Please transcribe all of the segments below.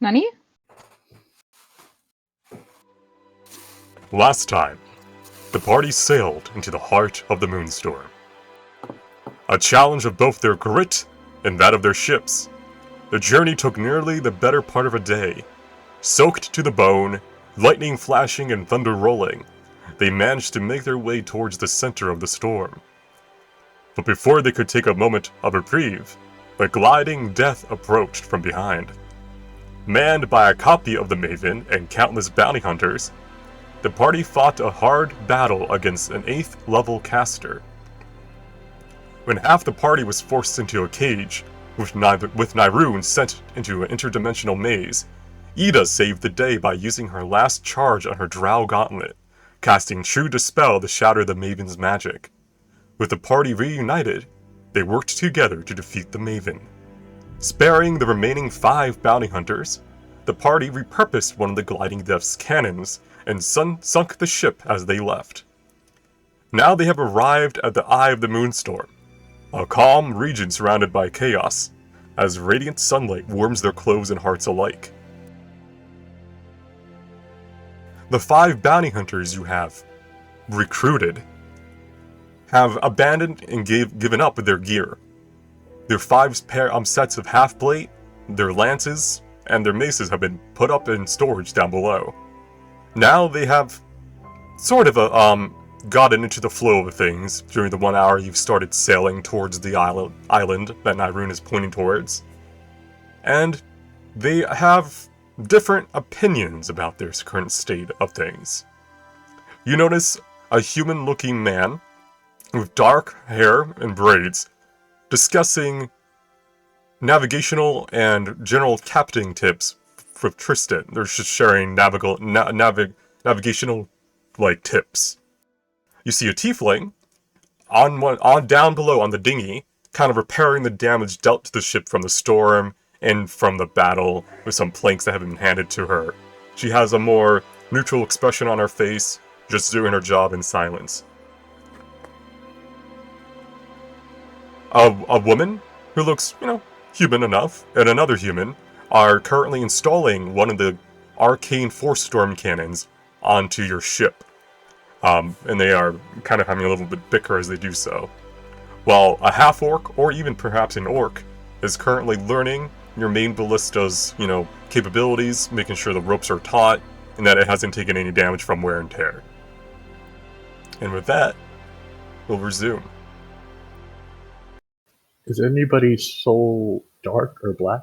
Nani? Last time, the party sailed into the heart of the Moonstorm. A challenge of both their grit and that of their ships. The journey took nearly the better part of a day. Soaked to the bone, lightning flashing and thunder rolling, they managed to make their way towards the center of the storm. But before they could take a moment of reprieve, the gliding death approached from behind. Manned by a copy of the Maven and countless bounty hunters, the party fought a hard battle against an 8th level caster. When half the party was forced into a cage, with Nyrune sent into an interdimensional maze, Ida saved the day by using her last charge on her Drow Gauntlet, casting True Dispel to shatter the Maven's magic. With the party reunited, they worked together to defeat the Maven. Sparing the remaining 5 bounty hunters, the party repurposed one of the Gliding Death's cannons and sunk the ship as they left. Now they have arrived at the eye of the Moonstorm, a calm region surrounded by chaos, as radiant sunlight warms their clothes and hearts alike. The 5 bounty hunters you have recruited have abandoned and given up with their gear. Their 5 sets of half-plate, their lances, and their maces have been put up in storage down below. Now they have sort of gotten into the flow of things during the 1 hour you've started sailing towards the island that Nyrune is pointing towards. And they have different opinions about their current state of things. You notice a human-looking man with dark hair and braids discussing navigational and general captaining tips with Tristan. They're just sharing navigational tips. You see a tiefling on down below on the dinghy, kind of repairing the damage dealt to the ship from the storm and from the battle with some planks that have been handed to her. She has a more neutral expression on her face, just doing her job in silence. A woman who looks, human enough, and another human are currently installing one of the arcane force storm cannons onto your ship. And they are kind of having a little bit bicker as they do so. While a half-orc, or even perhaps an orc, is currently learning your main ballista's, capabilities, making sure the ropes are taut, and that it hasn't taken any damage from wear and tear. And with that, we'll resume. Is anybody's soul dark or black?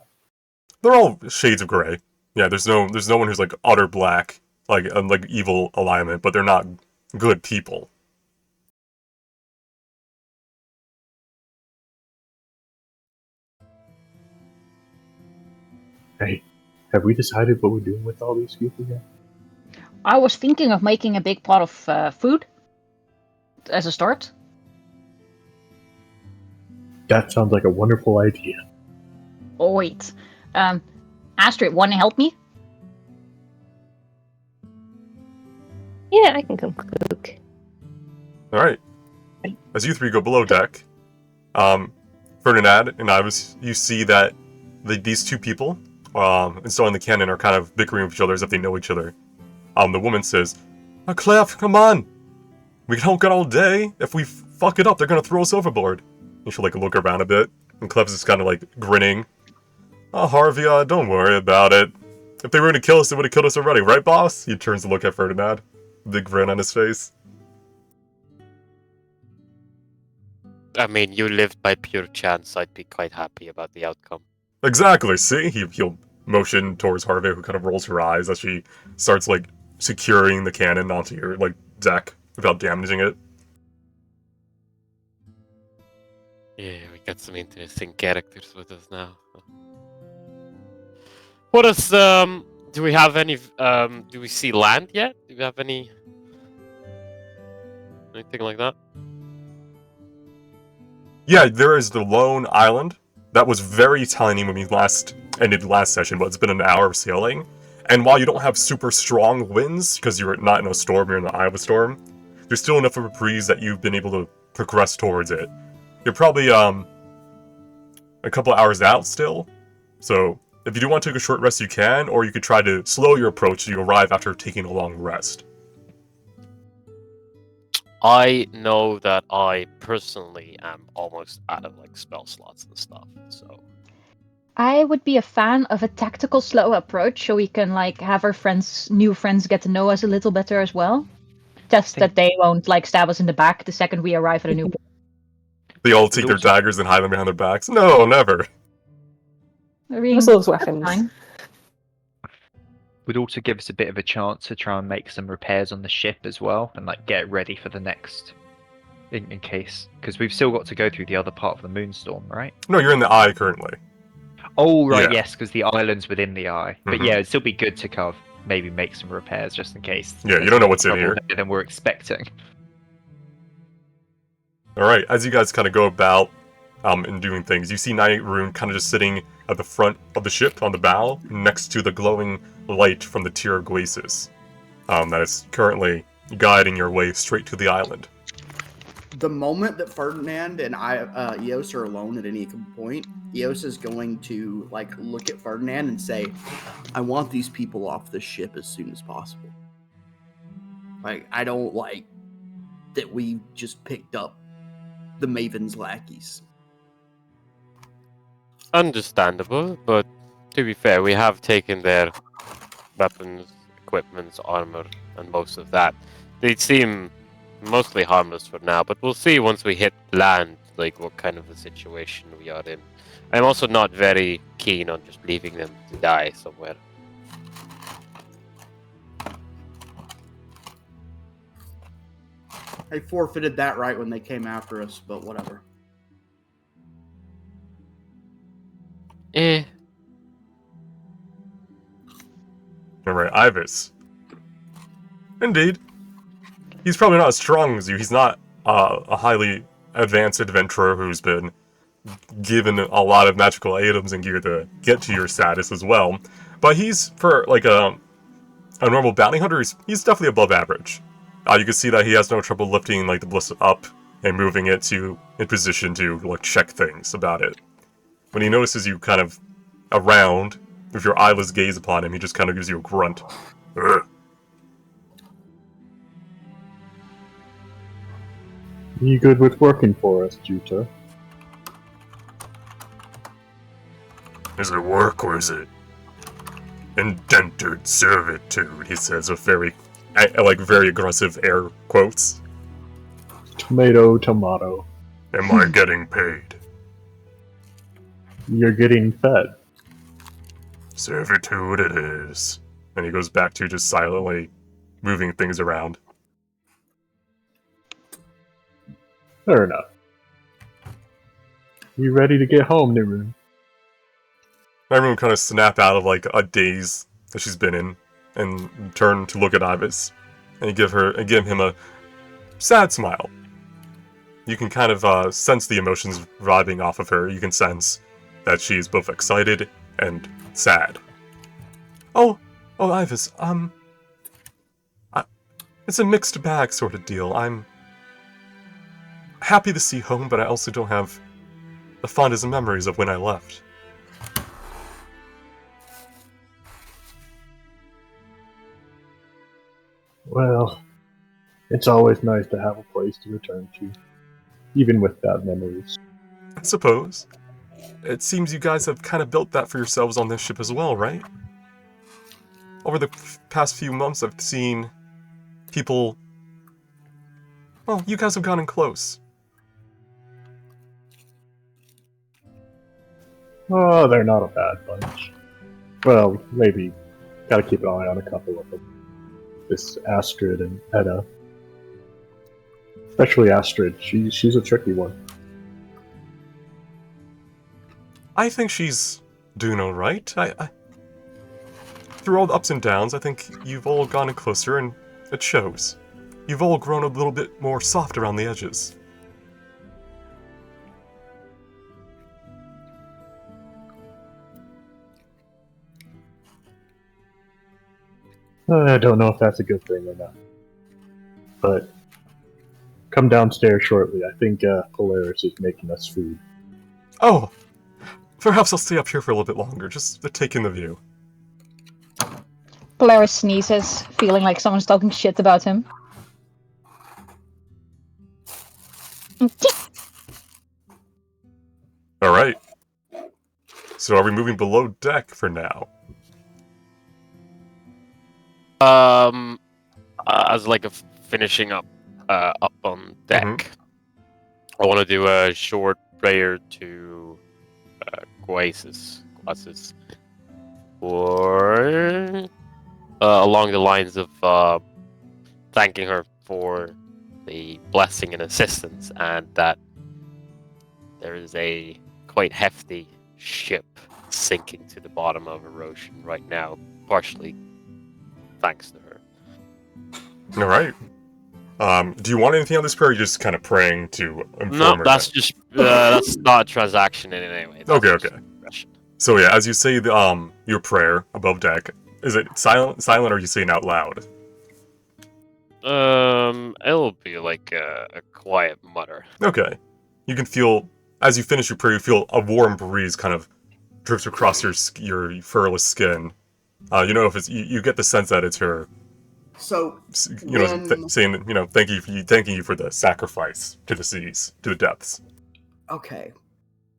They're all shades of gray. Yeah, there's no one who's utter black, like evil alignment, but they're not good people. Hey, have we decided what we're doing with all these people yet? I was thinking of making a big pot of food as a start. That sounds like a wonderful idea. Oh, wait. Astrid, want to help me? Yeah, I can come cook. Alright. As you 3 go below deck, Ferdinand and you see that these 2 people installing the cannon are kind of bickering with each other as if they know each other. The woman says, Clef, come on! We don't got all day. If we fuck it up, they're gonna throw us overboard. And she'll look around a bit, and Clef's just kind of grinning. Oh, Harvey, don't worry about it. If they were to kill us, they would have killed us already, right, boss? He turns to look at Ferdinand, big grin on his face. I mean, you lived by pure chance. I'd be quite happy about the outcome. Exactly, see? He'll motion towards Harvey, who kind of rolls her eyes as she starts, securing the cannon onto your, deck without damaging it. Yeah, we got some interesting characters with us now. What is, do we have any, do we see land yet? Do we have anything like that? Yeah, there is the lone island. That was very tiny when we ended last session, but it's been an hour of sailing. And while you don't have super strong winds, because you're not in a storm, you're in the eye of a storm, there's still enough of a breeze that you've been able to progress towards it. You're probably, a couple hours out still, so If you do want to take a short rest, you can, or you could try to slow your approach so you arrive after taking a long rest. I know that I personally am almost out of like spell slots and stuff, so I would be a fan of a tactical slow approach, so we can like have our new friends get to know us a little better as well. Just that they won't like stab us in the back the second we arrive at a new place. They all take their daggers and hide them behind their backs. No, never. I mean, What's those that's weapons? fine. Would also give us a bit of a chance to try and make some repairs on the ship as well, and like get ready for the next, in case, because we've still got to go through the other part of the moonstorm, right? No, you're in the eye currently. Oh right, Yeah. yes, because the island's within the eye. But yeah, it'd still be good to kind of maybe make some repairs just in case. Yeah, you don't know what's in here. Than we're expecting. Alright, as you guys kind of go about and doing things, you see Night Rune kind of just sitting at the front of the ship on the bow, next to the glowing light from the Tiraguesis that is currently guiding your way straight to the island. The moment that Ferdinand and Eos are alone at any point, Eos is going to like look at Ferdinand and say, "I want these people off the ship as soon as possible. Like, I don't like that we just picked up the Maven's lackeys." understandable. But to be fair, we have taken their weapons, equipment, armor, and most of that. They seem mostly harmless for now, but we'll see once we hit land, like what kind of a situation we are in. I'm also not very keen on just leaving them to die somewhere. I forfeited that right when they came after us, but whatever. Alright, Ivis. Indeed. He's probably not as strong as you. He's not a highly advanced adventurer who's been given a lot of magical items and gear to get to your status as well. But he's, for like a normal bounty hunter, he's definitely above average. You can see that he has no trouble lifting like the ballista up and moving it in position to like check things about it. When he notices you kind of around, with your eyeless gaze upon him, he just kind of gives you a grunt. Ugh. You good with working for us, Juta? Is it work or is it indentured servitude? He says with very aggressive air quotes. Tomato, tomato. Am I getting paid? You're getting fed. Servitude it is. And he goes back to just silently moving things around. Fair enough. You ready to get home, Nirun? Everyone kind of snap out of like a daze that she's been in and turn to look at Ivis. And give him a sad smile. You can kind of sense the emotions vibing off of her. You can sense that she's both excited and sad. Oh, Ivis, it's a mixed bag sort of deal. I'm happy to see home, but I also don't have the fondest memories of when I left. Well, it's always nice to have a place to return to, even with bad memories. I suppose. It seems you guys have kind of built that for yourselves on this ship as well, right? Over the past few months, I've seen people... Well, you guys have gotten close. Oh, they're not a bad bunch. Well, maybe gotta keep an eye on a couple of them. This Astrid and Edda. Especially Astrid, she's a tricky one. I think she's doing alright. Through all the ups and downs, I think you've all gotten closer, and it shows. You've all grown a little bit more soft around the edges. I don't know if that's a good thing or not. But come downstairs shortly. I think Polaris is making us food. Oh! Perhaps I'll stay up here for a little bit longer, just to take in the view. Polaris sneezes, feeling like someone's talking shit about him. Alright. So are we moving below deck for now? As like a finishing up on deck, I want to do a short prayer to Quasis, or along the lines of thanking her for the blessing and assistance, and that there is a quite hefty ship sinking to the bottom of her ocean right now, partially thanks to her. Alright. Do you want anything on this prayer, or are you just kind of praying to inform No, her? that's just that's not a transaction in any way. That's Okay, just okay. expression. So yeah, as you say the your prayer above deck, is it silent, or are you saying out loud? It'll be like a quiet mutter. Okay. You can feel, as you finish your prayer, you feel a warm breeze kind of drifts across your furless skin. You know, if it's you get the sense that it's her. So You know, saying, you know, thanking you for the sacrifice to the seas, to the depths. okay,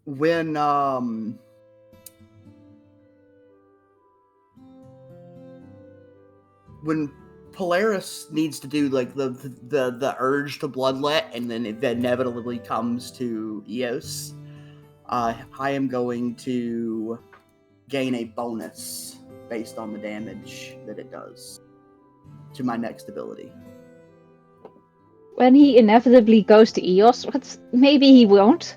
when Polaris needs to do like the urge to bloodlet, and then it inevitably comes to Eos, I am going to gain a bonus based on the damage that it does to my next ability. When he inevitably goes to Eos, maybe he won't.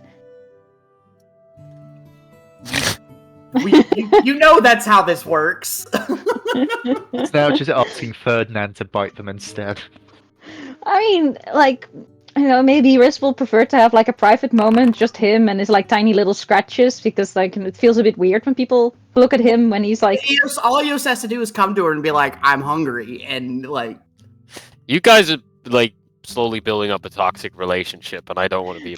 You know that's how this works. It's now just asking Ferdinand to bite them instead. I mean, like, you know, maybe Riz will prefer to have like a private moment, just him and his like tiny little scratches, because like it feels a bit weird when people look at him when he's like. All Eos has to do is come to her and be like, "I'm hungry," and like. You guys are like slowly building up a toxic relationship, and I don't want to be.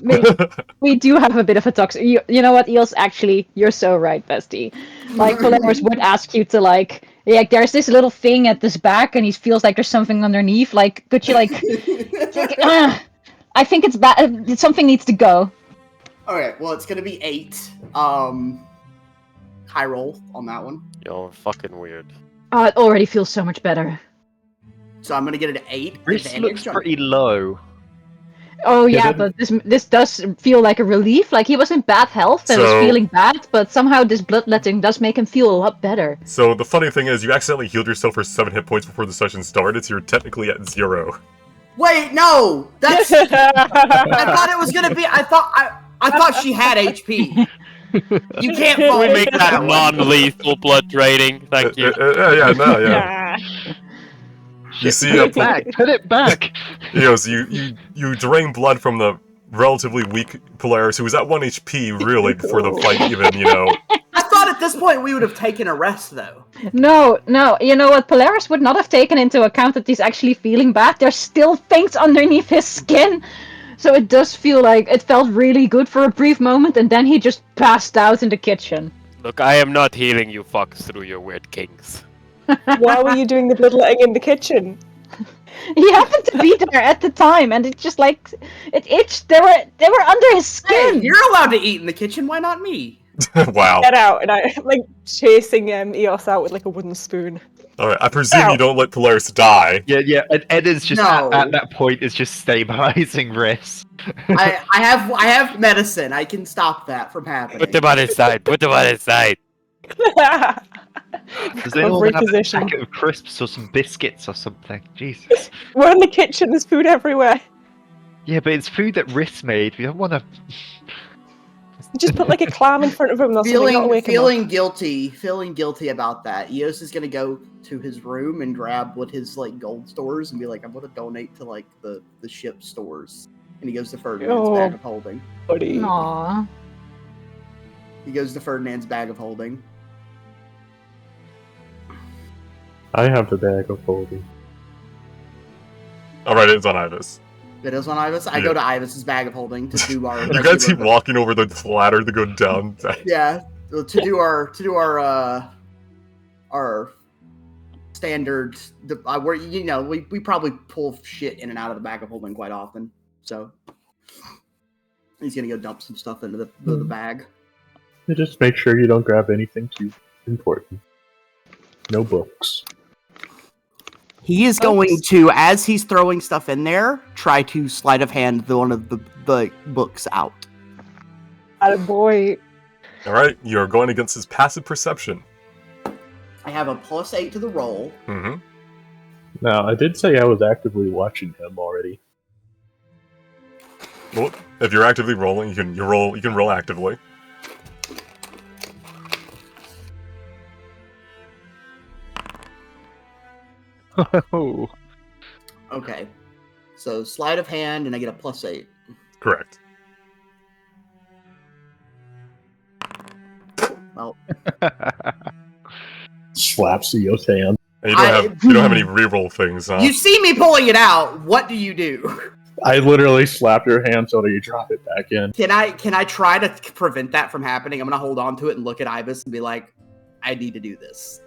We do have a bit of a toxic. You know what, Eos? Actually, you're so right, bestie. Like Polaris would ask you to like there's this little thing at this back, and he feels like there's something underneath. Like, could you like? I think it's bad. Something needs to go. Okay, well, it's gonna be 8. High roll on that one. You're fucking weird. Oh, it already feels so much better. So I'm gonna get an 8. Risk looks pretty low. Oh Yeah, yeah, but this does feel like a relief. Like he was in bad health and was feeling bad, but somehow this bloodletting does make him feel a lot better. So the funny thing is, you accidentally healed yourself for 7 hit points before the session started, so you're technically at 0. Wait, no, that's. I thought it was gonna be. I thought she had HP. You can't. Can we make that non-lethal blood draining? Thank you. Yeah. You see, Put it back. Put it back. You drain blood from the relatively weak Polaris, who was at 1 HP really before the fight even, you know. I thought at this point we would have taken a rest though. No, you know what? Polaris would not have taken into account that he's actually feeling bad. There's still things underneath his skin. So it does feel like it felt really good for a brief moment, and then he just passed out in the kitchen. Look, I am not healing you fucks through your weird kinks. Why were you doing the bloodletting in the kitchen? He happened to be there at the time, and it just like it itched. They were under his skin. Hey, you're allowed to eat in the kitchen. Why not me? Wow. Get out, and I like chasing Eos out with like a wooden spoon. Alright, I presume you don't let Polaris die. Yeah, and Edda's just No. at that point is just stabilizing Riss. I have medicine. I can stop that from happening. Put them on his side. Put them on his side. Does anyone have a Reposition. packet of crisps or some biscuits or something? Jesus. We're in the kitchen. There's food everywhere. Yeah, but it's food that Riss made. We don't want to. Just put like a clam in front of him or something. Not wake him up. feeling guilty about that. Eos is gonna go to his room and grab what his like gold stores and be like, I'm gonna donate to like the ship stores. And he goes to Ferdinand's Oh. bag of holding. Buddy. Aww. He goes to Ferdinand's bag of holding. I have the bag of holding. Alright, it's on Ibis. It is on Ibis. I Yeah. go to Ibis's bag of holding to do our. You guys keep walking over the ladder to go down. Yeah, to do our standard. Where we probably pull shit in and out of the bag of holding quite often. So he's gonna go dump some stuff into the bag. You just make sure you don't grab anything too important. No books. He is going to, as he's throwing stuff in there, try to sleight of hand one of the books out. Attaboy. All right, you're going against his passive perception. I have a +8 to the roll. Mm-hmm. Now, I did say I was actively watching him already. Well, if you're actively rolling, you can roll actively. Oh. Okay. So sleight of hand, and I get a +8. Correct. Well, Slaps Eo's hand. And you don't have any reroll things, huh? you see me pulling it out. What do you do? I literally slapped your hand so that you drop it back in. Can I try to prevent that from happening? I'm gonna hold on to it and look at Ibis and be like, I need to do this.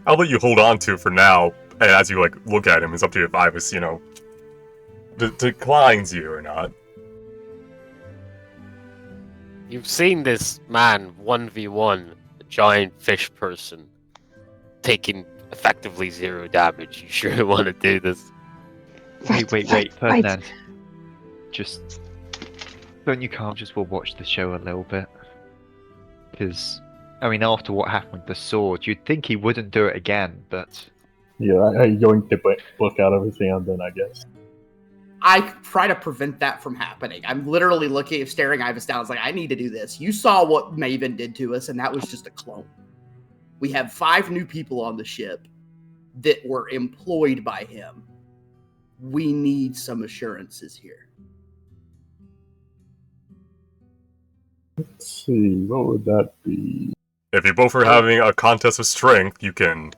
I'll let you hold on to it for now, and as you look at him, it's up to you if Ibis, declines you or not. You've seen this man 1v1 a giant fish person taking effectively 0 damage. You sure want to do this? Wait, Ferdinand. Just don't you calm? Just we'll watch the show a little bit, because after what happened with the sword, you'd think he wouldn't do it again, but Yeah, I yoinked the book out of his hand then, I guess. I try to prevent that from happening. I'm literally staring Ibis down. It's like, I need to do this. You saw what Maven did to us, and that was just a clone. We have 5 new people on the ship that were employed by him. We need some assurances here. Let's see, what would that be? If you both are having a contest of strength, you can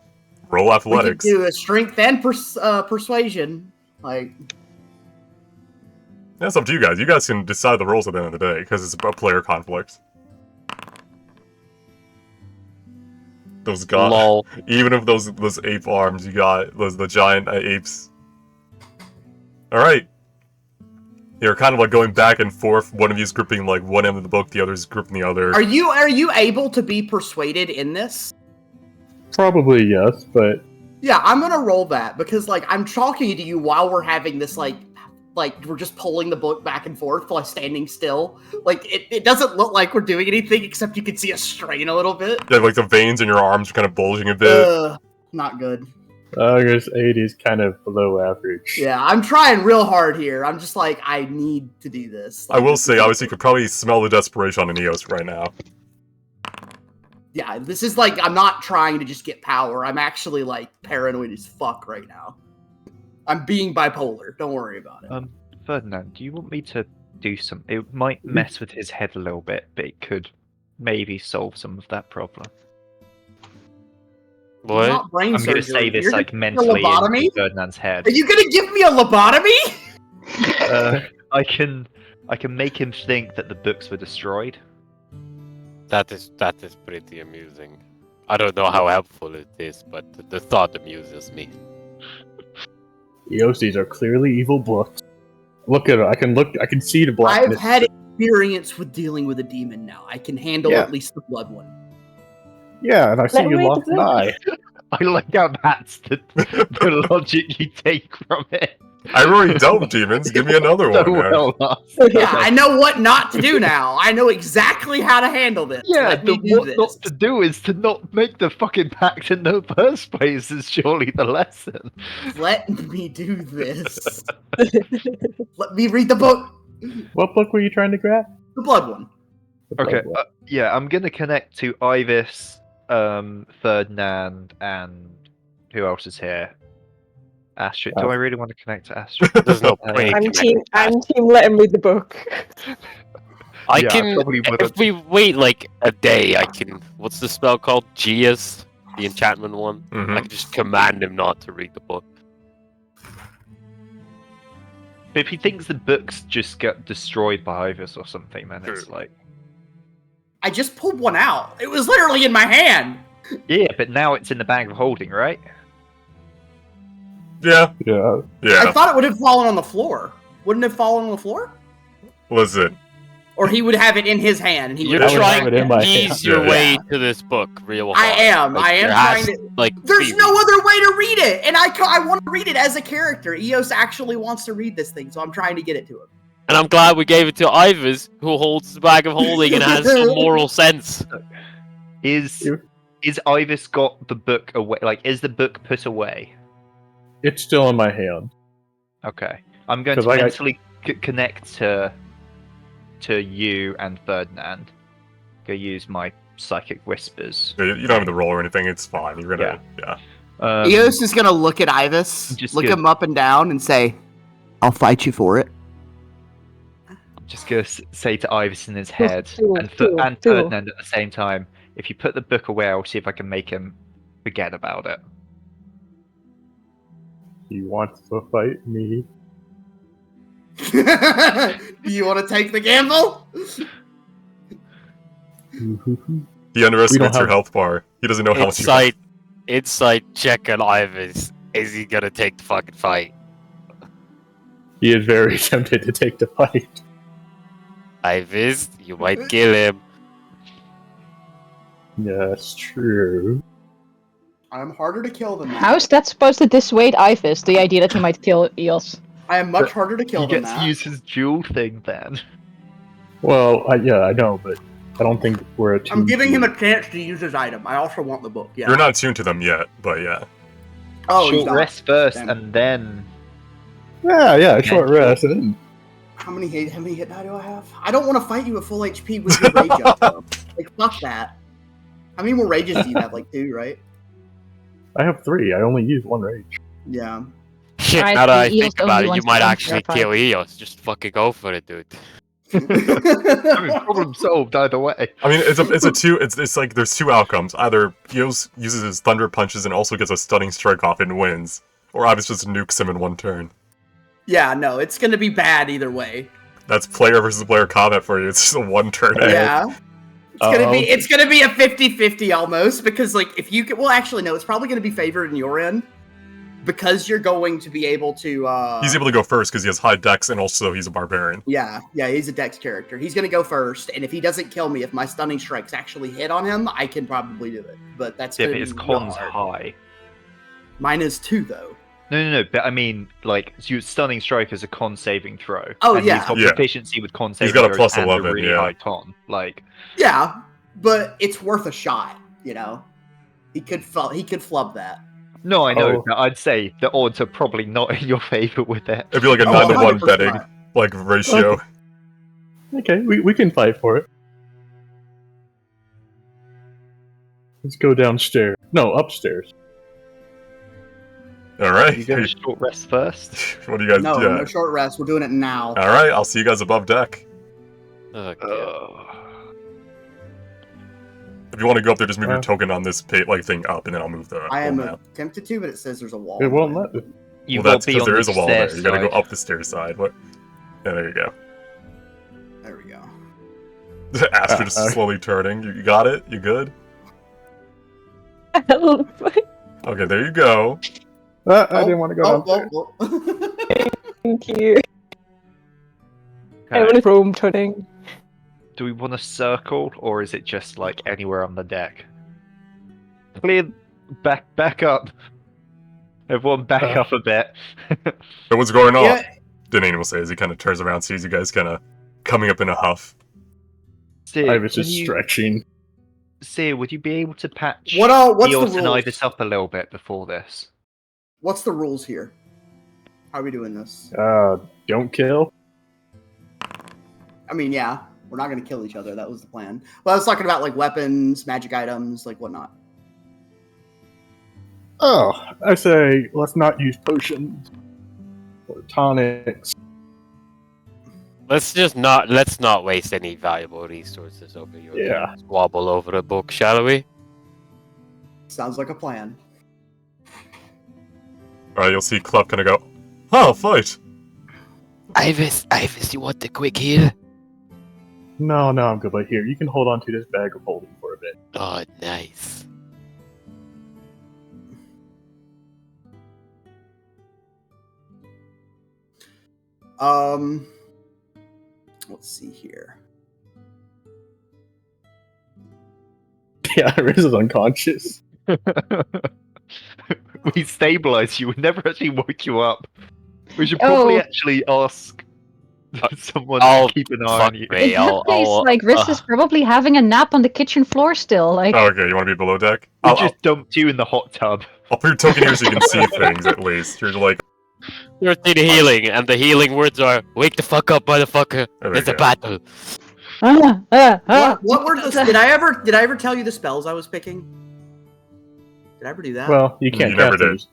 roll athletics. We can do a strength and persuasion. That's up to you guys. You guys can decide the roles at the end of the day, because it's a player conflict. Those Lol. Even if those ape arms you got, the giant apes. Alright. You're kind of going back and forth. One of you's gripping one end of the book, the other's gripping the other. Are you able to be persuaded in this? Probably yes, but Yeah, I'm gonna roll that because I'm talking to you while we're having this we're just pulling the book back and forth while standing still. It doesn't look like we're doing anything except you can see us strain a little bit. Yeah, the veins in your arms are kind of bulging a bit. Not good. I guess 80 is kind of below average. Yeah, I'm trying real hard here. I'm just I need to do this. I will say, obviously, you could probably smell the desperation on Eos right now. Yeah, this is I'm not trying to just get power. I'm actually paranoid as fuck right now. I'm being bipolar. Don't worry about it. Ferdinand, do you want me to do some? It might mess with his head a little bit, but it could maybe solve some of that problem. What? Not brain I'm going to surgery. say this You're gonna mentally lobotomy? in Ferdinand's head. Are you gonna give me a lobotomy? I can make him think that the books were destroyed. That is pretty amusing. I don't know how helpful it is, but the thought amuses me. Eos, these are clearly evil books. Look at it. I can see the blackness. I've had experience with dealing with a demon now. I can handle at least the blood one. Yeah, and I see Let me you read lost the an book. eye. I like how that's the logic you take from it. I already dealt with demons. Give me another one. So man. well done. Yeah, I know what not to do now. I know exactly how to handle this. Yeah, Let me do what this. not to do is to not make the fucking pact in the first place is surely the lesson. Let me do this. Let me read the book. What book were you trying to grab? The blood one. The Okay, blood one. yeah, I'm gonna connect to Ibis, Ferdinand, and who else is here? Astrid. Do I really want to connect to Astrid? There's no point. I'm team let him read the book. I Yeah, I can. probably would've. If we wait a day, I can. What's the spell called? Geas, the enchantment one. Mhm. I can just command him not to read the book. But if he thinks the books just get destroyed by Ibis or something, then it's True. I just pulled one out. It was literally in my hand. Yeah, but now it's in the bag of holding, right? Yeah. Yeah. Yeah. I thought it would have fallen on the floor. Wouldn't it have fallen on the floor? Listen. Or he would have it in his hand, and he You're would trying have it in to my ease hand. your Yeah. way to this book real I hard. am. Like, I am there has- trying to. Like, There's be- no other way to read it, and I want to read it as a character. Eos actually wants to read this thing, so I'm trying to get it to him. And I'm glad we gave it to Ivers, who holds the bag of holding and has some moral sense. Is Ivis got the book away? Like, is the book put away? It's still in my hand. Okay, I'm going 'Cause to like mentally connect to you and Ferdinand. Go use my psychic whispers. You don't have to roll or anything. It's fine. You're gonna. Yeah. Eos is gonna look at Ivus, Just look good. him up and down, and say, "I'll fight you for it." Just gonna say to Ivis in his head Cool, and cool, cool. Ferdinand at the same time. If you put the book away, I'll see if I can make him forget about it. He wants to fight me. Do you want to take the gamble? He underestimates your have- health bar. He doesn't know how much you Insight check on Ivers. Is he gonna take the fucking fight? He is very tempted to take the fight. Ivers, you might kill him. Yes, true. I'm harder to kill than that. How is that supposed to dissuade Ivis, the idea that he might kill Eos? I am much harder to kill He than gets that. to use his dual thing then. Well, I know, but I don't think we're at. I'm giving him a chance to use his item. I also want the book. Yeah. You're not tuned to them yet, but yeah. Oh, he's Short not. rest first, Damn. and then Yeah, short rest. And then How many hit die do I have? I don't want to fight you at full HP with your rage up. Though. Like fuck that. How many more rages do you have? Like 2, right? I have 3. I only use 1 rage. Yeah. Shit, Alright, now that I the Eos think about only it, you wants might to actually clarify. kill Eos. Just fucking go for it, dude. I mean, problem solved either way. I mean, it's like there's 2 outcomes. Either Eos uses his thunder punches and also gets a stunning strike off and wins, or obviously just nukes him in 1 turn. Yeah, no, it's gonna be bad either way. That's player versus player combat for you. It's just a 1 turn. Yeah. It's gonna be a 50-50 almost, because like if you can, well actually no, it's probably gonna be favored in your end. Because you're going to be able to He's able to go first because he has high dex and also he's a barbarian. Yeah, he's a dex character. He's gonna go first, and if he doesn't kill me, if my stunning strikes actually hit on him, I can probably do it. But that's Yeah, gonna but his be con's hard. high. Mine is 2 though. No, but I mean, like, so your stunning strike is a con saving throw. Oh, and yeah. He's got Yeah. proficiency with con saving got a throws plus and 11, a really yeah. high con. Like, Yeah, but it's worth a shot. You know, he could flub that. no, I know, Oh. but I'd say the odds are probably not in your favor with it. It'd be like a Oh, 9-to-1 100%. betting like ratio. Okay, we can fight for it. Let's go downstairs. No, upstairs. All right. You go to short rest first. What do you guys No, do? no short rest. We're doing it now. All right, I'll see you guys above deck. Oh, God. If you want to go up there, just move your Uh. token on this thing up, and then I'll move the I am whole map. tempted to, but it says there's a wall. It won't let me. You Well, will that's be because on there the is a wall there. stairs You gotta go side. up the stair side. What? Yeah, there you go. There we go. Astrid is slowly turning. You got it? You good? Help. Okay, there you go. I didn't want to go downstairs. Thank you. I Okay. want to roam turning. Do we want to circle, or is it just like anywhere on the deck? Clear, back up. Everyone back up a bit. So what's going on? Yeah, Deneen will say as he kind of turns around, sees you guys kind of coming up in a huff. Seer, I was just can you- stretching. Seer, would you be able to patch what's the Eos and rules? Ivis up a little bit before this? What's the rules here? How are we doing this? Don't kill. I mean, yeah, we're not gonna kill each other. That was the plan. Well, I was talking about like weapons, magic items, like whatnot. Oh, I say let's not use potions or tonics. Let's not waste any valuable resources over your Yeah. squabble over a book, shall we? Sounds like a plan. All right, you'll see Clef kind of go, "Oh, fight!" Ivis, you want the quick heal? No, I'm good. But here, you can hold on to this bag of holding for a bit. Oh, nice. Let's see here. Yeah, Riz is unconscious. We stabilized you. We never actually woke you up. We should probably actually ask someone I'll to keep an eye fuck on you. me. In that case, like Riz is probably having a nap on the kitchen floor still. Like, Oh, okay, you want to be below deck? We just dumped you in the hot tub. I'll put your token here so you can see things at least. You're like, You're seeing healing, and the healing words are "Wake the fuck up, motherfucker! there There's we a go. battle." What were the? Did I ever tell you the spells I was picking? Did I ever do that? Well, you can't You never cast them. did.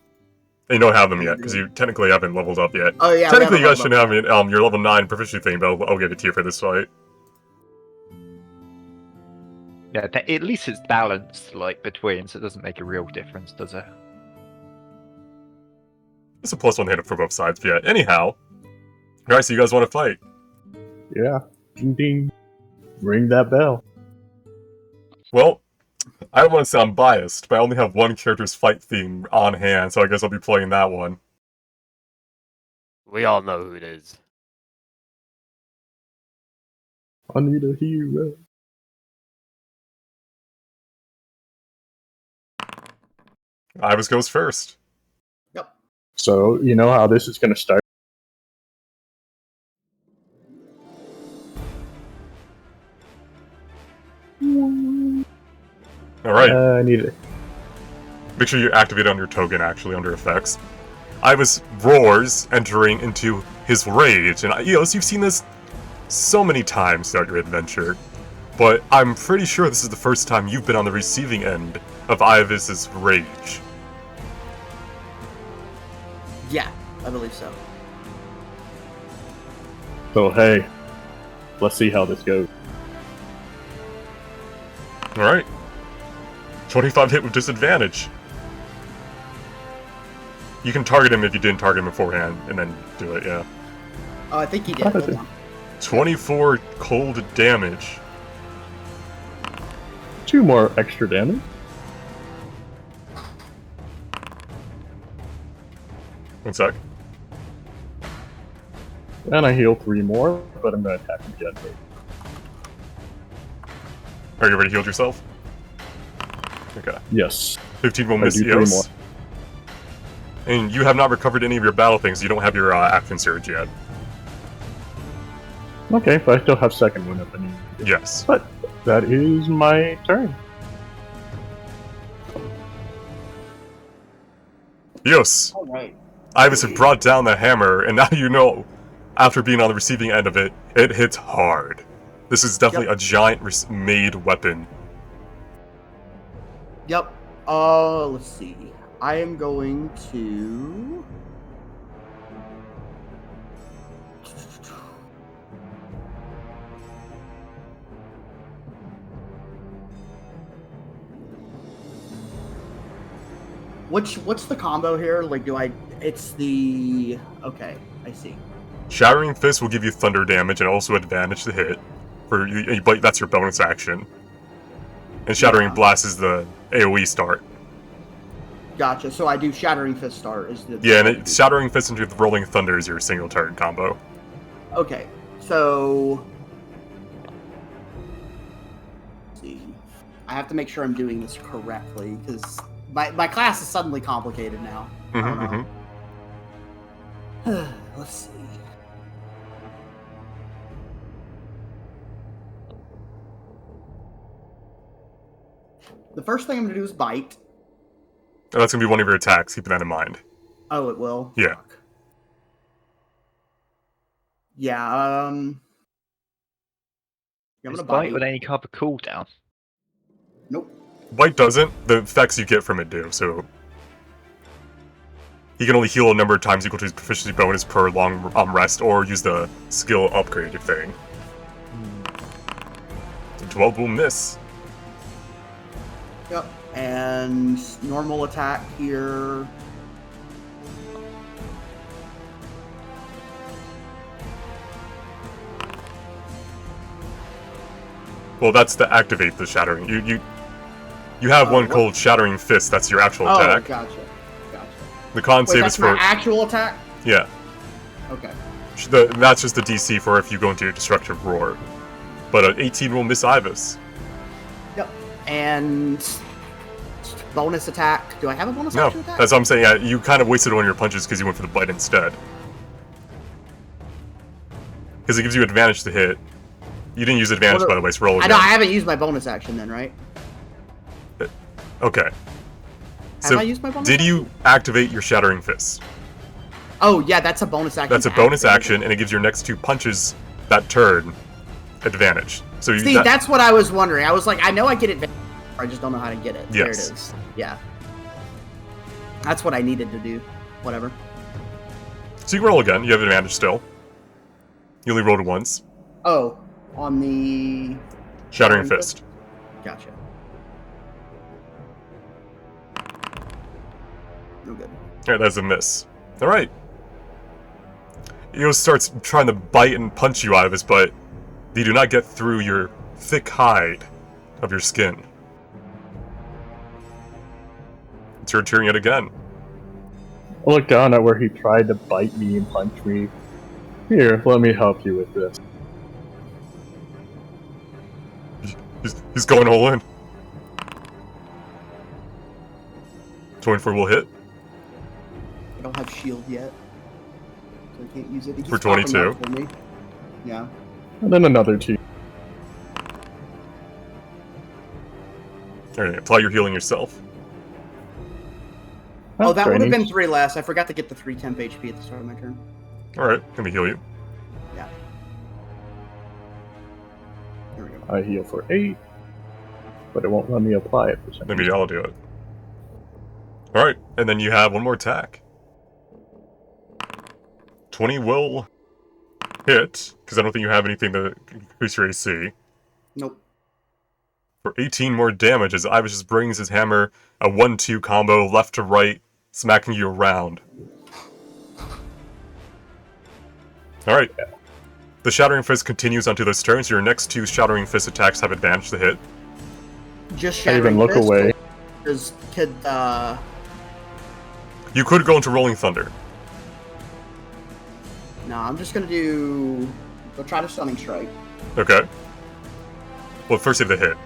You don't have them yet because you technically haven't leveled up yet. Oh yeah. Technically, you guys should have your level 9 proficiency thing, but I'll give it to you for this fight. Yeah, at least it's balanced, like, between, so it doesn't make a real difference, does it? It's a +1 hit for both sides, but yeah. Anyhow, guys, so you guys want to fight? Yeah. Ding ding. Ring that bell. Well, I don't want to sound biased, but I only have one character's fight theme on hand, so I guess I'll be playing that one. We all know who it is. I need a hero. Ivis goes first. Yep. So, you know how this is going to start? Alright. I need it. Make sure you activate it on your token, actually, under effects. Ivis roars, entering into his rage, and Eos, you've seen this so many times throughout your adventure, but I'm pretty sure this is the first time you've been on the receiving end of Ivis's rage. Yeah, I believe so. So, hey, let's see how this goes. Alright. 25 hit with disadvantage. You can target him if you didn't target him beforehand, and then do it, yeah. Oh, I think he did. Hold on. 24 cold damage. 2 more extra damage. One sec. And I heal 3 more, but I'm going to attack him again. Are you already healed yourself? Okay. Yes. 15 will I miss do 3 Eos. more. And you have not recovered any of your battle things, you don't have your action surge yet. Okay, but I still have second one if I need to. Yes. But that is my turn. Eos! Alright. Ivis had brought down the hammer, and now you know, after being on the receiving end of it, it hits hard. This is definitely a giant made weapon. Yep. Let's see. I am going to... What's the combo here? Like, it's the... Okay, I see. Shattering Fist will give you thunder damage and also advantage to hit. But that's your bonus action. And Shattering Blast is the AoE start. Gotcha. So I do Shattering Fist start. Yeah, and Shattering Fist into the Rolling Thunder is your single target combo. Okay, so... Let's see. I have to make sure I'm doing this correctly, because my class is suddenly complicated now. I don't know. Let's see. The first thing I'm going to do is bite. Oh, that's going to be one of your attacks, keep that in mind. Oh, it will? Yeah. Fuck. Yeah, I'm Does going to bite bite. with any kind of cooldown? Nope. Bite doesn't, the effects you get from it do, so... He can only heal a number of times equal to his proficiency bonus per long rest, or use the skill upgrade thing. So 12 will miss. Yep. And normal attack here. Well, that's to activate the shattering. You have one called Shattering Fist. That's your actual attack. Oh, gotcha. The con Wait, save that's is for my actual attack? yeah. Okay. That's just the DC for if you go into your destructive roar. But an 18 will miss Ibis. Yep. And bonus attack. Do I have a bonus No, action attack? that's what I'm saying. Yeah, you kind of wasted one of your punches because you went for the bite instead. Because it gives you advantage to hit. You didn't use advantage, by the way, so roll again. I haven't used my bonus action then, right? Okay. Have I used my bonus did action? you activate your Shattering Fist? Oh, yeah, that's a bonus action. That's a bonus action, and it gives your next 2 punches that turn advantage. So See, that's what I was wondering. I was like, I know I get advantage, I just don't know how to get it. Yes. There it is. Yeah. That's what I needed to do. Whatever. So you can roll again. You have advantage still. You only rolled it once. Oh, on the... Shattering Fist. Gotcha. No good. Alright, that's a miss. Alright. Eo starts trying to bite and punch you out of this, but you do not get through your thick hide of your skin. It's your turn yet again. I look down at where he tried to bite me and punch me. Here, let me help you with this. He's going all in. 24 will hit. I don't have shield yet, so I can't use it. For 22. For me. Yeah. And then another 2. Alright, apply your healing yourself. Oh, that would have training. been 3 less. I forgot to get the 3 temp HP at the start of my turn. Alright, let me heal you. Yeah. Here we go. I heal for 8, but it won't let me apply it for some Maybe reason. I'll do it. Alright, and then you have one more attack. 20 will hit, because I don't think you have anything to increase your AC. Nope. For 18 more damage as Ivis just brings his hammer, a 1-2 combo, left to right, smacking you around. Alright. The Shattering Fist continues onto those turns. Your next 2 Shattering Fist attacks have advantage to hit. Just I even shattering look fist, away. Could You could go into Rolling Thunder. no, I'm just gonna do. Go try to stunning strike. Okay. Well, first you have the hit.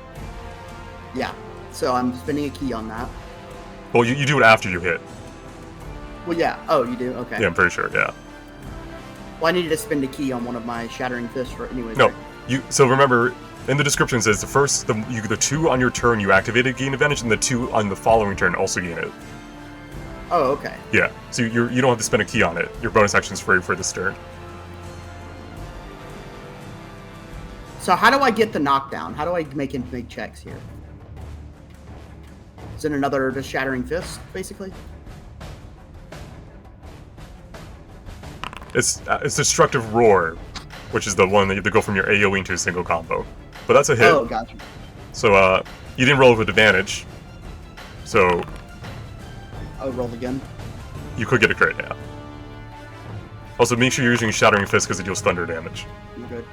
Yeah. So I'm spending a key on that. Well, you do it after you hit. Well, yeah. Oh, you do. Okay. Yeah, I'm pretty sure, yeah. Well, I needed to spend a key on one of my shattering fists for anyways. No, right? so remember, in the description it says the 2 on your turn you activated gain advantage, and the 2 on the following turn also gain it. Oh, okay. Yeah, so you don't have to spend a key on it. Your bonus action's free for this turn. So how do I get the knockdown? How do I make him make checks here? Is it another just shattering fist, basically? It's Destructive Roar, which is the one that you have to go from your AoE into a single combo. But that's a hit. Oh, gotcha. So you didn't roll with advantage, so I'll roll again. you could get a crit now. Also, make sure you're using Shattering Fist because it deals thunder damage. You're good.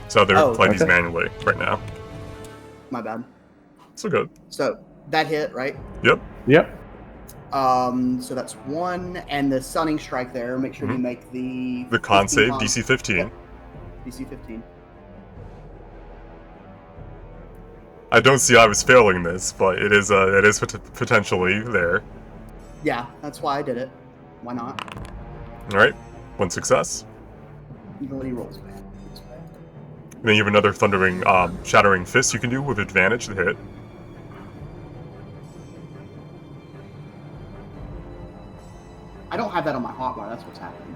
So they're applying these okay. manually right now. My bad. So good. So that hit, right? Yep. Yep. So that's 1, and the stunning strike there. Make sure you make the con 15 save, con. DC 15. Yep. DC 15. I don't see I was failing this, but it is potentially there. Yeah, that's why I did it. Why not? Alright, 1 success. Even when he rolls bad. And then you have another thundering, shattering fist you can do with advantage to hit. I don't have that on my hotbar. That's what's happening.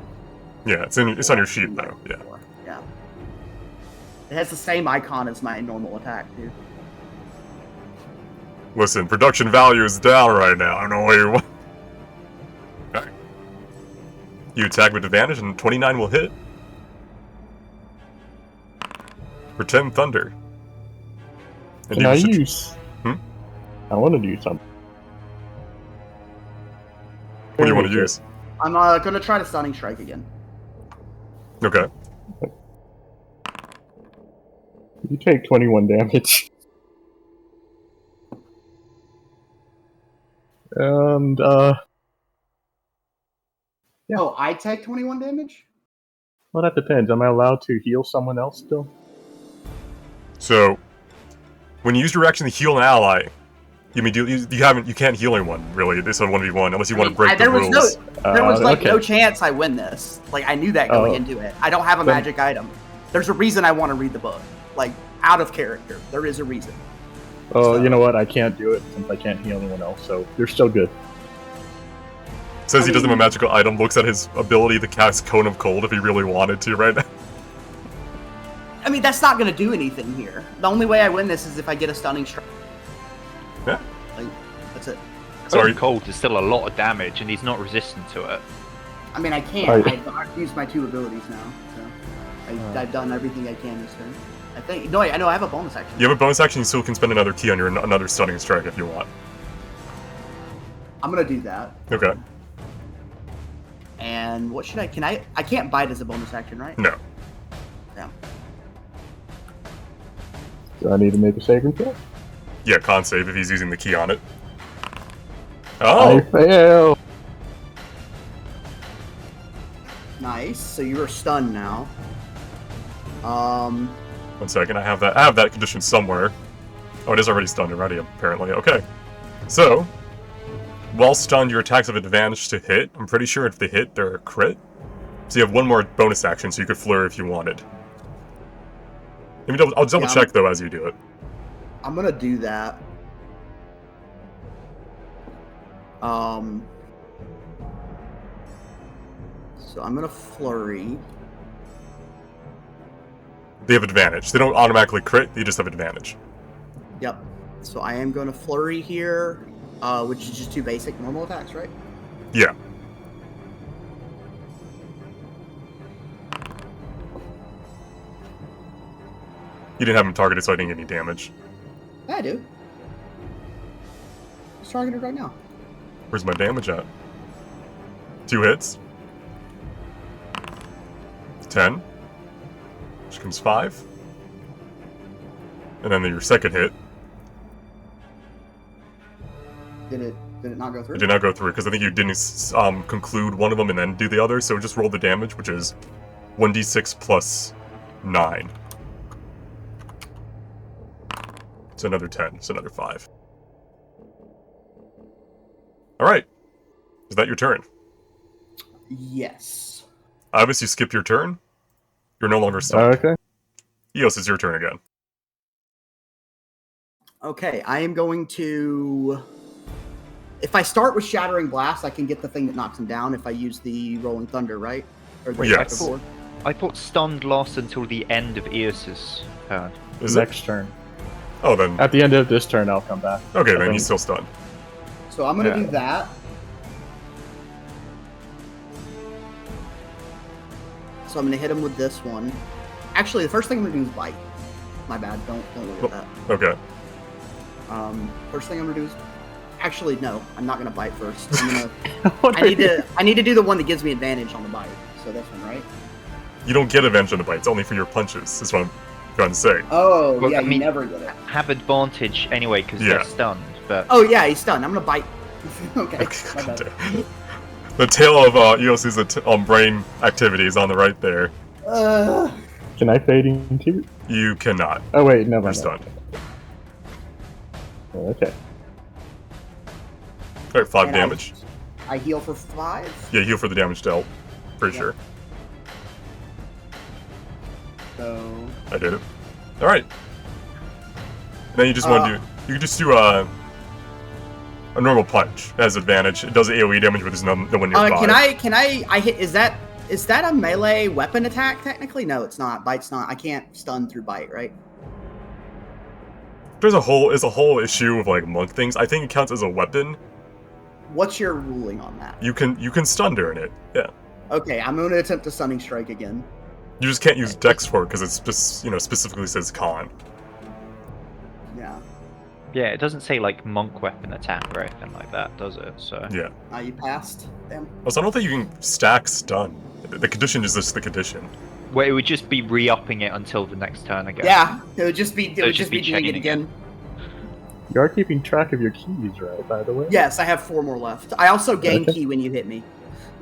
Yeah, it's on your sheet though. Yeah. Yeah. It has the same icon as my normal attack, too. Listen, production value is down right now. I don't know where you want. Alright. You attack with advantage, and 29 will hit. For 10 thunder. And Can I you use? I want to do something. What do you want to use? I'm gonna try to stunning strike again. Okay. you take 21 damage. And, Yeah. Oh, I take 21 damage? well, that depends. Am I allowed to heal someone else still? So, when you use your action to heal an ally, you can't heal anyone really. It's a 1v1 unless you want to break the rules. There was okay. no chance I win this. Like I knew that going into it. I don't have a magic item. There's a reason I want to read the book. Like out of character. There is a reason. Oh, you know what? I can't do it since I can't heal anyone else, so you're still good. Says he doesn't have a magical item, looks at his ability to cast Cone of Cold if he really wanted to right now. I mean, that's not going to do anything here. The only way I win this is if I get a stunning strike. Yeah. Like, that's it. Sorry. Cold is still a lot of damage, and he's not resistant to it. I mean, I can't. I've used my 2 abilities now, so I've done everything I can this turn. I think. No, I know I have a bonus action. You have a bonus action, you still can spend another key on your another stunning strike if you want. I'm gonna do that. Okay. And what should I? Can I? I can't bite as a bonus action, right? No. Damn. Do I need to make a saving throw? Yeah, con save if he's using the key on it. I Oh! fail! Nice. So you are stunned now. 1 second, I have that condition somewhere. Oh, it is already stunned already, apparently. Okay. So, while stunned, your attacks have advantage to hit. I'm pretty sure if they hit, they're a crit. So you have 1 more bonus action, so you could flurry if you wanted. I'll double check, though, as you do it. I'm gonna do that. So I'm gonna flurry. They have advantage. They don't automatically crit, they just have advantage. Yep. So I am gonna flurry here, which is just 2 basic normal attacks, right? Yeah. You didn't have him targeted, so I didn't get any damage. Yeah, I do. It's targeted right now. Where's my damage at? 2 hits. 10. Which comes 5. And then your second hit. Did it not go through? It did not go through, because I think you didn't conclude one of them and then do the other, so just roll the damage, which is 1d6 plus 9. It's another 10. It's another 5. Alright. Is that your turn? Yes. Ibis, you skipped your turn. You're no longer stunned. Okay. Eos, it's your turn again. Okay, I am going to... If I start with Shattering Blast, I can get the thing that knocks him down if I use the Rolling Thunder, right? Or the Yes. Sword. I thought stunned lasts until the end of Eos's turn. Is it? Next turn. Oh, then... At the end of this turn, I'll come back. Okay, then he's still stunned. So I'm going to do that. So I'm going to hit him with this one. Actually, the first thing I'm going to do is bite. My bad. Don't look at that. Okay. First thing I'm going to do is... Actually, no. I'm not going to bite first. I'm gonna... I need to do the one that gives me advantage on the bite. So this one, right? You don't get advantage on the bites, only for your punches, is what I'm trying to say. Oh, Well, yeah, I mean- you never get it. Have advantage anyway because Yeah. they're stunned, but Oh, yeah, he's stunned. I'm going to bite. Okay. My bad. The tail of Eos's brain activity is on the right there. Can I fade into? You cannot. Oh wait, never You're mind. stunned. Okay. Alright, 5 And damage. I heal for 5. Yeah, heal for the damage dealt. Pretty Yeah. sure. So I did it. Alright. And then you just want to do... You can just do a normal punch. It has advantage. It does AoE damage, but there's no one nearby. can I hit? Is that a melee weapon attack? Technically, no, it's not. Bite's not. I can't stun through bite, right? There's a whole issue of like monk things. I think it counts as a weapon. What's your ruling on that? You can stun during it. Yeah. Okay, I'm going to attempt a stunning strike again. You just can't use Dex for it because it's just specifically says con. Yeah. yeah, it doesn't say like monk weapon attack or anything like that, does it? So Yeah. You passed. Damn. Also, I don't think you can stack stun. The condition is just the condition. Well, it would just be re-upping it until the next turn, I guess. Yeah, it would just be So it'd just be doing it chaining again. You are keeping track of your keys, right? By the way. Yes, I have 4 more left. I also gain Okay. key when you hit me.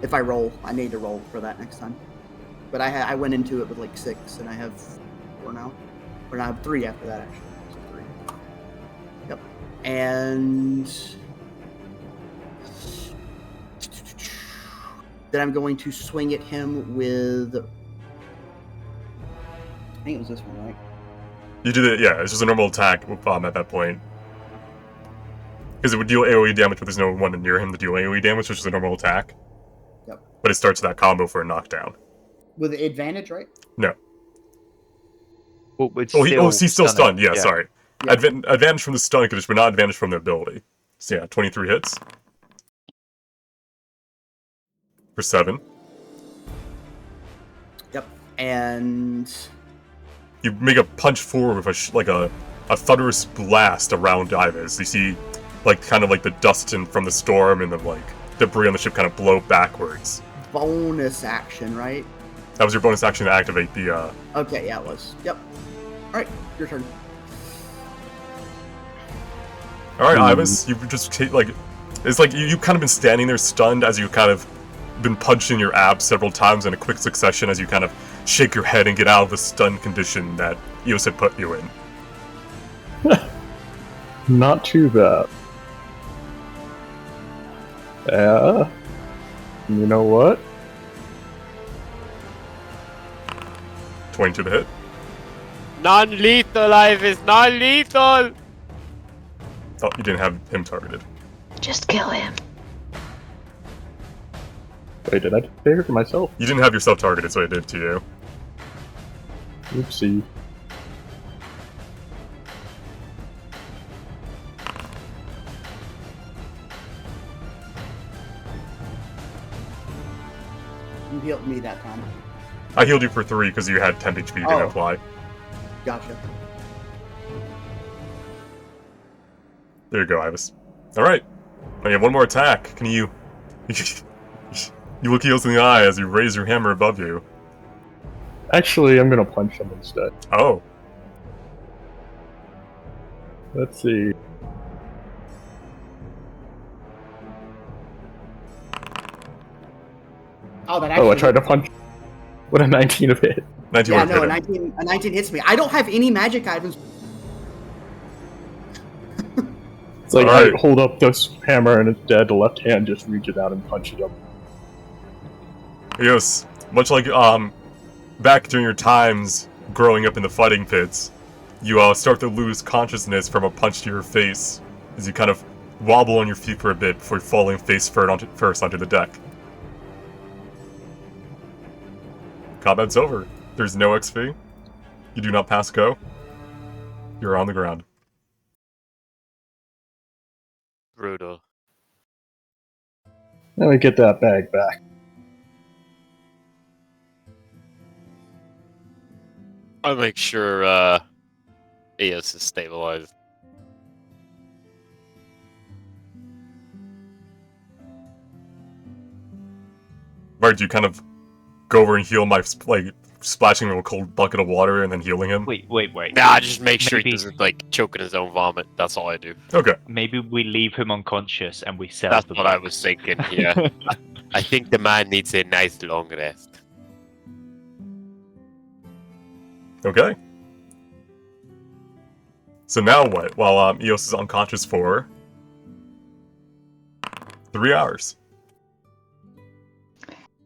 If I roll, I need to roll for that next time. But I went into it with like 6, and I have 4 now. Or no, I have 3 after that actually. So 3. Yep. And then I'm going to swing at him with. I think it was this one, right? You did it, yeah, it's just a normal attack at that point. Because it would deal AoE damage, but there's no one near him to deal AoE damage, which is a normal attack. Yep. But it starts that combo for a knockdown. With advantage, right? No. Well, it's He's still stunned, yeah, yeah. sorry. Yeah. Advantage from the stun condition, but not advantage from the ability. So yeah, 23 hits. For 7. Yep. And You make a punch forward with a thunderous blast around Ivis. You see, kind of the dust from the storm and the, debris on the ship kind of blow backwards. bonus action, right? That was your bonus action to activate the, Okay, yeah, it was. Yep. Alright, your turn. Alright, Ivis, you've just, it's like you've kind of been standing there stunned as you kind of been punched in your abs several times in a quick succession as you kind of shake your head and get out of the stun condition that Eos had put you in. Not too bad. Yeah. You know what? 22 to hit. Non-lethal, Ivis, non-lethal! Oh, you didn't have him targeted. Just kill him. Wait, did I take it for myself? You didn't have yourself targeted, so I did to you. Oopsie. You healed me that time. I healed you for 3 because you had 10 HP you didn't Oh. apply. Gotcha. There you go, Ivis. Alright. Now you have one more attack. Can you... you look Eos in the eye as you raise your hammer above you. Actually, I'm gonna punch him instead. Oh. Let's see. Oh, that actually. Oh, I tried to punch. What a 19 of hit. 19 Yeah, would no, have hit him. a 19 hits me. I don't have any magic items. It's like Alright. I hold up this hammer and instead the left hand just reaches out and punches up. Eos, much like, back during your times growing up in the fighting pits, you, start to lose consciousness from a punch to your face as you kind of wobble on your feet for a bit before falling face first onto the deck. Combat's over. There's no XP. You do not pass go. You're on the ground. Brutal. Let me get that bag back. I'll make sure Eos is stabilized. Right, do you kind of go over and heal my, splashing him with a cold bucket of water and then healing him? Wait. Nah, just make sure Maybe- he doesn't, choke in his own vomit. That's all I do. Okay. Maybe we leave him unconscious and we sell That's the what I bags. was thinking, yeah. I think the man needs a nice long rest. Okay. So now what? While Eos is unconscious for 3 hours.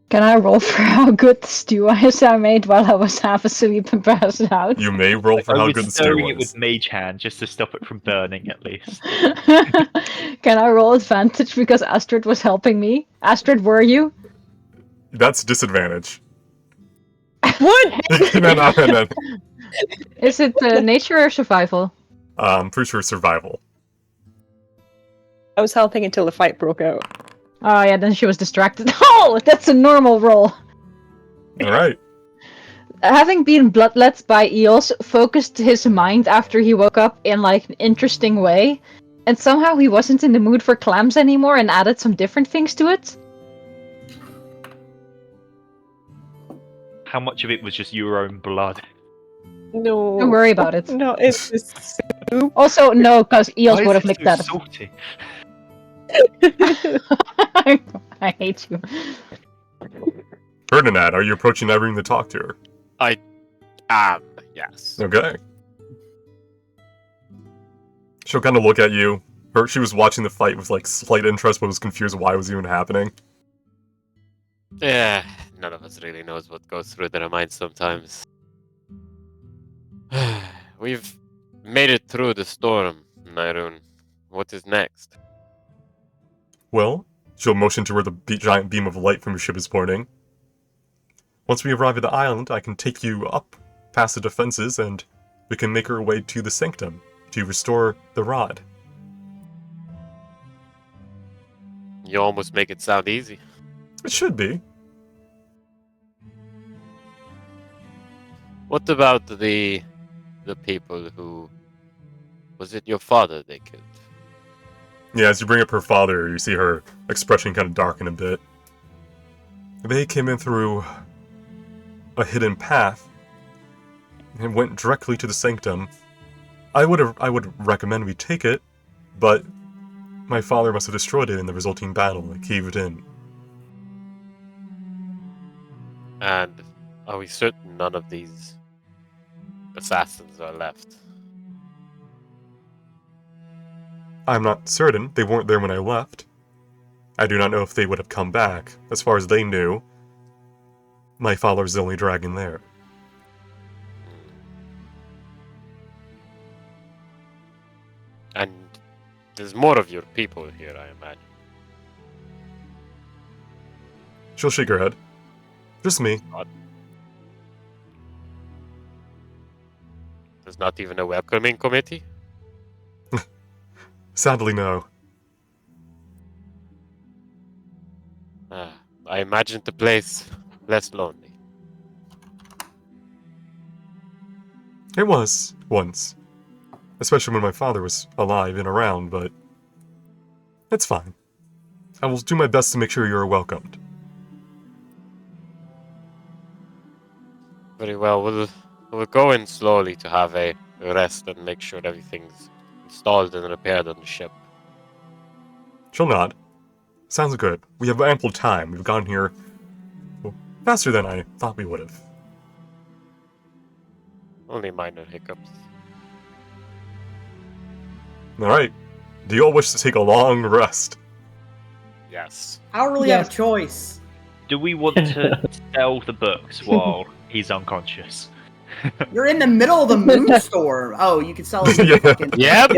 Can I roll for how good the stew I made while I was half asleep and passed out? You may roll for I how was good the stew stirring it was. with Mage Hand just to stop it from burning, at least. Can I roll advantage because Astrid was helping me? Astrid, were you? That's disadvantage. What? No. Is it nature or survival? I'm pretty sure survival. I was helping until the fight broke out. Oh yeah, then she was distracted. Oh, that's a normal roll. Alright. Having been bloodlet by Eos focused his mind after he woke up in an interesting way, and somehow he wasn't in the mood for clams anymore and added some different things to it. how much of it was just your own blood? No. Don't worry about it. No, it's just soup. Also, no, because Eels Why would is have it licked so that. salty? I hate you. Ferdinand, are you approaching that room to talk to her? Yes. Okay. She'll kind of look at you. She was watching the fight with like slight interest, but was confused why it was even happening. Yeah, none of us really knows what goes through their minds sometimes. We've made it through the storm, Nairun. What is next? Well, she'll motion to where the giant beam of light from your ship is pointing. Once we arrive at the island, I can take you up past the defenses, and we can make our way to the sanctum to restore the rod. You almost make it sound easy. It should be. What about the people who... Was it your father they killed? Yeah, as you bring up her father, you see her expression kind of darken a bit. They came in through a hidden path and went directly to the sanctum. I would recommend we take it, but my father must have destroyed it in the resulting battle. It caved in. And are we certain none of these assassins are left? I'm not certain. They weren't there when I left. I do not know if they would have come back. As far as they knew, my father's the only dragon there. And there's more of your people here, I imagine. She'll shake her head. Just me. There's not even a welcoming committee? Sadly, no. I imagined the place less lonely. It was, once. Especially when my father was alive and around, but... it's fine. I will do my best to make sure you are welcomed. Very well, we'll go in slowly to have a rest and make sure everything's installed and repaired on the ship. She'll nod. Sounds good. We have ample time. We've gone here faster than I thought we would have. Only minor hiccups. Alright. Do you all wish to take a long rest? Yes. I don't really have a choice. Do we want to sell the books while he's unconscious? You're in the middle of the moonstorm. Oh, you can sell it. Yeah. Fucking... Yeah, boy!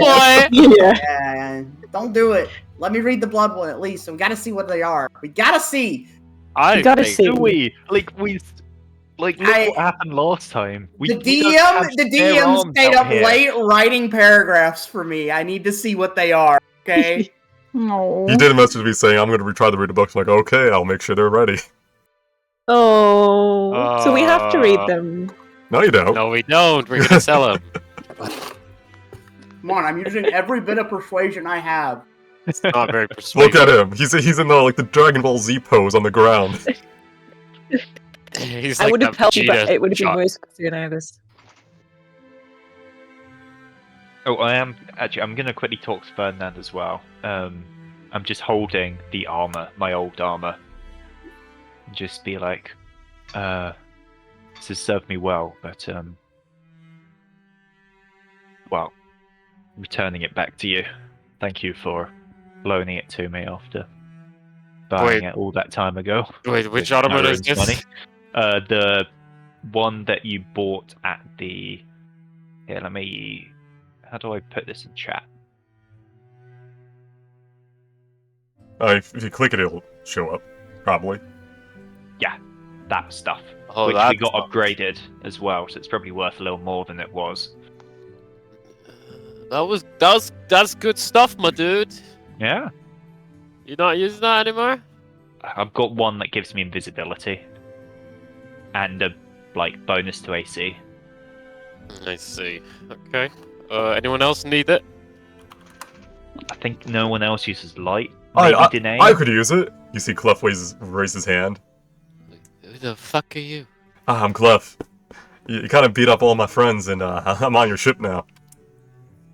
Yeah. Yeah, don't do it. Let me read the blood one at least. We gotta see what they are. We gotta see. I gotta think- see. Do we? Look what happened last time. The DM stayed up late writing paragraphs for me. I need to see what they are. Okay. No. He did message me saying, I'm going to try to read the books. I'm like, okay, I'll make sure they're ready. Oh, so we have to read them. No, you don't. No, we don't. We're gonna sell them. Come on, I'm using every bit of persuasion I have. It's not very persuasive. Look at him. He's in the like the Dragon Ball Z pose on the ground. He's I like would have that helped you, but Vegeta it would have been shot. worse considering this. Oh, I'm going to quickly talk to Ferdinand as well. I'm just holding the armor, my old armor. Just be like, this has served me well, but well, returning it back to you. Thank you for loaning it to me after buying it all that time ago. Wait, which with armor my is own this? money. The one that you bought at the... Here, let me... How do I put this in chat? If you click it, it'll show up. Probably. Yeah, that stuff. Oh, which that we got stuff. upgraded as well, so it's probably worth a little more than it was. That's good stuff, my dude. Yeah. You're not using that anymore? I've got one that gives me invisibility. And a, bonus to AC. I see. Okay. Anyone else need it? I think no one else uses light. I Maybe Danae? could use it. You see Clef raise his hand. Who the fuck are you? I'm Clef. You kind of beat up all my friends, and I'm on your ship now.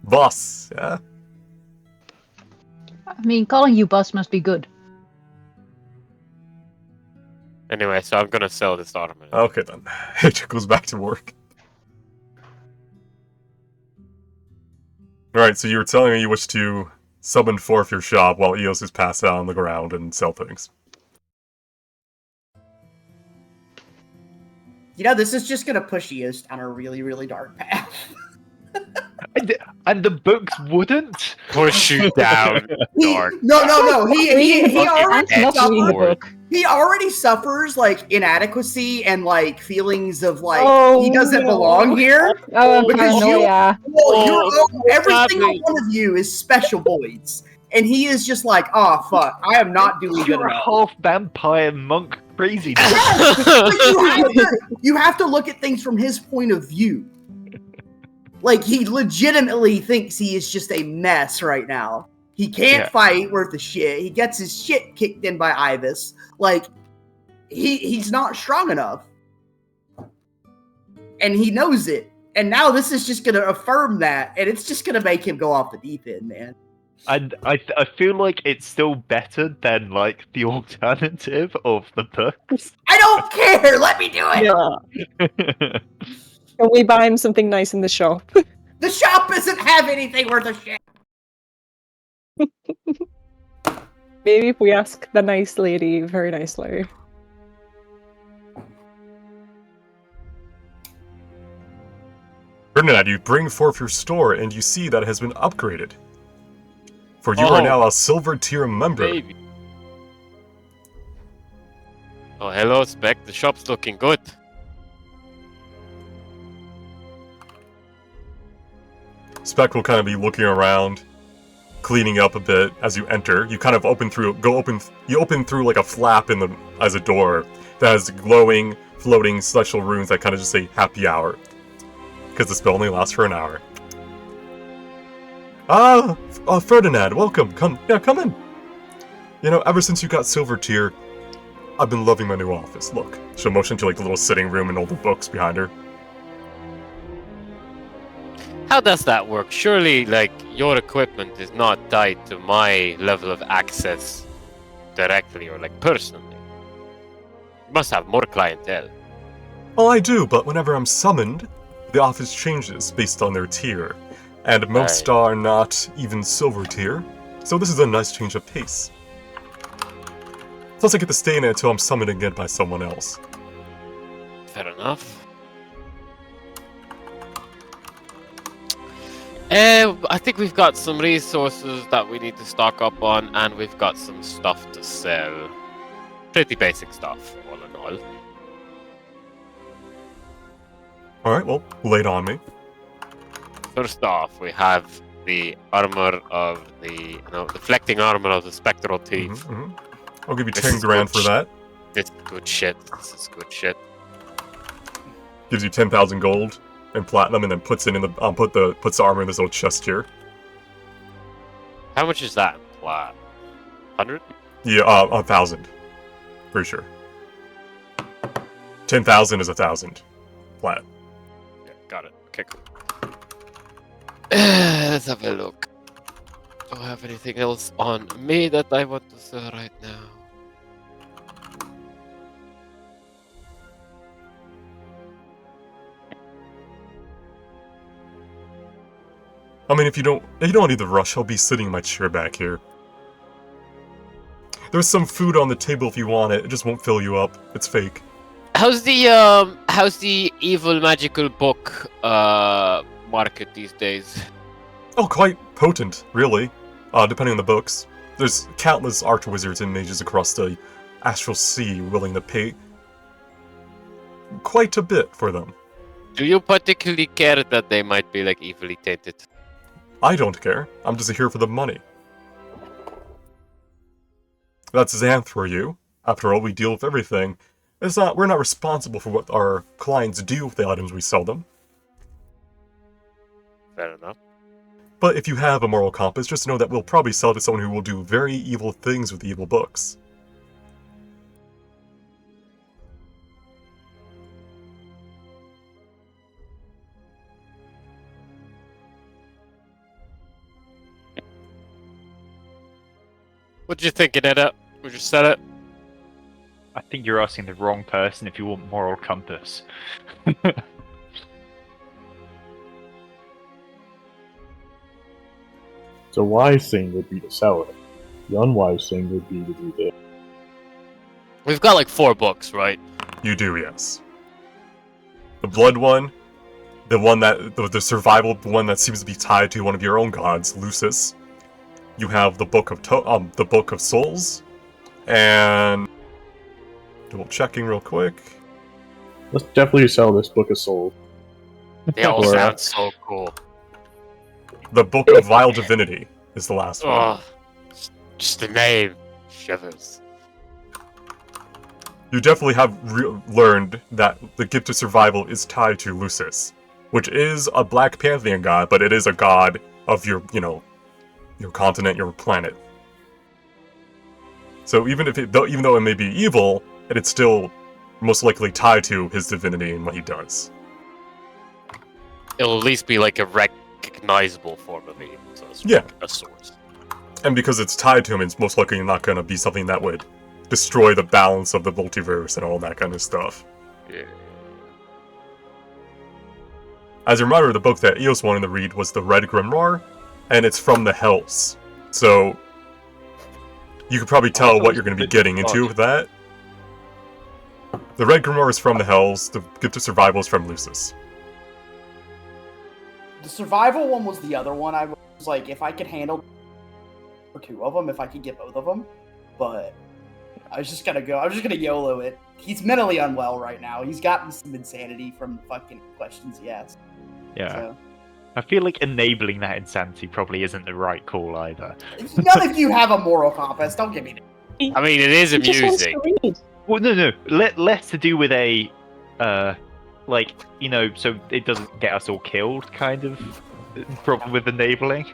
Boss, yeah? I mean, calling you boss must be good. Anyway, so I'm gonna sell this armor. Okay then. It goes back to work. Alright, so you were telling me you wish to summon forth your shop while Eos is passed out on the ground and sell things. You know, this is just gonna push Eos down a really, really dark path. And the books wouldn't? Push you down, dark. No. He already Not reading the book. He already suffers like inadequacy and like feelings of like Oh, he doesn't no. belong here. Oh, Because paranoia. Every sadly. single one of you is special boys, and he is just like, oh fuck, I am not doing good You're a enough. half vampire monk crazy. But you have to look at things from his point of view. Like, he legitimately thinks he is just a mess right now. He can't fight worth a shit. He gets his shit kicked in by Ibis. Like, he's not strong enough. And he knows it. And now this is just going to affirm that. And it's just going to make him go off the deep end, man. And I feel like it's still better than, like, the alternative of the books. I don't care! Let me do it! Yeah. Can we buy him something nice in the shop? The shop doesn't have anything worth a shit! Maybe if we ask the nice lady very nicely. Ferdinand, you bring forth your store and you see that it has been upgraded. For you are now a silver tier member. Baby. Oh, hello, Spec. The shop's looking good. Spec will kind of be looking around, cleaning up a bit as you enter. You kind of open through like a flap as a door that has glowing, floating celestial runes that kind of just say happy hour. Because the spell only lasts for an hour. Ferdinand, welcome. Come in. You know, ever since you got silver tier, I've been loving my new office. Look. She'll motion to like the little sitting room and all the books behind her. How does that work? Surely, like, your equipment is not tied to my level of access directly or, like, personally. You must have more clientele. Well, I do, but whenever I'm summoned, the office changes based on their tier. And most are not even silver tier, so this is a nice change of pace. Plus I get to stay in it until I'm summoned again by someone else. Fair enough. I think we've got some resources that we need to stock up on, and we've got some stuff to sell. Pretty basic stuff, all in all. Alright, well, lay it on me. First off, we have the armor of the deflecting armor of the spectral thief. I'll give you 10 grand for that. This is good shit. This is good shit. Gives you 10,000 gold and platinum, and then puts it in the puts the armor in this little chest here. How much is that? 100? Yeah, 1,000. Pretty sure. 10,000 is 1,000. Flat. Yeah, got it. Okay, cool. Let's have a look. Do I have anything else on me that I want to sell right now? I mean, if you don't need the rush, I'll be sitting in my chair back here. There's some food on the table if you want it. It just won't fill you up. It's fake. How's the evil magical book market these days? Oh, quite potent, really. Depending on the books. There's countless arch-wizards and mages across the astral sea willing to pay quite a bit for them. Do you particularly care that they might be, like, evilly tainted? I don't care. I'm just here for the money. That's Xanth for you. After all, we deal with everything. We're not responsible for what our clients do with the items we sell them. Fair enough. But if you have a moral compass, just know that we'll probably sell to someone who will do very evil things with evil books. What you thinking, Edda? We just said it. I think you're asking the wrong person if you want moral compass. The wise thing would be to sell it. The unwise thing would be to do this. We've got like 4 books, right? You do, yes. The blood one, the one that the survival one that seems to be tied to one of your own gods, Lucis. You have the book of the book of souls, and double checking real quick. Let's definitely sell this book of souls. They all Or, sound so cool. The book of vile divinity is the last one. Oh, just the name shivers. You definitely have learned that the gift of survival is tied to Lucis, which is a Black Pantheon god, but it is a god of your, your continent, your planet. So even though it may be evil, it's still most likely tied to his divinity and what he does. It'll at least be like a recognizable form of evil, so it's Yeah. a source. And because it's tied to him, it's most likely not going to be something that would destroy the balance of the multiverse and all that kind of stuff. Yeah. As a reminder, the book that Eos wanted to read was the Red Grimoire, and it's from the Hells. So you could probably tell what you're going to be getting into with that. The Red Grimoire is from the Hells, the Gift of Survival is from Lucis. The survival one was the other one. I was like, if I could handle for 2 of them, if I could get both of them, but I was just gonna YOLO it. He's mentally unwell right now. He's gotten some insanity from the fucking questions he asked. Yeah. So. I feel like enabling that insanity probably isn't the right call either. None of you have a moral compass. Don't give me that. I mean, it is He just wants amusing. to read. Well, no. Less to do with a, so it doesn't get us all killed, kind of problem with enabling.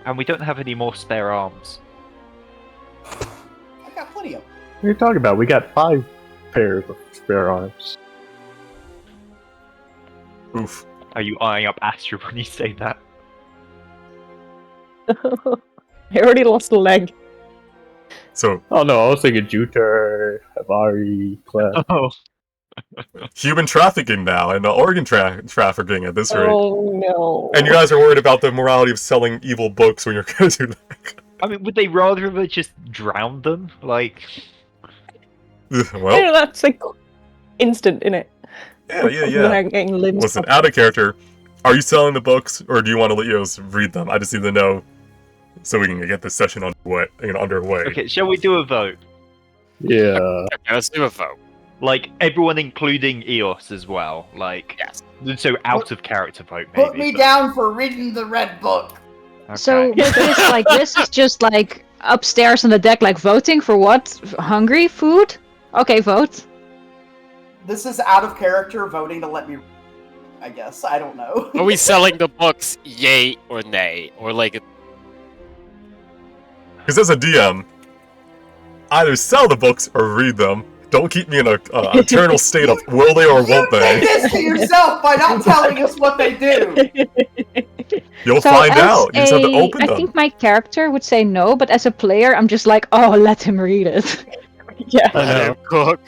And we don't have any more spare arms. I got plenty of them. What are you talking about? We got 5 pairs of spare arms. Oof. Are you eyeing up Astra when you say that? I already lost a leg. So, Oh no, I was thinking Juter, Havari, Clef. Oh, human trafficking now, and organ trafficking at this rate. Oh no. And you guys are worried about the morality of selling evil books when you're going to do that. I mean, would they rather have just drowned them? Like, Well, that's like instant, innit? yeah. Getting limbs Listen, off. out of character, are you selling the books, or do you want to let Eos read them? I just need to know so we can get this session underway. okay, shall we do a vote? Yeah. Okay, let's do a vote. Like, everyone including Eos as well. Like, Yes. so out of character vote, maybe. Put me but- down for reading the red book. Okay. So with this is just like upstairs on the deck, like voting for what? Hungry food? Okay, vote. This is out of character voting to let me. I guess I don't know. Are we selling the books, yay or nay? Or like, Because as a DM, either sell the books or read them. Don't keep me in a eternal state of will they or You won't did they. this to yourself by not telling us what they do. You'll So find as out. You just have to open I them. think my character would say no, but as a player, I'm just like, oh, let him read it. Yeah. let him cook.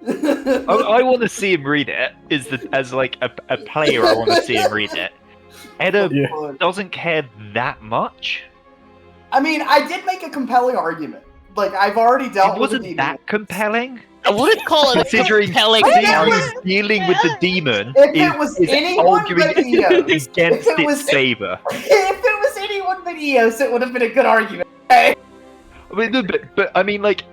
I want to see him read it. As like a player, I want to see him read it. Edda Yeah. doesn't care that much. I mean, I did make a compelling argument. Like, I've already dealt It with wasn't the that compelling. I wouldn't call it a Considering compelling I how know. argument. he's dealing with the demon If it was is anyone arguing but Eos, against if it its was- favor. If it was anyone but Eos, it would have been a good argument. Okay? I mean, no, but I mean, like,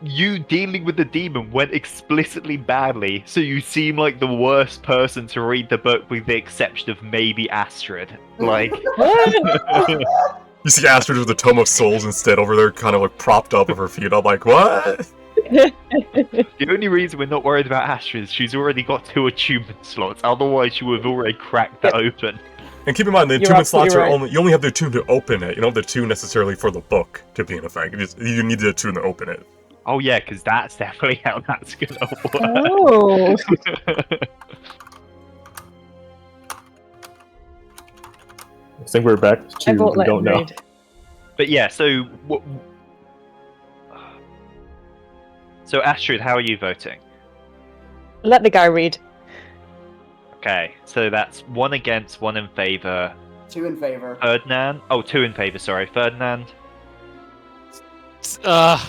you dealing with the demon went explicitly badly, so you seem like the worst person to read the book, with the exception of maybe Astrid. Like, You see Astrid with the Tome of Souls instead over there, kind of like propped up with her feet. I'm like, what? the only reason we're not worried about Astrid is she's already got 2 attunement slots. Otherwise, she would have already cracked that open. And keep in mind, the You're attunement slots absolutely are right. you only have the attune to open it. You don't have the attune necessarily for the book to be in effect. You need the attune to open it. Oh yeah, because that's definitely how that's gonna work. I think we're back I to vote we let don't him know. read. But yeah, so so Astrid, how are you voting? Let the guy read. Okay, so that's 1 against, 1 in favor. 2 in favor. Ferdinand. Oh, 2 in favor. Sorry, Ferdinand. Out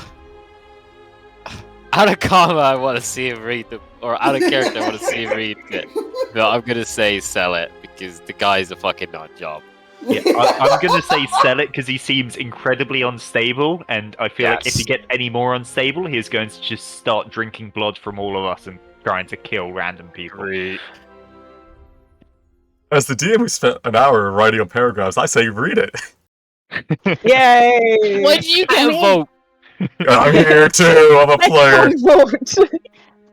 of comma, I want to see him read the, or out of character, I want to see him read it. No, I'm gonna say sell it because the guy's a fucking nut job. Yeah, I'm gonna say sell it because he seems incredibly unstable, and I feel like if he gets any more unstable, he's going to just start drinking blood from all of us and trying to kill random people. Great. As the DM who spent an hour writing up paragraphs, I say read it. Yay! Why do you get a vote? I'm here too, I'm a player. Vote.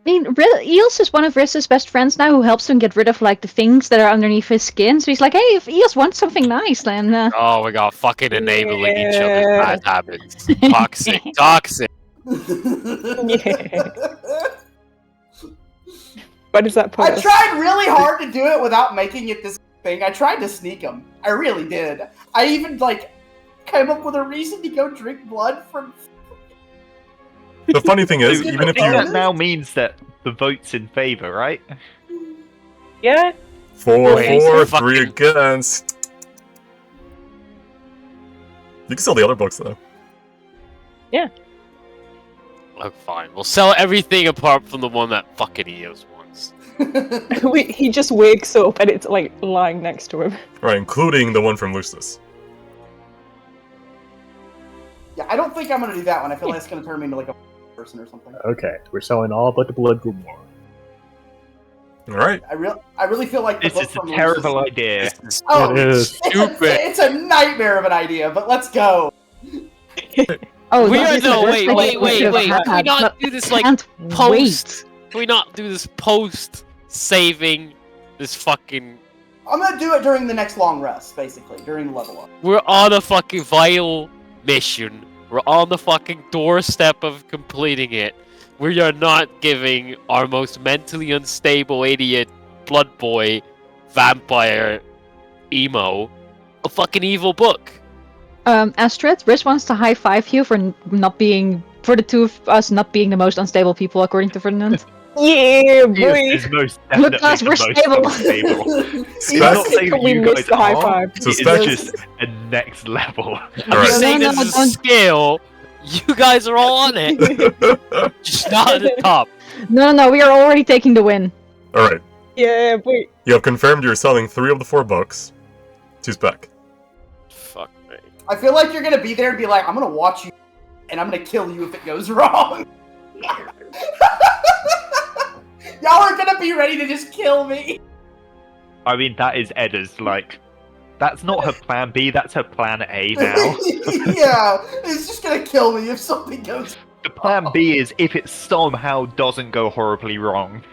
I mean, Eels is one of Rizz's best friends now who helps him get rid of like the things that are underneath his skin. So he's like, hey, if Eels wants something nice, then Oh my god, fucking enabling each other's Yeah. bad habits. Toxic, toxic. Yeah. What does that put I us? tried really hard to do it without making it this thing. I tried to sneak him. I really did. I even like came up with a reason to go drink blood from. The funny thing is, So even I if think you that now means that the vote's in favor, right? Yeah. 4 Wait, for fucking- 3 against. You can sell the other books though. Oh, fine. We'll sell everything apart from the one that fucking Eos wants. He just wakes up and it's like lying next to him. Right, including the one from Lucis. Yeah, I don't think I'm gonna do that one. I feel like it's gonna turn me into like a person or something. Okay, we're selling all but the blood grimoire. Alright. I really feel like the This book is a from terrible Lucis- idea. Oh, It is. Stupid. It's a nightmare of an idea, but let's go. oh, We that are is the no, worst wait, idea wait, we wait, could've wait. had, Can we not but do this like can't post? wait. Can we not do this post saving this fucking? I'm gonna do it during the next long rest, basically during the level up. We're on a fucking vital mission. We're on the fucking doorstep of completing it. We are not giving our most mentally unstable idiot blood boy vampire emo a fucking evil book. Astrid, Riz wants to high five you for not being, for the two of us not being the most unstable people, according to Ferdinand. Yeah, boy. Is most definitely Look, us, the we're most stable. unstable. He's Spec- not saying that We you missed guys the high are. five. It's Spec- just a next level. I'm Alright. just saying No, this no, is a don't- scale. You guys are all on it, just not at the top. No, we are already taking the win. Alright. Yeah, boy. You have confirmed you're selling 3 of the 4 books to Spec. Fuck me. I feel like you're gonna be there and be like, I'm gonna watch you, and I'm gonna kill you if it goes wrong. Y'all are gonna be ready to just kill me. I mean, that is Edda's, like, that's not her plan B, that's her plan A now. Yeah, it's just gonna kill me if something goes. The plan B is if it somehow doesn't go horribly wrong.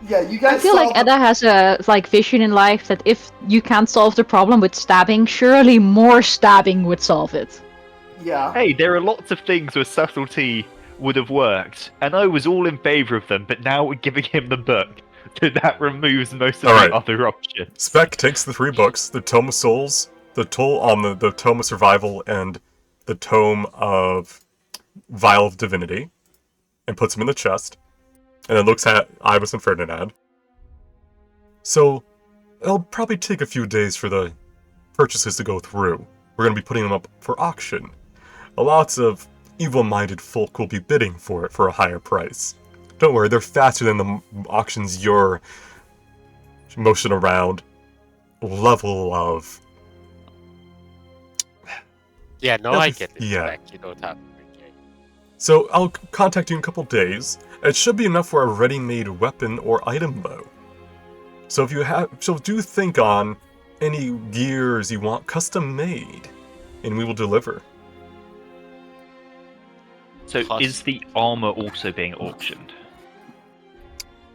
Yeah, you guys. I feel like solved- Edda has a like vision in life that if you can't solve the problem with stabbing, surely more stabbing would solve it. Yeah. Hey, there are lots of things where subtlety would have worked, and I was all in favour of them, but now we're giving him the book. So that removes most of Alright. the other options. Spec takes the 3 books, the Tome of Souls, the the Tome of Survival, and the Tome of Vial of Divinity, and puts them in the chest, and then looks at Ibis and Ferdinand. So, it'll probably take a few days for the purchases to go through. We're going to be putting them up for auction. Lots of evil-minded folk will be bidding for it for a higher price. Don't worry, they're faster than the auctions you're motion around level of. Yeah, no, I get it. Yeah. Back. You don't have to. Okay. So I'll contact you in a couple days. It should be enough for a ready-made weapon or item though. So if you do think on any gears you want custom made, and we will deliver. So Plus- is the armor also being auctioned?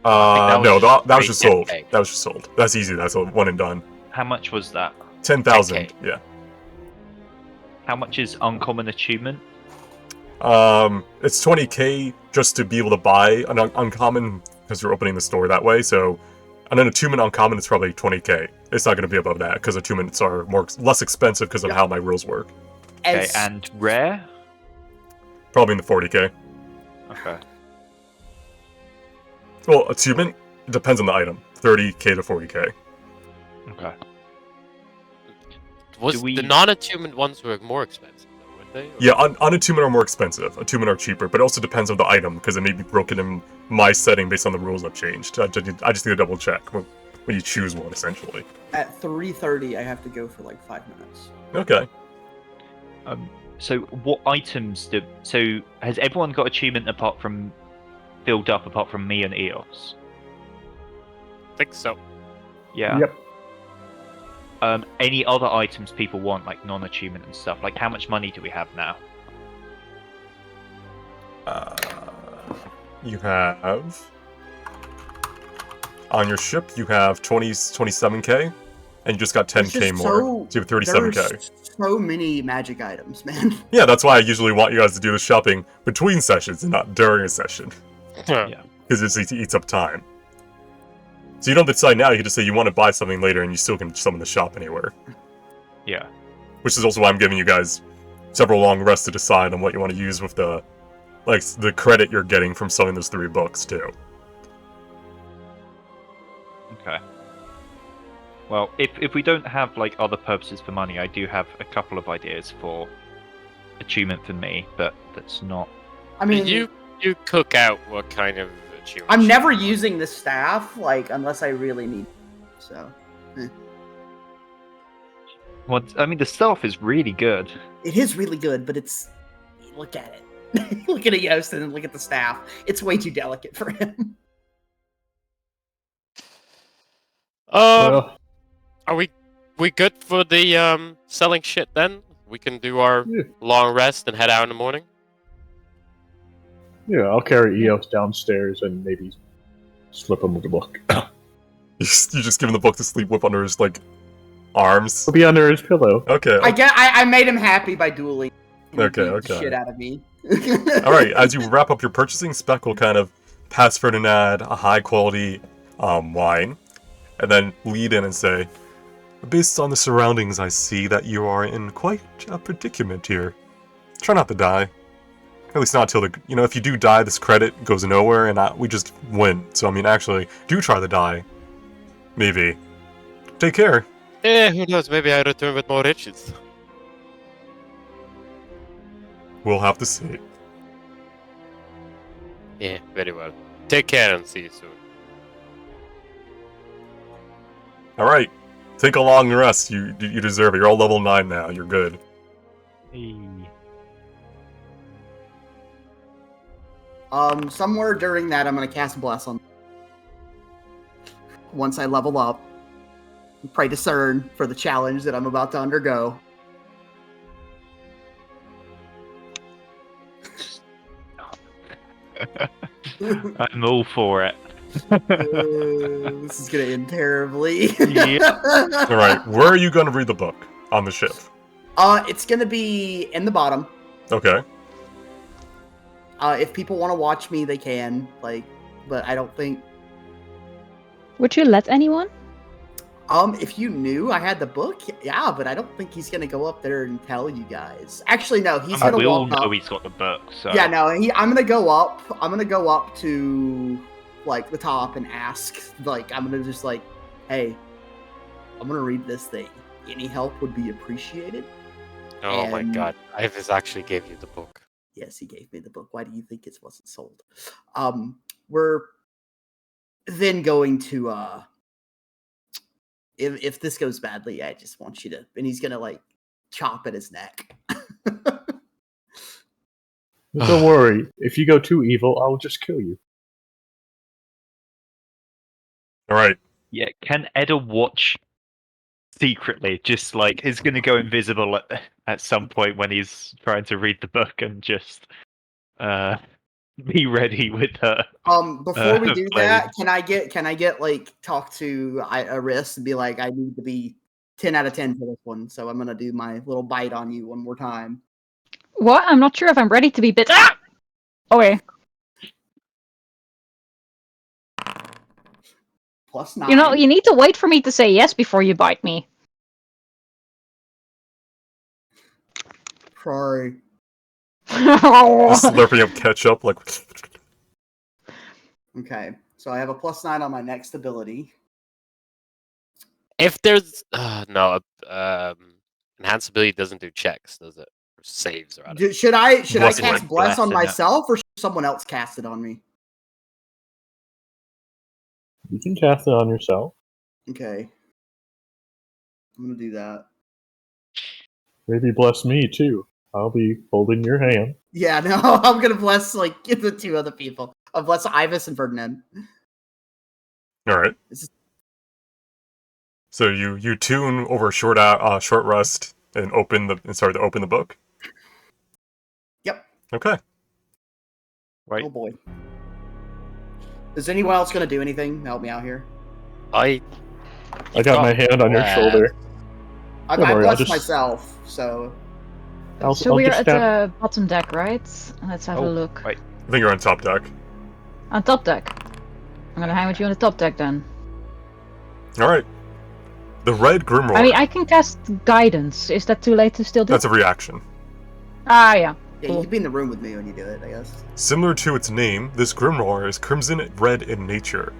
that was No, just that was just straight sold. 10K. That was just sold. That's easy. That's a one and done. How much was that? 10,000. 10K. Yeah. How much is uncommon achievement? It's 20k just to be able to buy an uncommon because you're opening the store that way. So, And an attunement uncommon is probably 20k. It's not going to be above that because attunements are less expensive because of how my rules work. Okay, and rare? Probably in the 40k. Okay. Well, attunement depends on the item. 30k to 40k. Okay. The non-attunement ones were more expensive, though, weren't they? Or- Yeah, unattunement are more expensive. Attunement are cheaper, but it also depends on the item because it may be broken in my setting based on the rules I've changed. I just need to double check when you choose one, essentially. At 3:30, I have to go for like 5 minutes. Okay. So what items so has everyone got attunement filled up apart from me and Eos? I think so. Yeah. Yep. Any other items people want, like non-attunement and stuff? Like, how much money do we have now? You have... On your ship, you have 27k, and you just got 10k more. So you have 37k. There's so many magic items, man. Yeah, that's why I usually want you guys to do the shopping between sessions and not during a session. Yeah. Because it eats up time. So you don't decide now, you can just say you want to buy something later and you still can summon the shop anywhere. Yeah. Which is also why I'm giving you guys several long rests to decide on what you want to use with the credit you're getting from selling those 3 books, too. Okay. Well, if we don't have like other purposes for money, I do have a couple of ideas for attunement for me, but that's not. I mean, you cook out what kind of achievement. I'm never using the staff, like, unless I really need. So. Well, I mean, the staff is really good. It is really good, but it's. Look at it. Look at Yost and look at the staff. It's way too delicate for him. Well, Are we good for the selling shit then? We can do our Yeah. long rest and head out in the morning? yeah, I'll carry Eos downstairs and maybe slip him with the book. You just give him the book to sleep with under his, arms. It'll be under his pillow. Okay. I made him happy by dueling. He Okay, beat the okay. Shit out of me. Alright, as you wrap up your purchasing, Spec will kind of pass Ferdinand a high-quality wine, and then lead in and say, based on the surroundings, I see that you are in quite a predicament here. Try not to die. At least not till if you do die, this credit goes nowhere, and we just win. So, I mean, actually, do try to die. Maybe. Take care. Who knows? Maybe I return with more riches. We'll have to see. Yeah, very well. Take care and see you soon. Alright. Take a long rest. You deserve it. You're all level 9 now. You're good. Somewhere during that, I'm gonna cast Bless on. Once I level up, pray discern for the challenge that I'm about to undergo. I'm all for it. This is gonna end terribly. Alright, where are you going to read the book? On the ship. It's gonna be in the bottom. Okay. If people want to watch me, they can. But I don't think. Would you let anyone? If you knew I had the book, yeah, but I don't think he's gonna go up there and tell you guys. Actually, no, he's gonna we all walk know up. he's got the book, so Yeah, no, I'm gonna go up. I'm gonna go up to the top and ask. I'm gonna just hey, I'm gonna read this thing. Any help would be appreciated. Oh my And- god, Ivis actually gave you the book. Yes, he gave me the book. Why do you think it wasn't sold? We're then going to if this goes badly, I just want you to, and he's gonna chop at his neck. Don't worry. If you go too evil, I'll just kill you. Alright. yeah. Can Edda watch secretly? Just he's gonna go invisible at some point when he's trying to read the book and just be ready with her. Before we do that, blade. can I get talk to Iris and be like, I need to be 10 out of 10 for this one, so I'm gonna do my little bite on you one more time. What? I'm not sure if I'm ready to be bit. Ah! Okay. +9. You know, you need to wait for me to say yes before you bite me. Sorry. Just slurping up ketchup, like. Okay, so I have a +9 on my next ability. If there's no, enhanced ability doesn't do checks, does it? Or saves rather. Should I Bless cast it. Bless on Bless it. myself, or should someone else cast it on me? You can cast it on yourself. Okay. I'm gonna do that. Maybe bless me too. I'll be holding your hand. Yeah, no, I'm gonna bless like the two other people. I'll bless Ivis and Ferdinand. All right. This is- So you tune over a short rest and open the book. Yep. Okay. Right. Oh boy. Is anyone else gonna do anything? Help me out here. Oh, I got my hand on your shoulder. I Don't worry, I'll blessed just- myself, so So we're at the bottom deck, right? Let's have a look. Right. I think you're on top deck. On top deck. I'm gonna hang with you on the top deck then. All right. The red grimoire. I mean, I can cast guidance. Is that too late to still do? That's a reaction. Ah, yeah. yeah, you can be in the room with me when you do it, I guess. Similar to its name, this grimoire is crimson red in nature,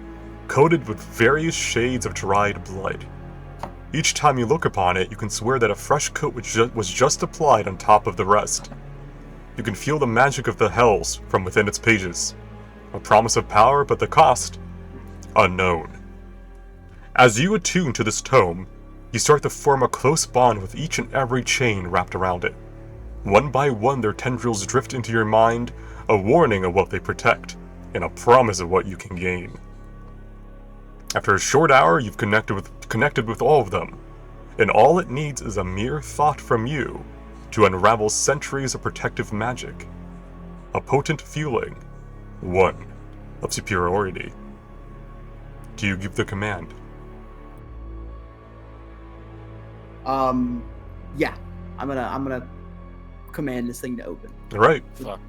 coated with various shades of dried blood. Each time you look upon it, you can swear that a fresh coat was just applied on top of the rest. You can feel the magic of the hells from within its pages. A promise of power, but the cost? Unknown. As you attune to this tome, you start to form a close bond with each and every chain wrapped around it. One by one, their tendrils drift into your mind, a warning of what they protect, and a promise of what you can gain. After a short hour, you've connected with all of them, and all it needs is a mere thought from you to unravel centuries of protective magic. A potent feeling, one of superiority. Do you give the command? Yeah. I'm gonna command this thing to open. Alright. Fuck.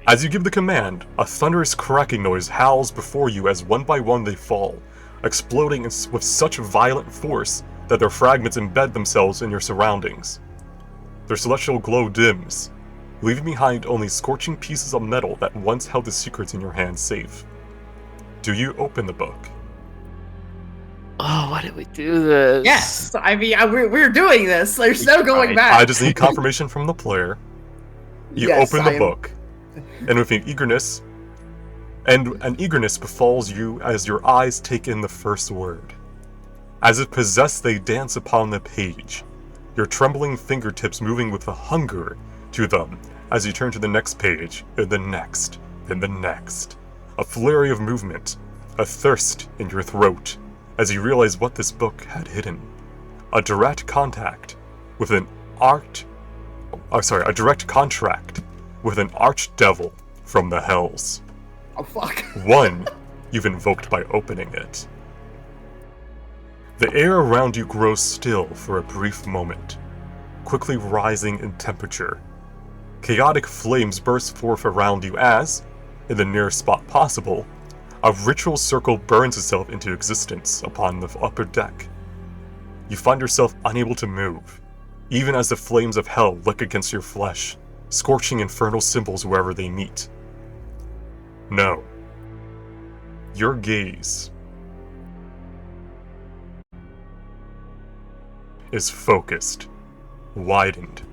As you give the command, a thunderous cracking noise howls before you as one by one they fall, exploding with such violent force that their fragments embed themselves in your surroundings. Their celestial glow dims, leaving behind only scorching pieces of metal that once held the secrets in your hands safe. Do you open the book? Oh, why did we do this? Yes, I mean we're doing this. There's no going back. I just need confirmation from the player. You Yes, open the I am- book, and with an eagerness befalls you as your eyes take in the first word. As if possessed, they dance upon the page, your trembling fingertips moving with a hunger to them as you turn to the next page, and the next, and the next. A flurry of movement, a thirst in your throat, as you realize what this book had hidden. A direct contract with an archdevil from the hells. Oh fuck. One you've invoked by opening it. The air around you grows still for a brief moment, quickly rising in temperature. Chaotic flames burst forth around you as, in the nearest spot possible, a ritual circle burns itself into existence upon the upper deck. You find yourself unable to move, even as the flames of hell lick against your flesh, scorching infernal symbols wherever they meet. No. Your gaze is focused, widened,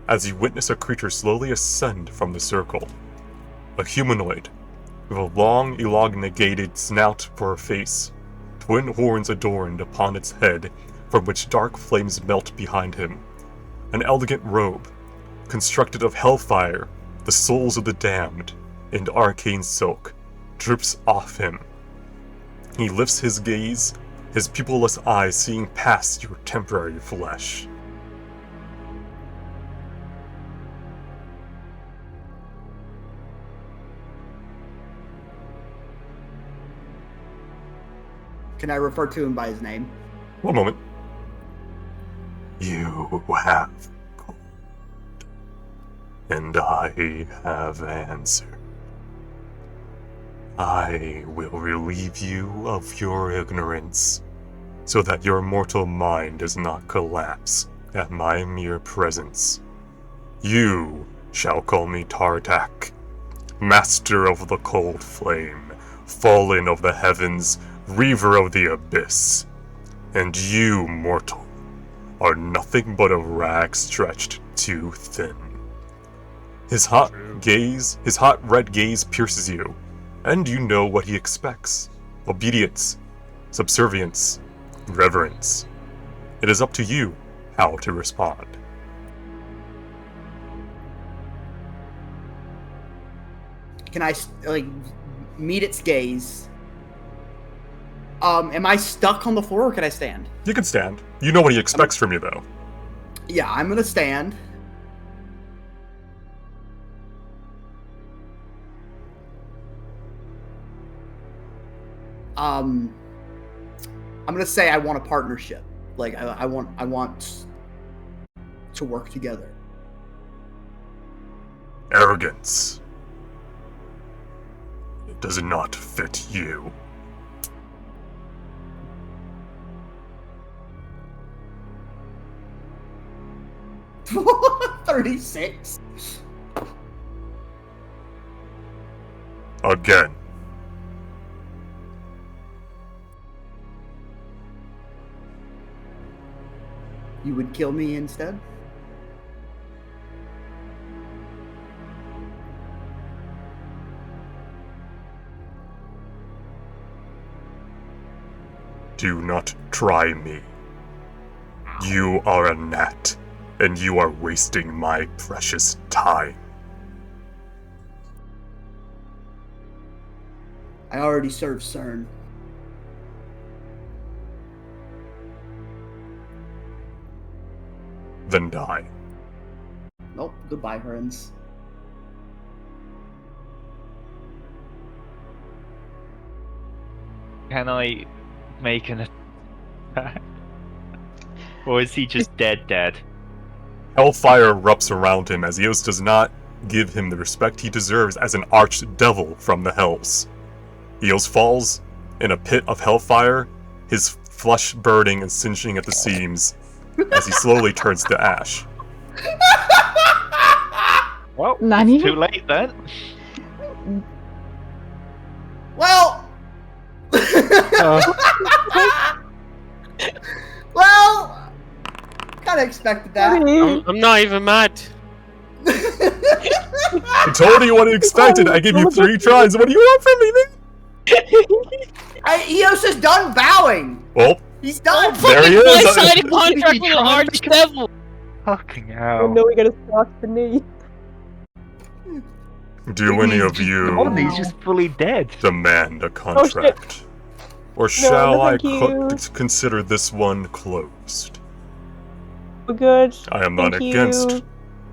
as you witness a creature slowly ascend from the circle. A humanoid, with a long, elongated snout for a face, twin horns adorned upon its head, from which dark flames melt behind him. An elegant robe, constructed of hellfire, the souls of the damned, and arcane silk, drips off him. He lifts his gaze, his pupilless eyes seeing past your temporary flesh. Can I refer to him by his name? One moment. You have called, and I have answered. I will relieve you of your ignorance, so that your mortal mind does not collapse at my mere presence. You shall call me Tartak, master of the cold flame, fallen of the heavens, reaver of the abyss. And you, mortal, are nothing but a rag stretched too thin. His hot red gaze pierces you, and you know what he expects. Obedience, subservience, reverence. It is up to you how to respond. Can I meet its gaze? Am I stuck on the floor or can I stand? You can stand. You know what he expects from you, though. Yeah, I'm gonna stand. I'm gonna say I want a partnership. Like I want to work together. Arrogance. It does not fit you. $36. Again. You would kill me instead? Do not try me. You are a gnat, and you are wasting my precious time. I already served CERN. Then die. Nope. Goodbye, friends. Can I make an attack? Or is he just dead? Hellfire erupts around him as Eos does not give him the respect he deserves as an archdevil from the hells. Eos falls in a pit of hellfire, his flesh burning and singeing at the seams as he slowly turns to ash. Well, Nani? too late then. Well. Well. Kind of expected that. I'm not even mad. I told you what he expected. I gave you 3 tries. What do you want from me, man? Eos is done bowing. Well, He's done. there he is. I signed a contract with an archdevil. Fucking Oh hell. no, we gotta start the knee. Do any of you He's just fully dead. demand a contract? Or No, shall I thank you. consider this one closed? We're good. I am not Thank against you.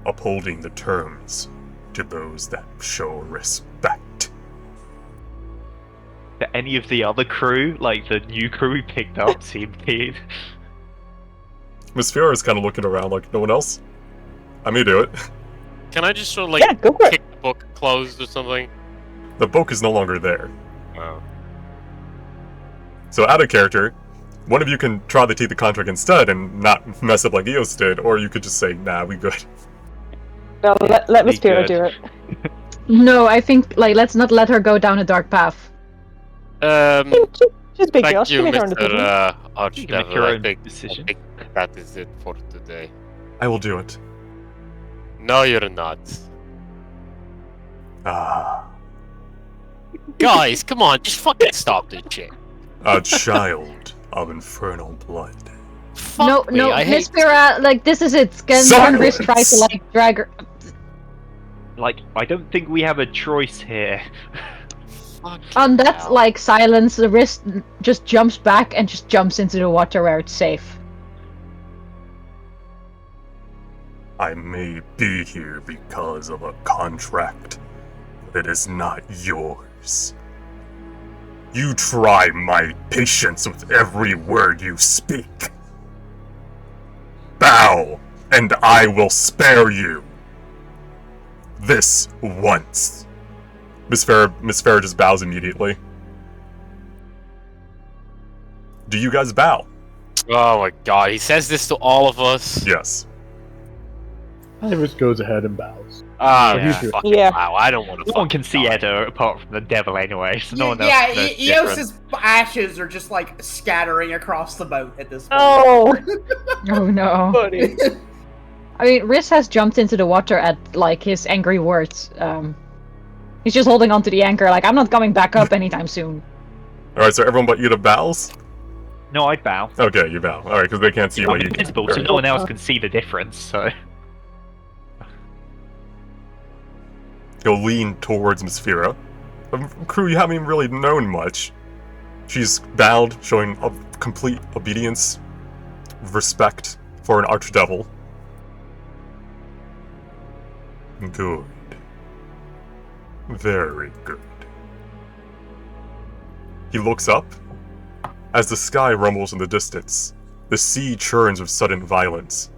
upholding the terms to those that show respect. Do any of the other crew, like the new crew we picked up, seem paid? Miss Fiora is kind of looking around like no one else. I may do it. Can I just sort of Yeah, go for it. kick the book closed or something? The book is no longer there. Oh. So out of character, one of you can try to take the contract instead and not mess up like Eos did, or you could just say, nah, we good. No, let Miss Be Pyrrha good. do it. No, I think let's not let her go down a dark path. She's a big girl. Thank She you, can make her own Mr. decision. You can make Archdevil. your I own think decision. that is it for today. I will do it. No, you're not. Ah, Guys, come on, just fucking stop this shit. a child of infernal blood. Fuck me, no, I Miss hate. Pyrrha, like this is it. Can Riss try to Silence! like drag her? Like, I don't think we have a choice here. Fucking On that hell. like silence, the wrist just jumps back and just jumps into the water where it's safe. I may be here because of a contract, but it is not yours. You try my patience with every word you speak. Bow, and I will spare you. This once. Miss Farah just bows immediately. Do you guys bow? Oh my god, he says this to all of us. Yes. Iris goes ahead and bows. Ah, Yeah. fucking Yeah. wow, I don't want to. No one can see Edda apart from the devil anyway, so no one else Yeah, knows different. Eos's ashes are just like scattering across the boat at this point. Oh, Oh no. buddy. I mean, Riz has jumped into the water at like his angry words. He's just holding onto the anchor, like I'm not coming back up anytime soon. Alright, so everyone but Ida bows? No, I'd bow. Okay, you bow. Alright, because they can't see I'm what you invisible, so no one else can see the difference, so... He'll lean towards Miss Fira. Crew, you haven't even really known much. She's bowed, showing a complete obedience, respect for an archdevil. Good. Very good. He looks up. As the sky rumbles in the distance, the sea churns with sudden violence.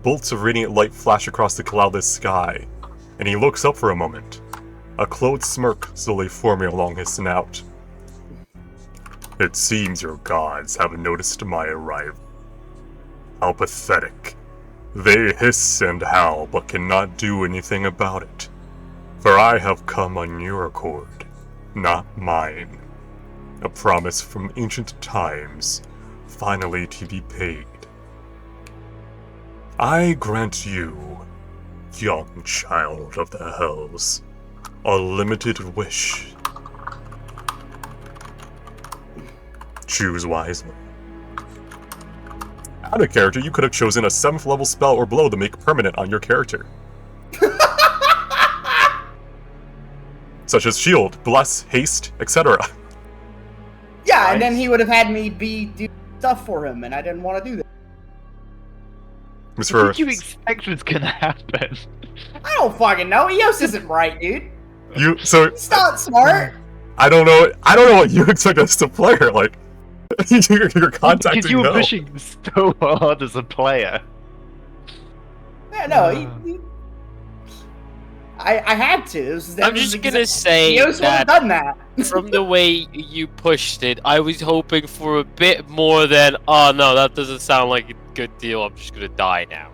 Bolts of radiant light flash across the cloudless sky, and he looks up for a moment, a clothed smirk slowly forming along his snout. It seems your gods have noticed my arrival. How pathetic. They hiss and howl, but cannot do anything about it. For I have come on your accord, not mine. A promise from ancient times, finally to be paid. I grant you, young child of the hells, a limited wish. Choose wisely. Out of character, you could have chosen a 7th level spell or blow to make permanent on your character. Such as shield, bless, haste, etc. Yeah, and then he would have had me do stuff for him, and I didn't want to do that. Miss What Fur, did you expect was gonna happen? I don't fucking know. Eos isn't right, dude. so He's not smart. I don't know what you expect us to play her, like you're contacting Because you were no. pushing so hard as a player. Yeah, no, I had to. I'm just gonna say Eos would have that done that. from the way you pushed it, I was hoping for a bit more than, oh no, that doesn't sound like a good deal, I'm just gonna die now.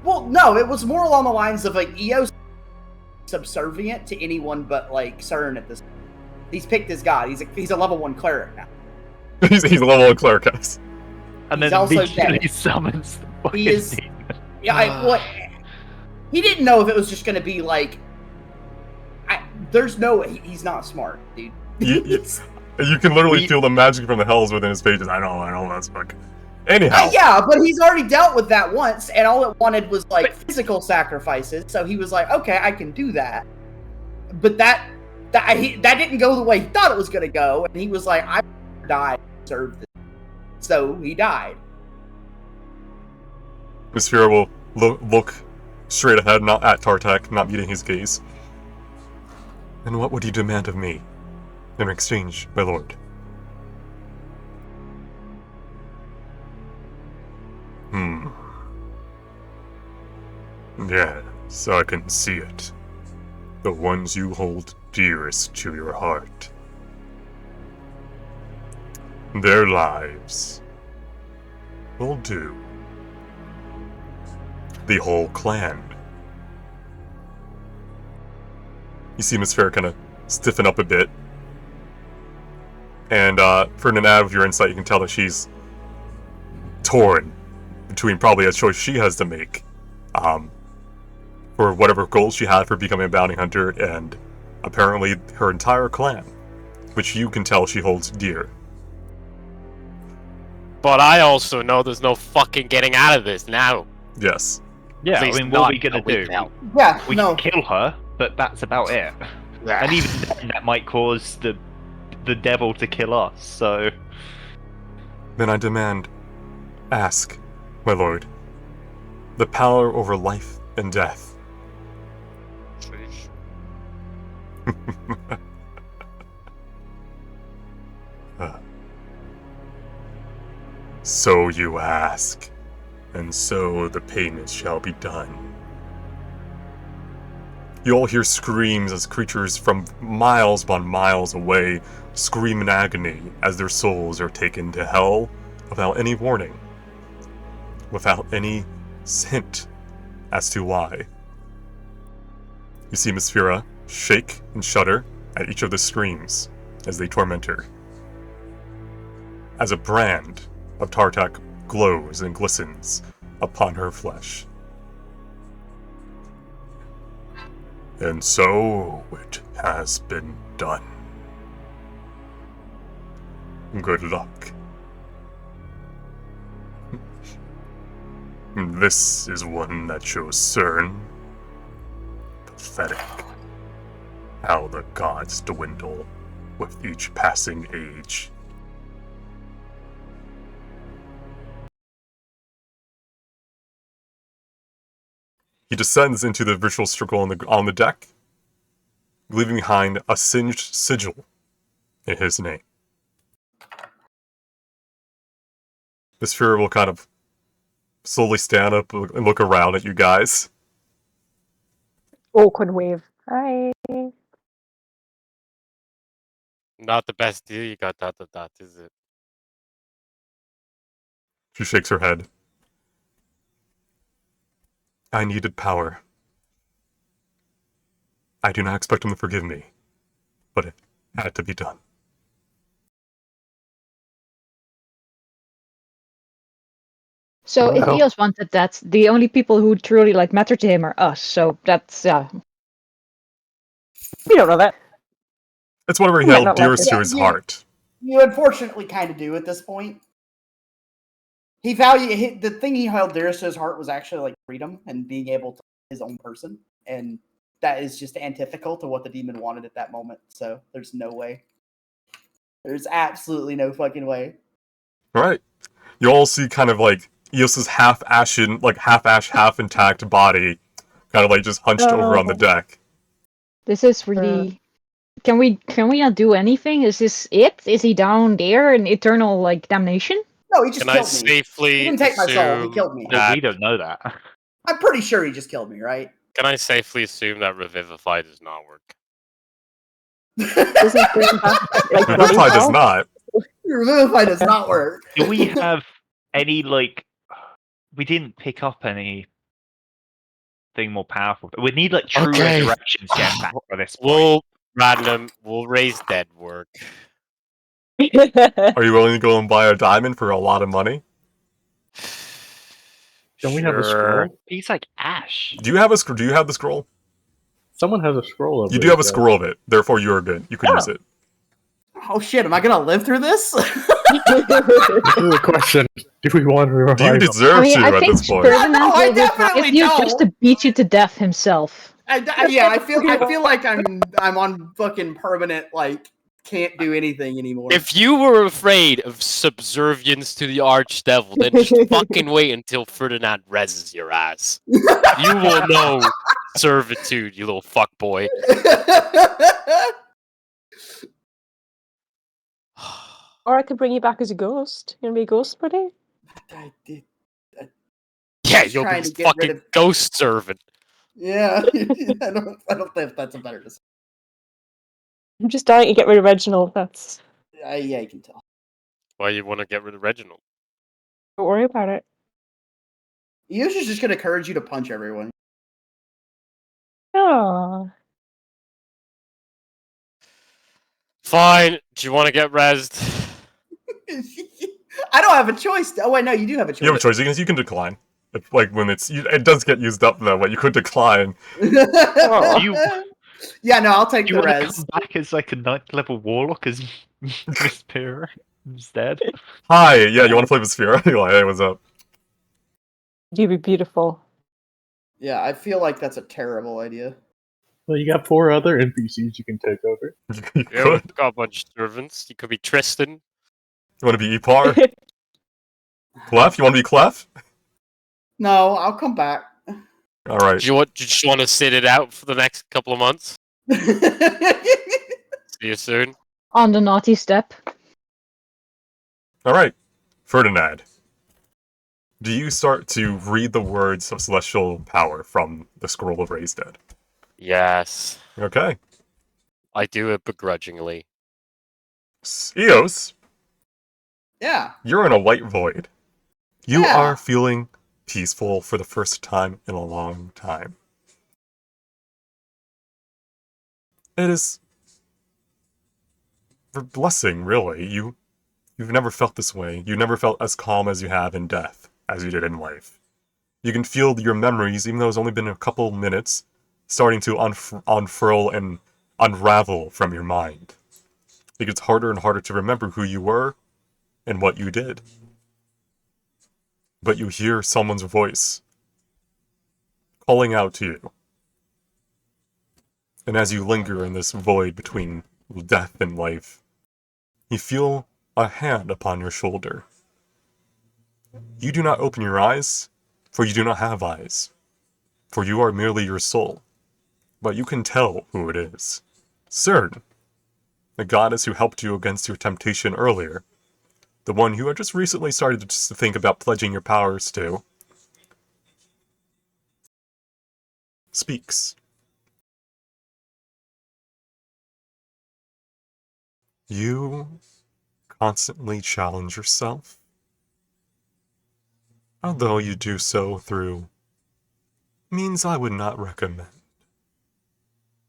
Well, no, it was more along the lines of like Eos subservient to anyone but like CERN at this point. He's picked his god. He's a level 1 cleric now. he's a level 1 cleric, guys. And He's then also immediately dead. summons the fucking He is- demon. Yeah, he didn't know if it was just going to be like. There's no way he's not smart, dude. You can literally feel the magic from the hells within his pages. I know, that's fucking. Anyhow. Yeah, but he's already dealt with that once, and all it wanted was like physical sacrifices. So he was like, "Okay, I can do that." But that didn't go the way he thought it was going to go, and he was like, "I died to serve this," so he died. Miss Fira will look straight ahead, not at Tartak, not meeting his gaze. And what would you demand of me in exchange, my lord? Yes, I can see it. The ones you hold dearest to your heart. Their lives will do. The whole clan. You see Miss Fair kind of stiffen up a bit. And for Nanad, with your insight, you can tell that she's torn between probably a choice she has to make for whatever goals she had for becoming a bounty hunter and apparently her entire clan, which you can tell she holds dear. But I also know there's no fucking getting out of this now. Yes. Yeah, At I least mean, what are we not gonna a week do? now. Yeah, We no. can kill her, but that's about it. And even then, that might cause the devil to kill us, so... Then I demand, ask, my lord, the power over life and death. So you ask, and so the payment shall be done. You all hear screams as creatures from miles upon miles away scream in agony as their souls are taken to hell without any warning, without any hint as to why. You see Mysphera shake and shudder at each of the screams as they torment her, as a brand of Tartak glows and glistens upon her flesh. And so it has been done. Good luck. This is one that shows CERN. Pathetic. How the gods dwindle with each passing age. He descends into the virtual circle on the deck, leaving behind a singed sigil in his name. The sphere will kind of slowly stand up and look around at you guys. Awkward wave. Hi. Not the best deal you got, is it? She shakes her head. I needed power. I do not expect him to forgive me, but it had to be done. So if Well. Eos wanted that, the only people who truly like matter to him are us. So that's We don't know that. It's whatever he Might held not like dearest it. to his heart. You unfortunately kind of do at this point. The thing he held dearest to his heart was actually like freedom and being able to be his own person, and that is just antithetical to what the demon wanted at that moment. So there's no way. There's absolutely no fucking way. Alright. You all see kind of like Eos's half-ashen, like half-ash, half-intact body kind of like just hunched over on the deck. this is really. Can we not do anything? Is this it? Is he down there in eternal like damnation? No, he just Can I killed me. safely He didn't take my soul. He assume killed me. Well, that- we don't know that. I'm pretty sure he just killed me, right? Can I safely assume that Revivify does not work? Doesn't bring back like body Revivify does power? not. Revivify does not work. Do we have any, like... We didn't pick up anything more powerful. We need, like, true Okay. resurrections getting back by this point. We'll raise dead work. Are you willing to go and buy a diamond for a lot of money? Don't we have a Sure. scroll? He's like Ash. Do you have the scroll? Someone has a scroll of You it, do have a so- scroll of it, therefore you are good. You can use it. Oh shit, am I gonna live through this? This is the question. Do we want to revive Do you him? deserve I mean, to I at think this point? Ferdinand No, I will definitely revive you just to don't. beat you to death himself. I feel like I'm on fucking permanent like can't do anything anymore. If you were afraid of subservience to the Archdevil, then just fucking wait until Ferdinand reses your ass. You will know servitude, you little fuckboy. Or I could bring you back as a ghost. You want to be a ghost buddy? Yeah, Just you'll be trying to get rid fucking of- ghost servant. Yeah, I don't think that's a better decision. I'm just dying to get rid of Reginald. That's. Yeah, you can tell. Why you want to get rid of Reginald? Don't worry about it. Yoshi's just gonna encourage you to punch everyone. Oh. Fine. Do you want to get rezzed? I don't have a choice. Oh wait, no, you do have a choice. You have a choice. You can decline. If, like when it does get used up though, but you could decline. Yeah, no, I'll take Do you the want to res. come back as like a 9th level warlock as Mysphera instead? Hi, yeah, you want to play with Sphere? You're like, hey, what's up? You'd be beautiful. Yeah, I feel like that's a terrible idea. Well, you got 4 other NPCs you can take over. You Yeah, could. we've got a bunch of servants. You could be Tristan. You want to be Epar? Clef? You want to be Clef? No, I'll come back. All right. Do you just want to sit it out for the next couple of months? See you soon. On the naughty step. All right. Ferdinand. Do you start to read the words of celestial power from the scroll of Raised Dead? Yes. Okay. I do it begrudgingly. Eos, Yeah. you're in a white void. You Yeah. are feeling peaceful for the first time in a long time. It is a blessing, really. You've never felt this way. You never felt as calm as you have in death, as you did in life. You can feel your memories, even though it's only been a couple minutes, starting to unfurl and unravel from your mind. It gets harder and harder to remember who you were and what you did. But you hear someone's voice calling out to you. And as you linger in this void between death and life, you feel a hand upon your shoulder. You do not open your eyes, for you do not have eyes, for you are merely your soul. But you can tell who it is. Cern, the goddess who helped you against your temptation earlier, the one you had just recently started to just think about pledging your powers to, speaks. You constantly challenge yourself, although you do so through means I would not recommend.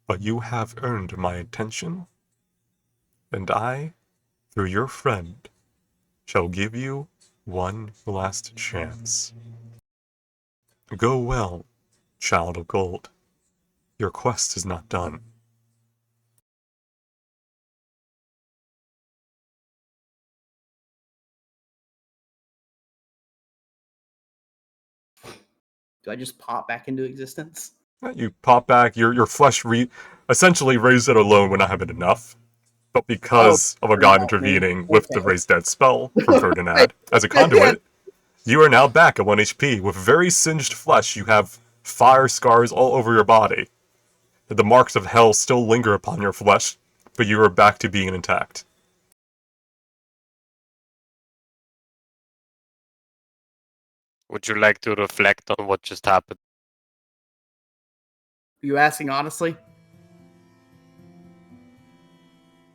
But you have earned my attention, and I, through your friend, shall give you one last chance. Go well, child of gold. Your quest is not done. Do I just pop back into existence? You pop back, your flesh essentially raised it alone would not have been enough. But because of a god intervening with the raised dead spell from Ferdinand as a conduit, you are now back at 1 HP. With very singed flesh, you have fire scars all over your body. The marks of hell still linger upon your flesh, but you are back to being intact. Would you like to reflect on what just happened? Are you asking honestly?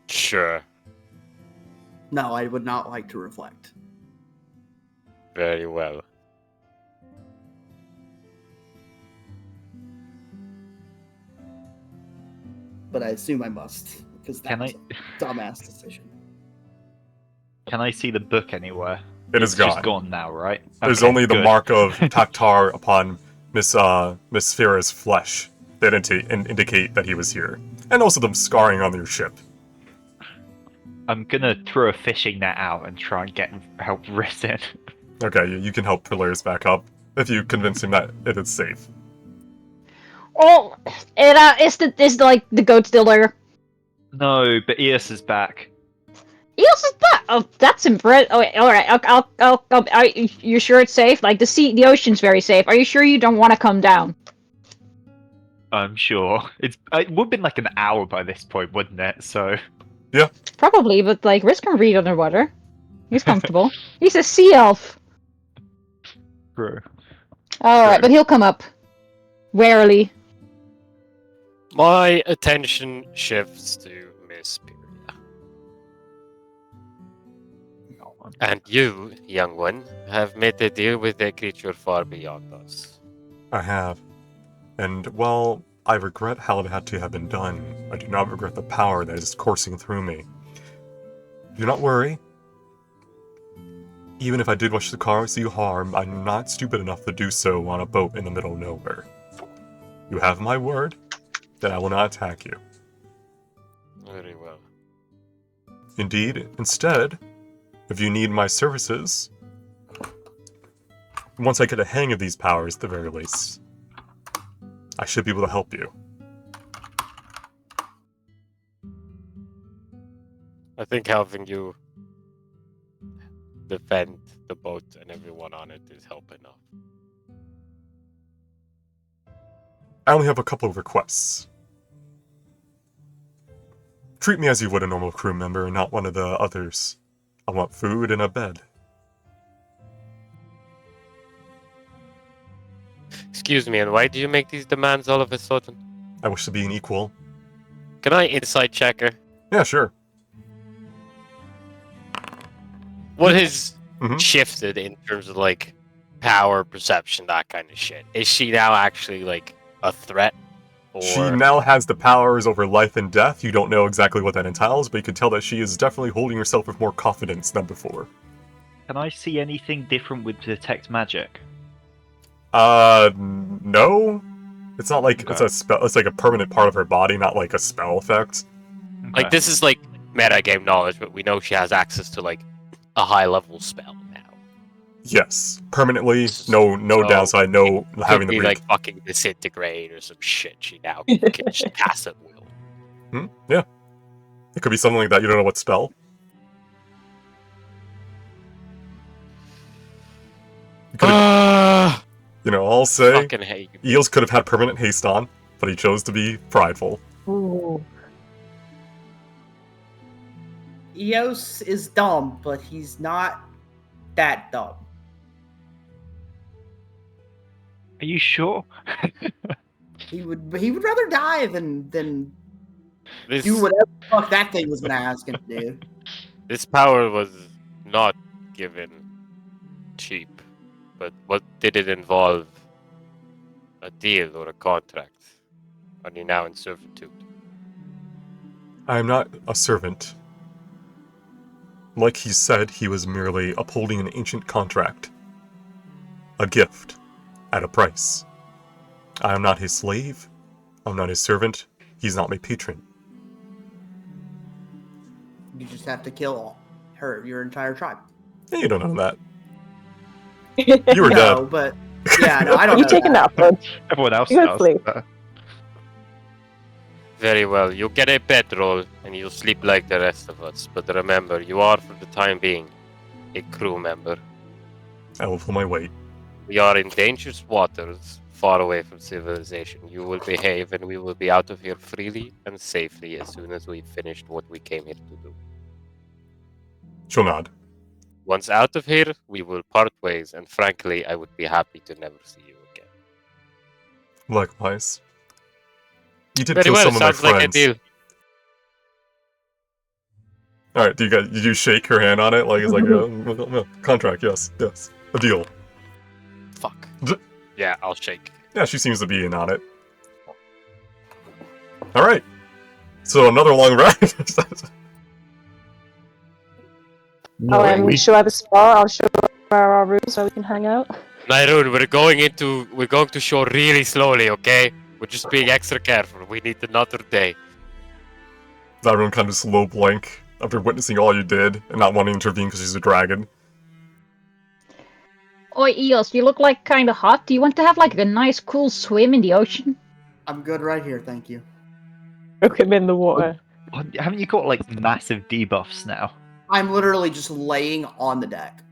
Sure. No, I would not like to reflect. Very well. But I assume I must, because that was a dumbass decision. Can I see the book anywhere? It is It's just gone. gone now, right? There's Okay, only the good. mark of Taktar upon Miss Farah's flesh that indicate that he was here, and also the scarring on your ship. I'm gonna throw a fishing net out and try and get help Risen. Okay, you can help Polaris back up if you convince him that it is safe. Oh, is like the goat still there? No, but Eos is back. Eos is back. Oh, that's impressive. Oh, wait, all right. Are you sure it's safe? Like the ocean's very safe. Are you sure you don't want to come down? I'm sure. It would have been like an hour by this point, wouldn't it? So. Yeah. Probably, but like Riz can read underwater. He's comfortable. He's a sea elf. True. All right, but he'll come up. Warily. My attention shifts to Miss Pyria. And you, young one, have made a deal with a creature far beyond us. I have. And while I regret how it had to have been done, I do not regret the power that is coursing through me. Do not worry. Even if I did wish to cause you harm, I'm not stupid enough to do so on a boat in the middle of nowhere. You have my word that I will not attack you. Very well. Indeed, instead, if you need my services, once I get a hang of these powers at the very least, I should be able to help you. I think having you defend the boat and everyone on it is help enough. I only have a couple of requests. Treat me as you would a normal crew member and not one of the others. I want food and a bed. Excuse me, and why do you make these demands all of a sudden? I wish to be an equal. Can I insight check her? Yeah, sure. What has Mhm. shifted in terms of like power, perception, that kind of shit? Is she now actually like a threat? She Or now has the powers over life and death. You don't know exactly what that entails, but you can tell that she is definitely holding herself with more confidence than before. Can I see anything different with detect magic? No. It's not like it's Okay. a spell. It's like a permanent part of her body, not like a spell effect. like Okay. this is like metagame knowledge, but we know she has access to like a high level spell now. Yes, permanently. So No downside. No Could having the be break. like fucking disintegrate or some shit. She now can just cast at will. Yeah, it could be something like that. You don't know what spell. You could've- I'll say Fucking hate you. Eels could have had permanent haste on, but he chose to be prideful. Ooh. Eos is dumb, but he's not that dumb. Are you sure? He would rather die than This, do whatever the fuck that thing was gonna ask him to do. this power was not given cheap, but what did it involve? A deal or a contract? Are you now in servitude? I am not a servant. Like he said, he was merely upholding an ancient contract. A gift. At a price. I am not his slave. I'm not his servant. He's not my patron. You just have to kill your entire tribe. Yeah, you don't know that. You were No, dead. but yeah, no, I don't You know taking that approach? Everyone else Good does. sleep. Very well. You'll get a bedroll and you'll sleep like the rest of us. But remember, you are, for the time being, a crew member. I will pull my weight. We are in dangerous waters, far away from civilization. You will behave and we will be out of here freely and safely as soon as we've finished what we came here to do. She'll nod. Once out of here, we will part ways, and frankly, I would be happy to never see you again. Likewise. You did Very kill well, some of my sounds like a friends. deal. Alright, did you shake her hand on it? Like, it's like, contract, yes, a deal. Fuck. D- Yeah, I'll shake. Yeah, she seems to be in on it. Alright. So another long ride. No, I'll show her the spot. I'll show her our rooms so we can hang out. Nairun, we're going to shore really slowly, okay? We're just being extra careful. We need another day. Everyone kind of slow blank after witnessing all you did and not wanting to intervene because she's a dragon. Oi, Eos, you look like kind of hot. Do you want to have like a nice cool swim in the ocean? I'm good right here, thank you. Look him in the water. Oh, haven't you got like massive debuffs now? I'm literally just laying on the deck.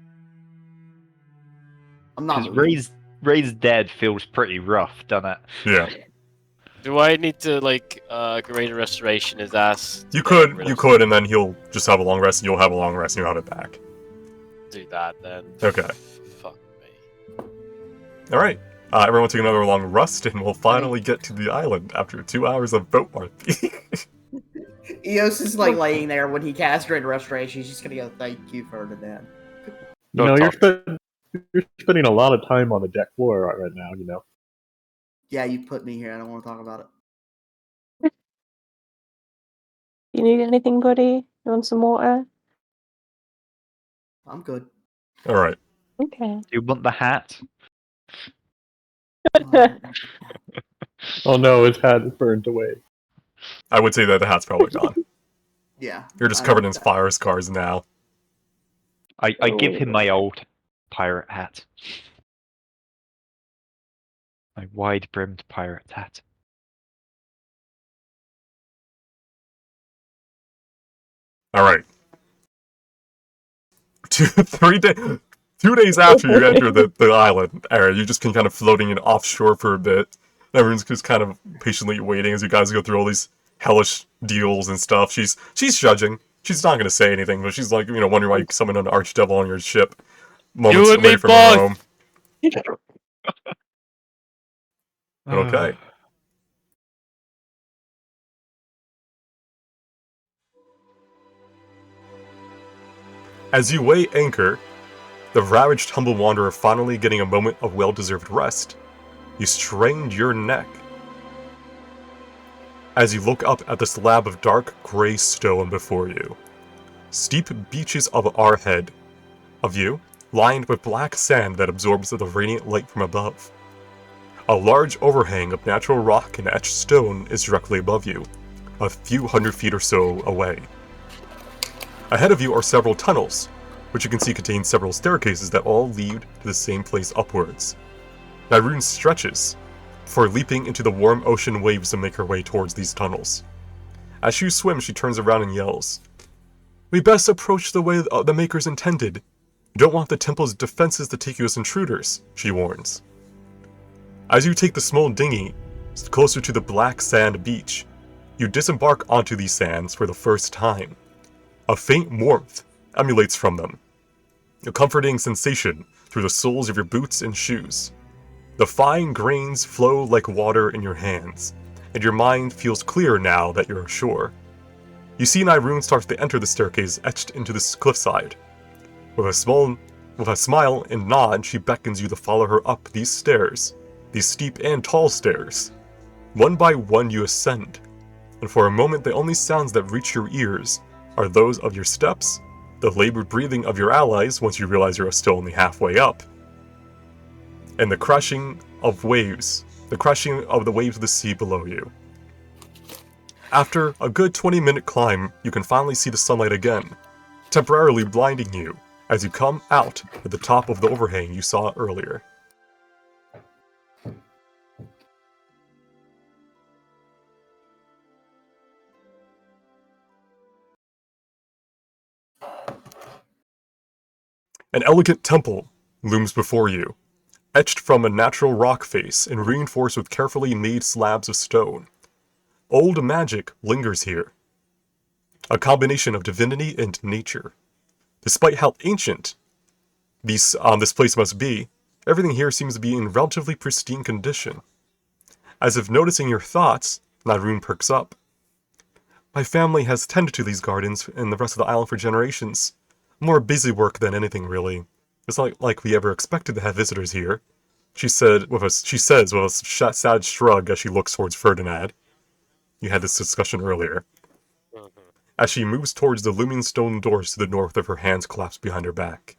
I'm not Because moving. Raised Dead feels pretty rough, doesn't it? Yeah. Do I need to, like, Greater Restoration his ass? You could, and then he'll just have a long rest, and you'll have a long rest, and you'll have it back. Do that, then. Okay. Fuck me. Alright. Everyone take another long rest, and we'll finally get to the island after 2 hours of boat marking. Eos is like laying there when he casts Greater Restoration. He's just gonna go, "Thank you, Ferdinand." You're spending a lot of time on the deck floor right now. Yeah, you put me here. I don't want to talk about it. You need anything, buddy? You want some water? I'm good. Alright. Okay. Do you want the hat? Oh no, his hat is burned away. I would say that the hat's probably gone. Yeah. You're just I covered know in that. fire scars now. I give him my old pirate hat. My wide-brimmed pirate hat. Alright. 2 days after you enter the island area, you just can kind of floating in offshore for a bit. Everyone's just kind of patiently waiting as you guys go through all these hellish deals and stuff. She's judging. She's not gonna say anything, but she's like, wondering why you summoned an archdevil on your ship. Moments You and away me from her home. both! Okay. As you weigh anchor, the ravaged humble wanderer finally getting a moment of well-deserved rest, you strained your neck as you look up at the slab of dark gray stone before you. Steep beaches are ahead of you, lined with black sand that absorbs the radiant light from above. A large overhang of natural rock and etched stone is directly above you, a few hundred feet or so away. Ahead of you are several tunnels, which you can see contain several staircases that all lead to the same place upwards. Nyrune stretches before leaping into the warm ocean waves to make her way towards these tunnels. As she swims, she turns around and yells, "We best approach the way the Makers intended. Don't want the temple's defenses to take you as intruders," she warns. As you take the small dinghy closer to the black sand beach, you disembark onto these sands for the first time. A faint warmth emanates from them, a comforting sensation through the soles of your boots and shoes. The fine grains flow like water in your hands, and your mind feels clearer now that you're ashore. You see Nyrune starts to enter the staircase etched into the cliffside. With a smile and nod, she beckons you to follow her up these stairs, these steep and tall stairs. One by one you ascend, and for a moment the only sounds that reach your ears are those of your steps, the labored breathing of your allies once you realize you're still only halfway up, and the crashing of the waves of the sea below you. After a good 20-minute climb, you can finally see the sunlight again, temporarily blinding you as you come out at the top of the overhang you saw earlier. An elegant temple looms before you, etched from a natural rock face and reinforced with carefully made slabs of stone. Old magic lingers here, a combination of divinity and nature. Despite how ancient this place must be, everything here seems to be in relatively pristine condition. As if noticing your thoughts, Nyrune perks up. My family has tended to these gardens and the rest of the island for generations. More busy work than anything, really. It's not like we ever expected to have visitors here, she says with a sad shrug as she looks towards Ferdinand. You had this discussion earlier. As she moves towards the looming stone doors to the north with her hands clasped behind her back.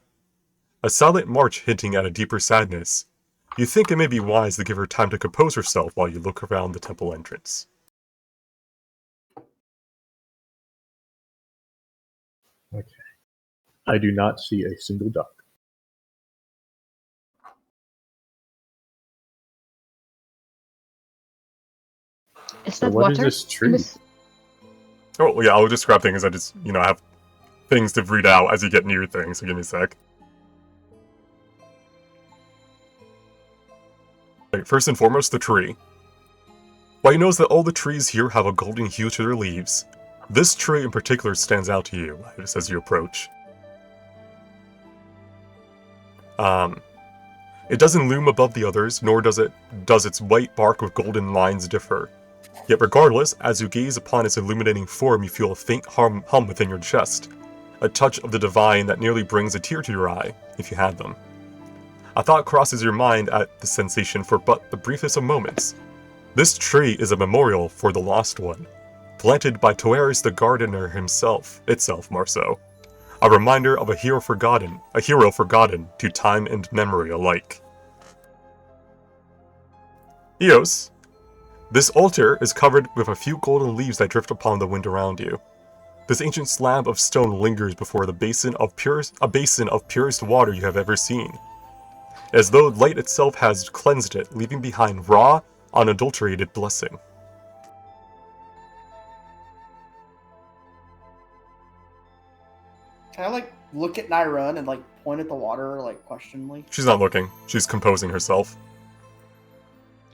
A silent march hinting at a deeper sadness. You think it may be wise to give her time to compose herself while you look around the temple entrance. Okay. I do not see a single duck. Is that what water? is this tree? Oh, well, yeah, I'll just grab things. I just, have things to read out as you get near things, so give me a sec. Right, first and foremost, the tree. While you notice that all the trees here have a golden hue to their leaves, this tree in particular stands out to you as you approach. It doesn't loom above the others, nor does its white bark with golden lines differ. Yet regardless, as you gaze upon its illuminating form, you feel a faint hum within your chest, a touch of the divine that nearly brings a tear to your eye, if you had them. A thought crosses your mind at the sensation for but the briefest of moments. This tree is a memorial for the lost one, planted by Toeris the gardener itself more so. A reminder of a hero forgotten to time and memory alike. Eos, this altar is covered with a few golden leaves that drift upon the wind around you. This ancient slab of stone lingers before a basin of purest water you have ever seen, as though light itself has cleansed it, leaving behind raw, unadulterated blessing. Can I look at Nyrun and point at the water questioningly? She's not looking. She's composing herself.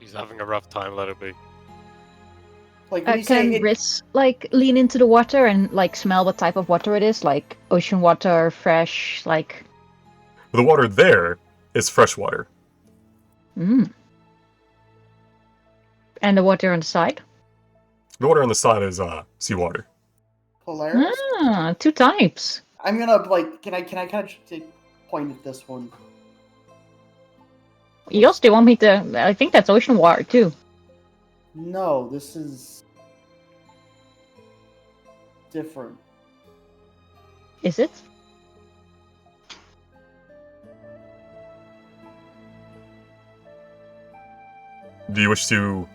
She's having a rough time, let her be. Can Riz lean into the water and smell what type of water it is? Like ocean water, fresh, The water there is fresh water. And the water on the side? The water on the side is seawater. Polaris? Ah, two types. I'm gonna like. Can I kind of point at this one? Eos, do you want me to? I think that's ocean water too. No, this is different. Is it? Do you wish to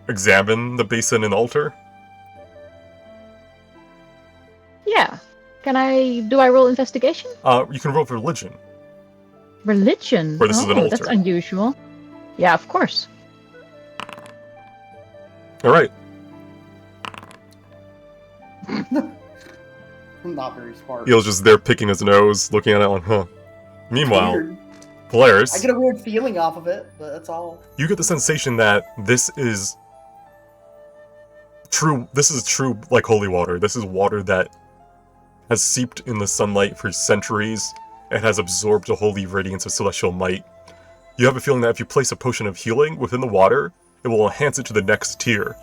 examine the basin and altar? Yeah. Do I roll investigation? You can roll for religion. Religion? Or this is an That's altar. unusual. Yeah, of course. Alright. I'm not very smart. Eel's just there picking his nose, looking at it like, huh. Meanwhile, Weird. Polaris, I get a weird feeling off of it, but that's all. you get the sensation that this is true, like, holy water. This is water that has seeped in the sunlight for centuries. It has absorbed the holy radiance of celestial might. You have a feeling that if you place a potion of healing within the water, it will enhance it to the next tier.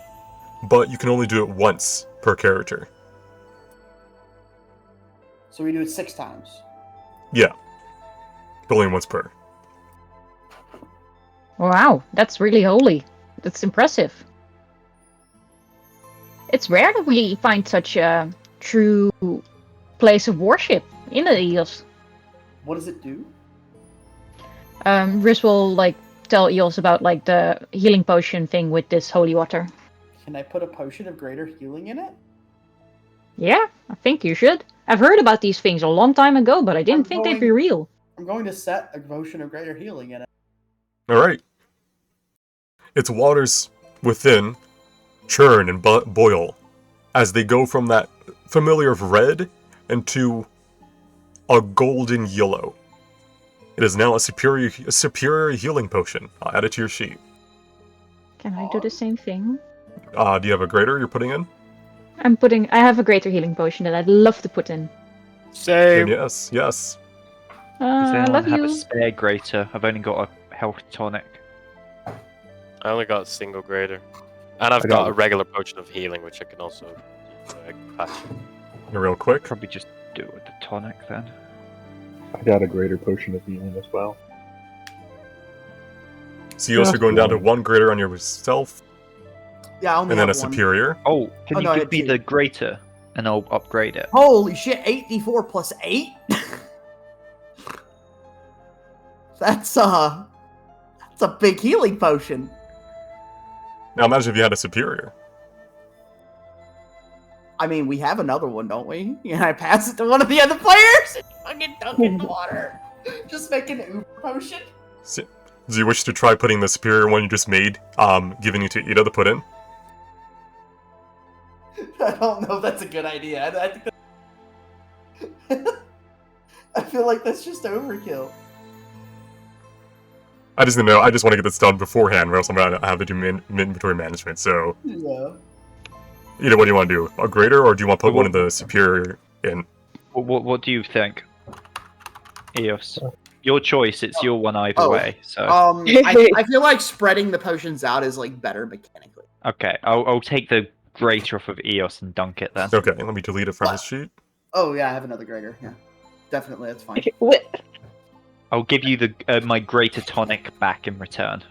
But you can only do it once per character. So we do it 6 times. Yeah. Only once per. Wow, that's really holy. That's impressive. It's rare that we find such a true place of worship in the Eos. What does it do? Riz will tell Eos about the healing potion thing with this holy water. Can I put a potion of greater healing in it? Yeah, I think you should. I've heard about these things a long time ago, but I didn't think they'd be real. I'm going to set a potion of greater healing in it. Alright. Its waters within churn and boil as they go from that familiar red into a golden yellow. It is now a superior healing potion. I'll add it to your sheet. Can I do the same thing? Do you have a greater you're putting in? I have a greater healing potion that I'd love to put in. Same. Yes. Does I anyone love have you. a spare greater? I've only got a health tonic. I only got a single greater. And I've I got got- a regular potion of healing, which I can also patch. Real quick. Probably just do it with the tonic then. I got a greater potion of healing as well. So you also Yeah. going down to one greater on yourself, Yeah, I only and then a have one. superior. Oh, can Oh, you no, I give had me 2. the greater and I'll upgrade it? Holy shit, 8d4 plus 8? That's a big healing potion. Now imagine if you had a superior. I mean, we have another one, don't we? And I pass it to one of the other players. Fucking dunk it in the water. Just make an uber potion. So, do you wish to try putting the superior one you just made, giving you to Ida to put in? I don't know if that's a good idea. I think I feel like that's just overkill. I just didn't know. I just want to get this done beforehand, or else I'm gonna have to do inventory management. So, Yeah. Ida, what do you want to do? A greater, or do you want to put one of the superior in? What do you think? Eos. Your choice, it's your one either Oh. way. So I feel like spreading the potions out is better mechanically. okay, I'll take the greater off of Eos and dunk it then. Okay, let me delete it from his sheet. Oh yeah, I have another greater. Yeah, definitely, that's fine. What? I'll give you the my greater tonic back in return.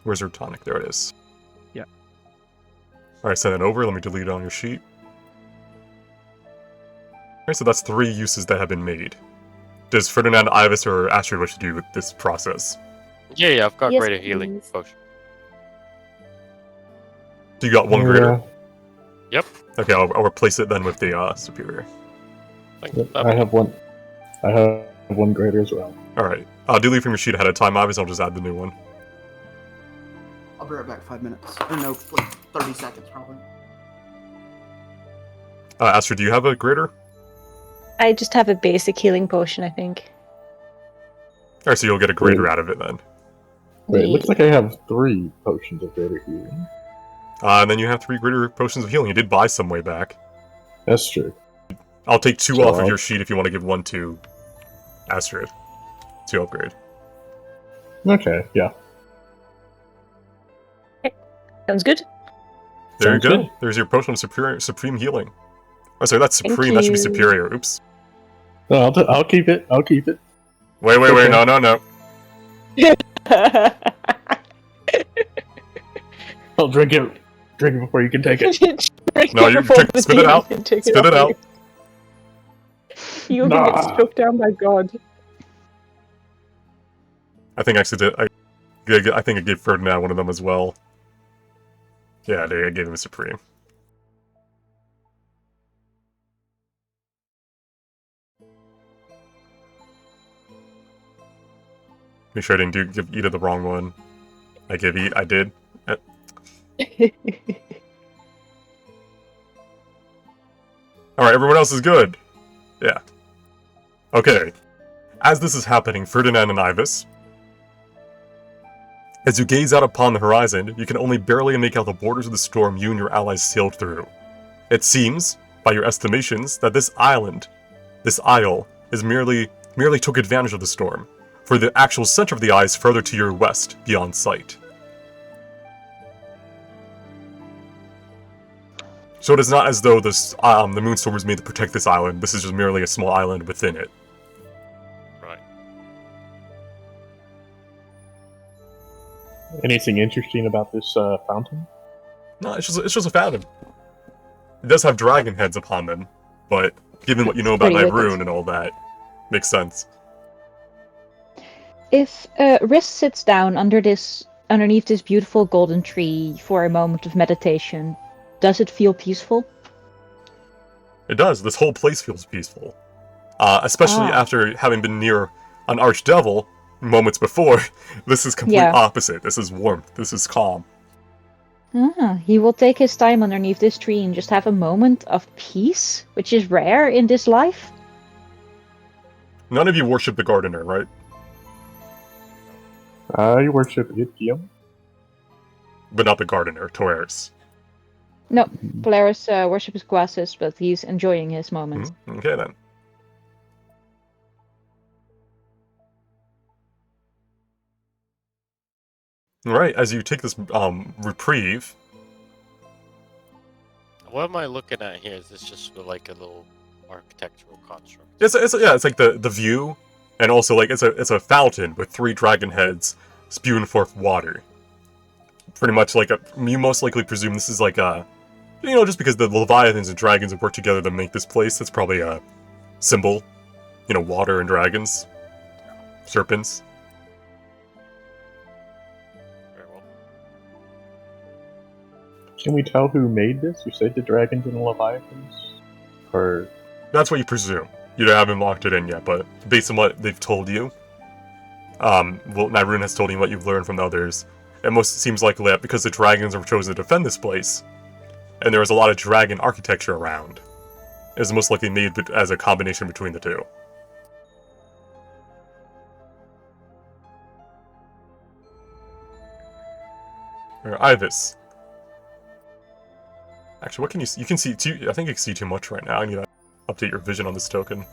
Where's your tonic? There it is. Yeah. Alright, send it over. Let me delete it on your sheet. Alright, so that's 3 uses that have been made. Does Ferdinand, Ivis, or Astrid wish to do this process? Yeah, I've got Yes, greater healing please. potion. So you got one greater? Yep. Okay, I'll replace it then with the superior. Thank Yep, you. I have one. I have one greater as well. Alright, I'll delete from your sheet ahead of time, Ivis. I'll just add the new one. I'll be right back. 5 minutes. Or no, 30 seconds probably. Astrid, do you have a greater? I just have a basic healing potion, I think. Alright, so you'll get a greater out of it then. Wait, it looks like I have 3 potions of greater healing. And then you have 3 greater potions of healing. You did buy some way back. That's true. I'll take 2 So off of I'll- your sheet if you want to give 1 to Astrid to upgrade. Okay, yeah. Sounds good. There you Sounds go. good. There's your potion of supreme healing. Oh, sorry, that's Thank supreme. That should be you. superior. Oops. No, I'll keep it. I'll keep it. Wait, Okay. no. I'll drink it. Drink it before you can take it. No, you spit it out. Spit it out. You'll Nah. get struck down by God. I think I actually did. I think I gave Ferdinand one of them as well. Yeah, I gave him a supreme. Make sure I didn't give Ida the wrong one. I did. Alright, everyone else is good. Yeah. Okay. As this is happening, Ferdinand and Ivis, as you gaze out upon the horizon, you can only barely make out the borders of the storm you and your allies sailed through. It seems, by your estimations, that this isle, is merely took advantage of the storm, for the actual center of the eye is further to your west, beyond sight. So it is not as though the Moonstorm was made to protect this island, this is just merely a small island within it. Right. Anything interesting about this fountain? No, it's just a fountain. It does have dragon heads upon them, but given what you know about Pretty wicked. Nyrune and all that, makes sense. If Riss sits down underneath this beautiful golden tree for a moment of meditation, does it feel peaceful? It does. This whole place feels peaceful. Especially after having been near an archdevil moments before. This is complete opposite. This is warmth. This is calm. He will take his time underneath this tree and just have a moment of peace, which is rare in this life. None of you worship the gardener, right? I worship Ithium. But not the gardener, Toeris. No, Polaris worships Quasis, but he's enjoying his moment. Okay then. Alright, as you take this reprieve. What am I looking at here? Is this just like a little architectural construct? It's like the view, and also like it's a fountain with 3 dragon heads spewing forth water. Pretty much like you most likely presume this is like a, just because the Leviathans and dragons have worked together to make this place, that's probably a symbol. Water and dragons. Serpents. Very well. Can we tell who made this? You said the dragons and the Leviathans? Or... That's what you presume. You haven't locked it in yet, but based on what they've told you, Nyrune has told you what you've learned from the others, it most seems likely that because the dragons have chosen to defend this place, and there was a lot of dragon architecture around, is most likely made as a combination between the two. Ivis. Actually, what can you see? You can see too. I think you can see too much right now. I need to update your vision on this token.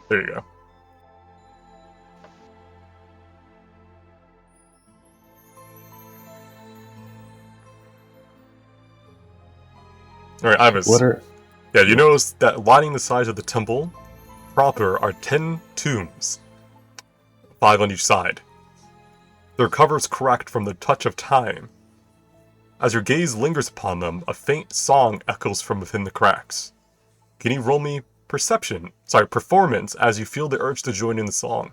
There you go. Alright, Ivis. Yeah, you notice that lining the sides of the temple proper are 10 tombs. 5 on each side. Their covers cracked from the touch of time. As your gaze lingers upon them, a faint song echoes from within the cracks. Can you roll me performance as you feel the urge to join in the song?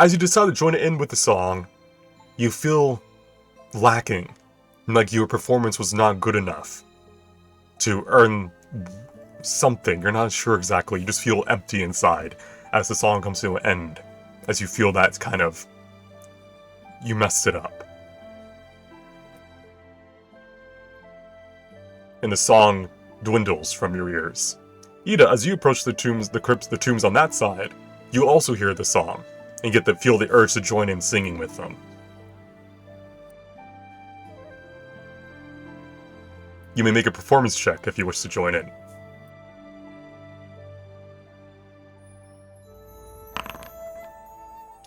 As you decide to join in with the song, you feel lacking, like your performance was not good enough to earn something. You're not sure exactly, you just feel empty inside as the song comes to an end, as you feel that kind of, you messed it up. And the song dwindles from your ears. Ida, as you approach the tombs on that side, you also hear the song, and feel the urge to join in singing with them. you may make a performance check if you wish to join in.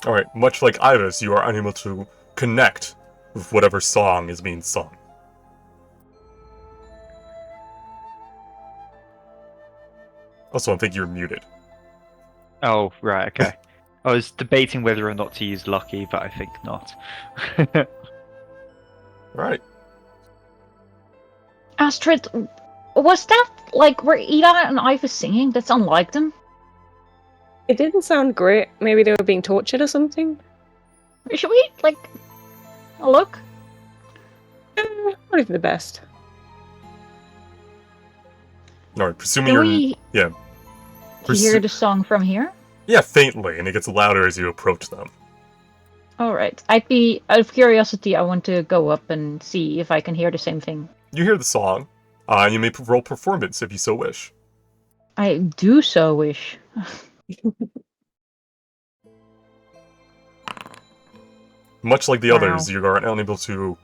Alright, much like Iris, you are unable to connect with whatever song is being sung. Also, I think you're muted. Oh, right, okay. I was debating whether or not to use Lucky, but I think not. Alright. Astrid, was that like were Ida and Ivis singing? That's unlike them. It didn't sound great. Maybe they were being tortured or something. Should we like look? Not even the best. Alright, presuming Can you're... we Yeah. hear the song from here? Yeah, faintly, and it gets louder as you approach them. Alright. I'd be out of curiosity, I want to go up and see if I can hear the same thing. You hear the song, and you may roll performance if you so wish. I do so wish. Much like the Wow. others, you are unable to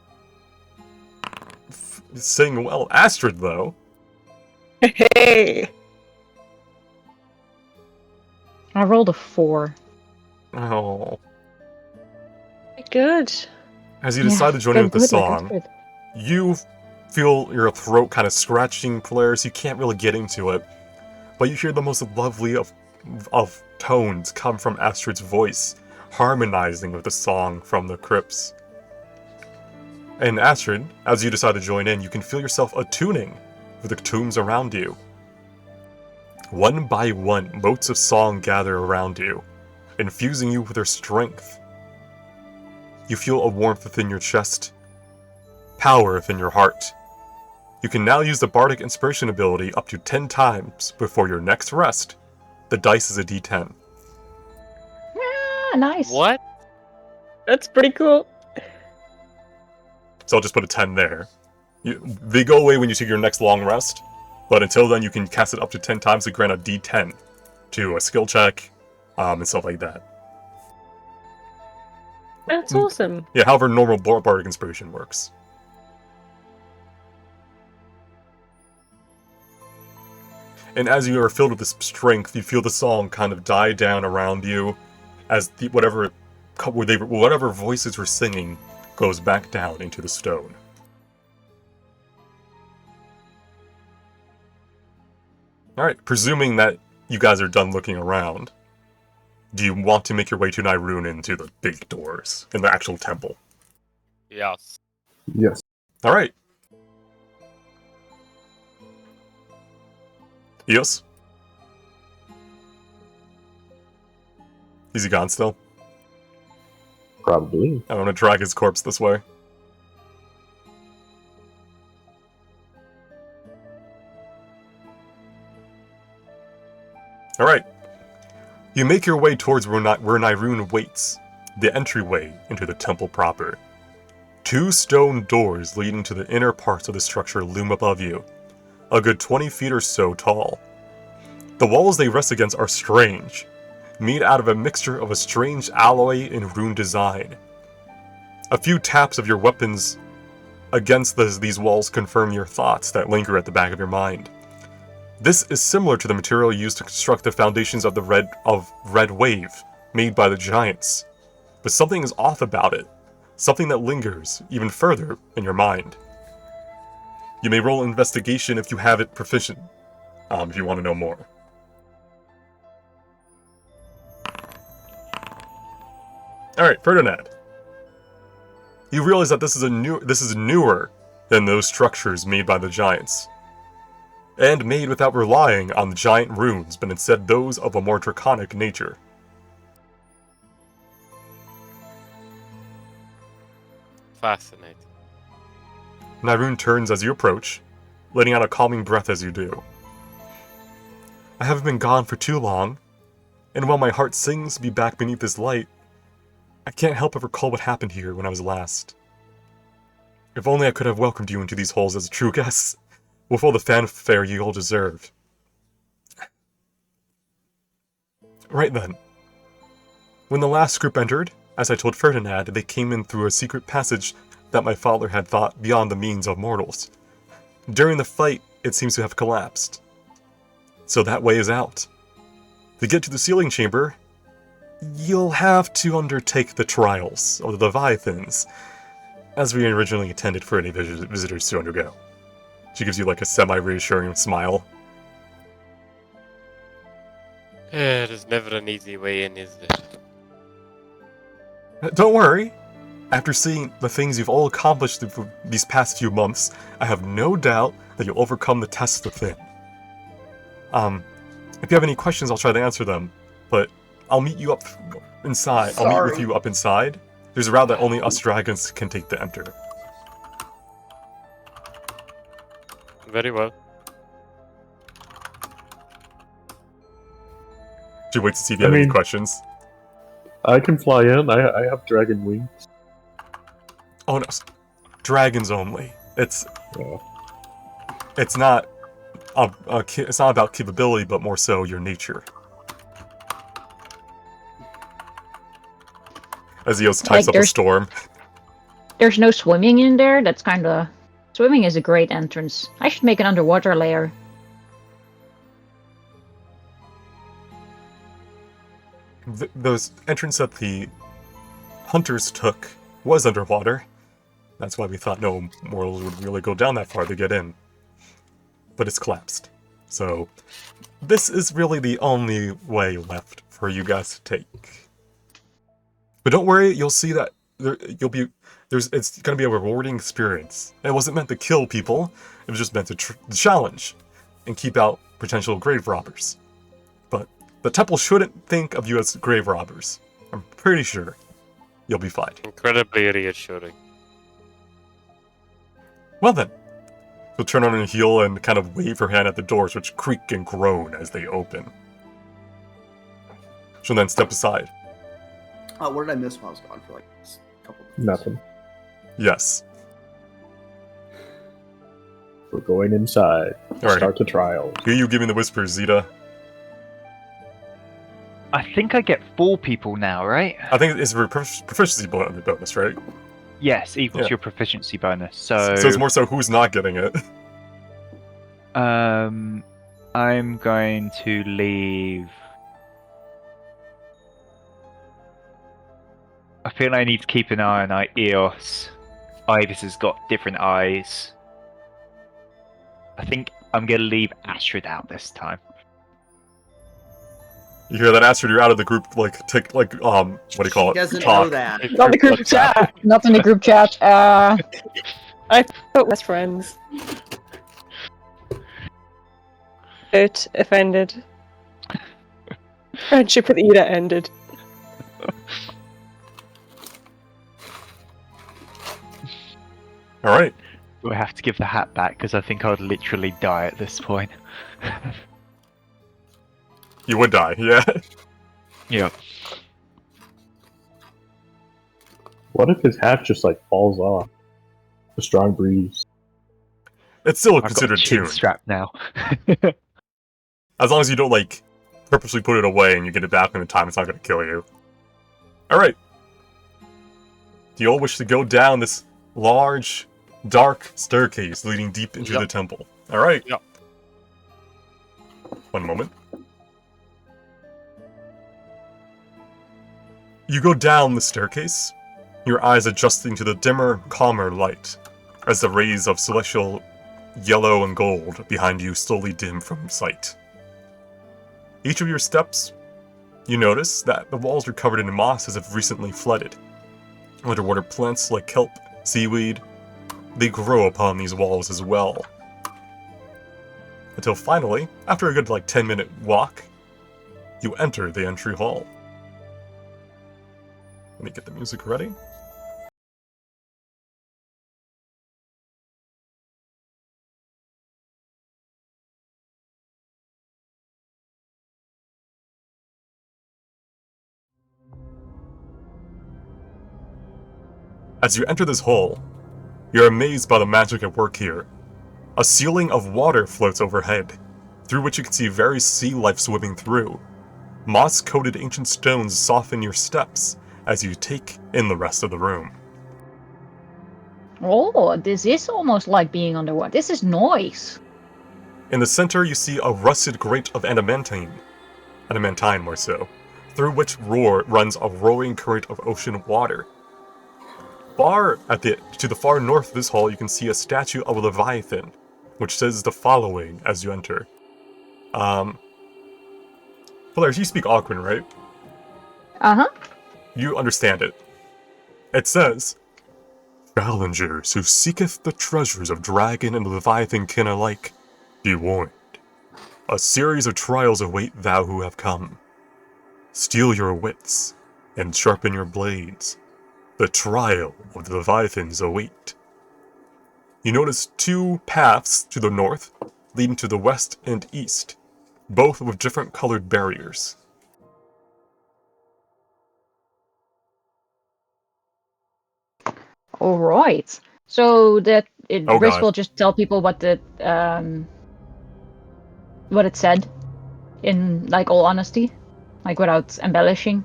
sing well. Astrid, though, Hey! I rolled a 4. oh, Good. as you decide to join in with the Good, like song, Astrid. you feel your throat kind of scratching, Polaris. You can't really get into it, but you hear the most lovely of tones come from Astrid's voice, harmonizing with the song from the crypts. And Astrid, as you decide to join in, you can feel yourself attuning with the tombs around you. One by one, motes of song gather around you, infusing you with their strength. You feel a warmth within your chest, power within your heart. You can now use the Bardic Inspiration ability up to 10 times before your next rest. The dice is a d10. Ah, nice. What? That's pretty cool. So I'll just put a 10 there. They go away when you take your next long rest, but until then you can cast it up to 10 times to grant a d10 to a skill check, and stuff like that. That's awesome. Yeah, however normal Bardic Inspiration works. And as you are filled with this strength, you feel the song kind of die down around you as whatever voices were singing goes back down into the stone. Alright, presuming that you guys are done looking around, do you want to make your way to Nyrune into the big doors in the actual temple? Yes. Yes. Alright. Eos? Is he gone still? Probably. I want to drag his corpse this way. Alright. You make your way towards where Nyrune waits, the entryway into the temple proper. 2 stone doors leading to the inner parts of the structure loom above you, a good 20 feet or so tall. The walls they rest against are strange, made out of a mixture of a strange alloy and rune design. A few taps of your weapons against these walls confirm your thoughts that linger at the back of your mind. This is similar to the material used to construct the foundations of the Red Wave, made by the Giants. But something is off about it, something that lingers even further in your mind. You may roll investigation if you have it proficient, if you want to know more. Alright, Ferdinand. You realize that this is newer than those structures made by the Giants, and made without relying on the giant runes, but instead those of a more draconic nature. Fascinating. Nyrune turns as you approach, letting out a calming breath as you do. I haven't been gone for too long, and while my heart sings to be back beneath this light, I can't help but recall what happened here when I was last. If only I could have welcomed you into these halls as a true guest, with all the fanfare you all deserved. Right then. When the last group entered, as I told Ferdinand, they came in through a secret passage that my father had thought beyond the means of mortals. During the fight, it seems to have collapsed. So that way is out. To get to the sealing chamber, you'll have to undertake the trials of the Leviathans, as we originally intended for any visitors to undergo. She gives you like a semi-reassuring smile. There's never an easy way in, is there? Don't worry. After seeing the things you've all accomplished these past few months, I have no doubt that you'll overcome the test within. If you have any questions, I'll try to answer them, but I'll meet you up inside. Sorry. I'll meet with you up inside. There's a route that only us dragons can take to enter. Very well. Should wait to see if you have any questions. I can fly in. I have dragon wings. Oh no, dragons only. It's Yeah. it's not it's not about capability, but more so your nature. As Eos types up a storm. There's no swimming in there. That's kind of... Swimming is a great entrance. I should make an underwater layer. Those entrance that the hunters took was underwater. That's why we thought no mortals would really go down that far to get in. But it's collapsed. So this is really the only way left for you guys to take. But don't worry, you'll see that it's going to be a rewarding experience. It wasn't meant to kill people, it was just meant to challenge and keep out potential grave robbers. But the temple shouldn't think of you as grave robbers. I'm pretty sure you'll be fine. Incredibly reassuring. Well then, she'll turn on her heel and kind of wave her hand at the doors, which creak and groan as they open. She'll then step aside. What did I miss while I was gone for like a couple of minutes? Nothing. Yes. We're going inside. Alright. Start the trial. Who are you giving the whispers, Zeta? I think I get 4 people now, right? I think it's a proficiency bonus, right? Yes, equals Yeah. your proficiency bonus. So it's more so who's not getting it. I'm going to leave. I feel I need to keep an eye on Eos. Ibis has got different eyes. I think I'm going to leave Astrid out this time. You hear that, Astrid? You're out of the group, what do you call it? He doesn't Talk. know that. Not the group chat. Not in the group chat. I thought best friends. Hurt, offended. Friendship with Ida ended. Alright. Do I have to give the hat back? Because I think I would literally die at this point. You would die, yeah. Yeah. What if his hat just like falls off? A strong breeze. It's still I've got a considered chin tuned. strap now. As long as you don't, purposely put it away and you get it back in the time, it's not going to kill you. Alright. Do you all wish to go down this large, dark staircase leading deep into the temple? Alright. Yep. One moment. You go down the staircase, your eyes adjusting to the dimmer, calmer light, as the rays of celestial yellow and gold behind you slowly dim from sight. Each of your steps, you notice that the walls are covered in moss as if recently flooded. Underwater plants like kelp, seaweed, they grow upon these walls as well. Until finally, after a good 10-minute walk, you enter the entry hall. Let me get the music ready. As you enter this hall, you're amazed by the magic at work here. A ceiling of water floats overhead, through which you can see various sea life swimming through. Moss-coated ancient stones soften your steps as you take in the rest of the room. Oh, this is almost like being underwater. This is noise. In the center, you see a rusted grate of adamantine more so, through which runs a roaring current of ocean water. To the far north of this hall, you can see a statue of a Leviathan, which says the following as you enter. Polaris, you speak Aquan, right? Uh-huh. You understand it. It says, "Challengers who seeketh the treasures of dragon and Leviathan kin alike, be warned. A series of trials await thou who have come. Steel your wits, and sharpen your blades. The trial of the Leviathans await." You notice 2 paths to the north, leading to the west and east, both with different colored barriers. All right. So that Oh, Riz God. will just tell people what it said, in like all honesty, like without embellishing.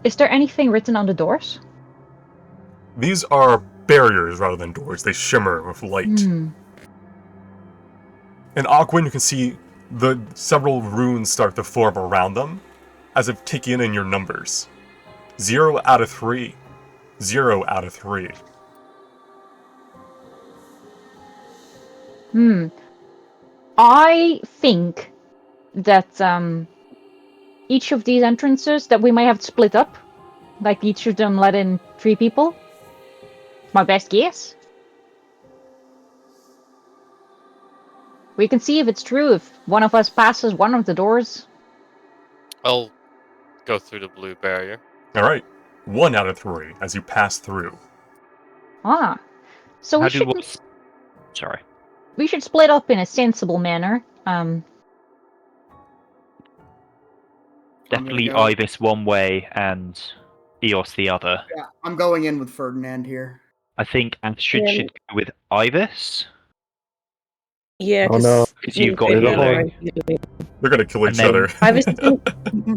Is there anything written on the doors? These are barriers rather than doors. They shimmer with light. Hmm. In Aquan, you can see the several runes start to form around them, as if taking in your numbers. 0 out of 3. 0 out of 3. I think that each of these entrances that we may have to split up, like each of them let in 3 people. My best guess. We can see if it's true if one of us passes one of the doors. I'll go through the blue barrier. Alright. 1 out of 3 as you pass through. Ah. So How do Sorry. we should split up in a sensible manner. Definitely go. Ibis one way and Eos the other. Yeah, I'm going in with Ferdinand here. I think Astrid Yeah. should go with Ibis. Yeah, Oh, no. Because you've got Wait, healing. They're gonna kill And each then- other. I was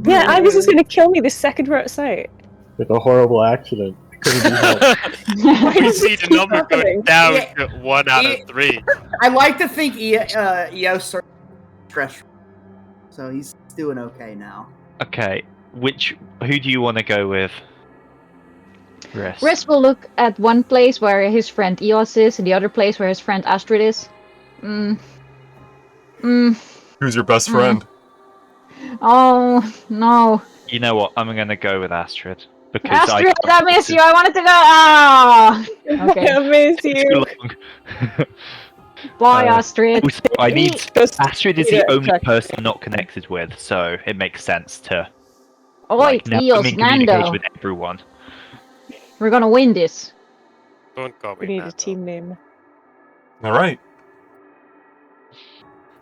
yeah, I was just going to kill me the second we're outside. It's a horrible accident. It couldn't be helped. We does see this the keep number go happening? down Yeah. to 1 out of 3. I like to think Eos are stress, so he's doing okay now. Okay, who do you want to go with? Riz will look at one place where his friend Eos is, and the other place where his friend Astrid is. Who's your best friend? Oh, no. You know what? I'm going to go with Astrid. Because Astrid, I miss you. I wanted to go. Ah. Okay. I miss Too you. long. Bye, Astrid. Also, I need Just- Astrid is Yeah, the only exactly. person I'm not connected with, so it makes sense to Oi, now I'm Eos, in communication Nando. with everyone. We're gonna win this. Don't call me We need Nando. a team name. Alright.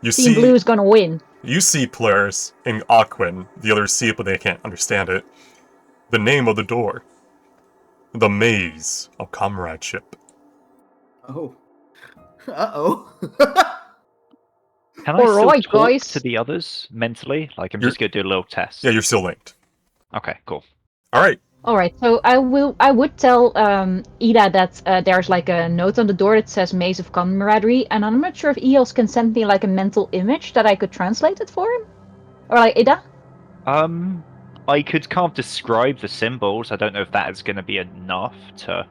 You Team Blue is gonna win. You see players in Aquan, the others see it but they can't understand it. The name of the door. The Maze of Comradeship. Oh. Uh-oh. Can I still Alright, talk guys. to the others mentally? Like, I'm You're- just going to do a little test. Yeah, you're still linked. Okay, cool. Alright. Alright, so I would tell Ida that there's like a note on the door that says Maze of Camaraderie, and I'm not sure if Eos can send me like a mental image that I could translate it for him? Or like Ida? I could kind of describe the symbols. I don't know if that is going to be enough to...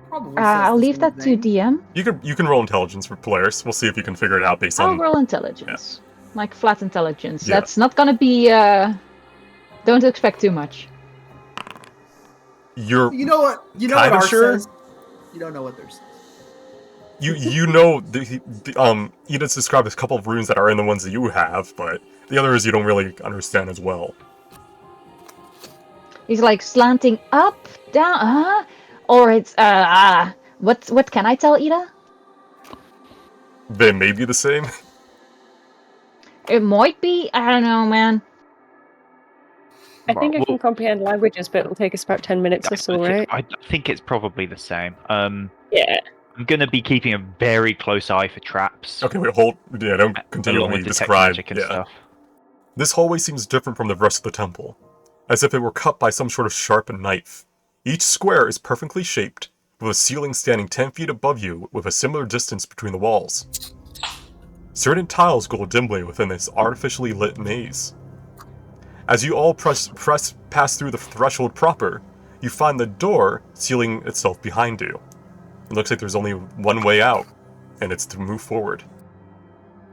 Probably says I'll the leave same that to thing. DM. You can roll intelligence for players. We'll see if you can figure it out based I'll on... roll intelligence. Like flat intelligence. Yeah. That's not gonna be don't expect too much. You're... You know what? You know Kinda what ours sure? says? You don't know what theirs says. You know, Edith's described a couple of runes that are in the ones that you have, but the others you don't really understand as well. He's like slanting up, down, or it's what can I tell Ida? They may be the same. It might be. I don't know, man. I think I Well, can comprehend languages, but it'll take us about 10 minutes or so, right? I think it's probably the same. Yeah. I'm going to be keeping a very close eye for traps. Okay, wait, hold. Yeah, don't Along continually with detect describe. magic and Yeah. stuff. This hallway seems different from the rest of the temple. as if it were cut by some sort of sharp knife. Each square is perfectly shaped, with a ceiling standing 10 feet above you with a similar distance between the walls. Certain tiles glow dimly within this artificially lit maze. As you all pass through the threshold proper, you find the door sealing itself behind you. It looks like there's only one way out, and it's to move forward.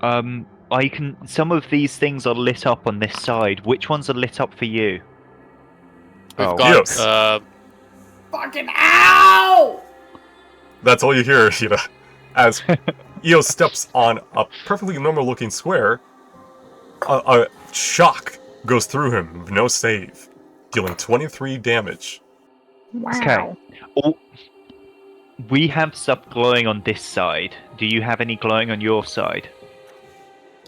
Some of these things are lit up on this side. Which ones are lit up for you? We've got Yes. Fucking ow! That's all you hear, Ishida. As Io steps on a perfectly normal-looking square, a shock goes through him with no save, dealing 23 damage. Wow. Okay. We have stuff glowing on this side. Do you have any glowing on your side?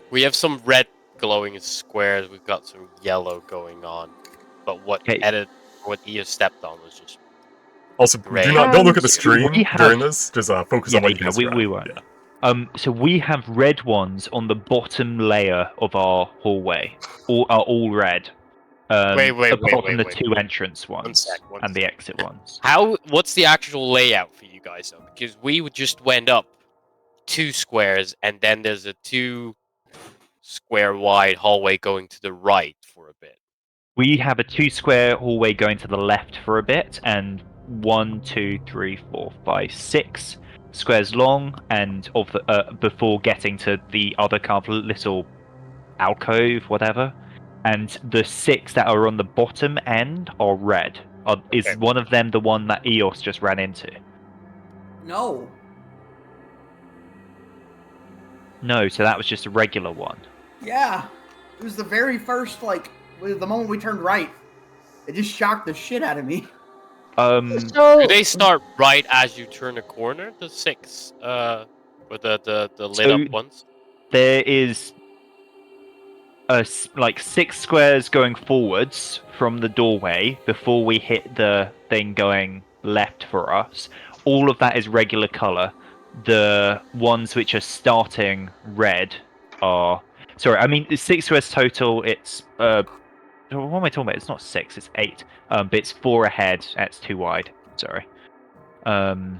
We have some red glowing squares. We've got some yellow going on. But what Io stepped on was just Also, gray. don't look at the stream we during this. Just focus on what you can describe. We won't. Yeah. So we have red ones on the bottom layer of our hallway. All red. Apart from the two entrance ones and the exit ones. What's the actual layout for you guys though? Because we just went up 2 squares, and then there's a 2 square wide hallway going to the right for a bit. We have a 2 square hallway going to the left for a bit, and 1, 2, 3, 4, 5, 6 squares long, and of the before getting to the other kind of little alcove, whatever. And the 6 that are on the bottom end are red. Is one of them the one that Eos just ran into? No. No, so that was just a regular one. Yeah. It was the very first, the moment we turned right. It just shocked the shit out of me. So Do they start right as you turn a corner? The 6, with the lit up ones. There is 6 squares going forwards from the doorway before we hit the thing going left for us. All of that is regular color. The ones which are starting red are... Sorry, I mean, 6 squares total. It's... what am I talking about? It's not 6, it's 8. But it's 4 ahead, and it's 2 wide. Sorry.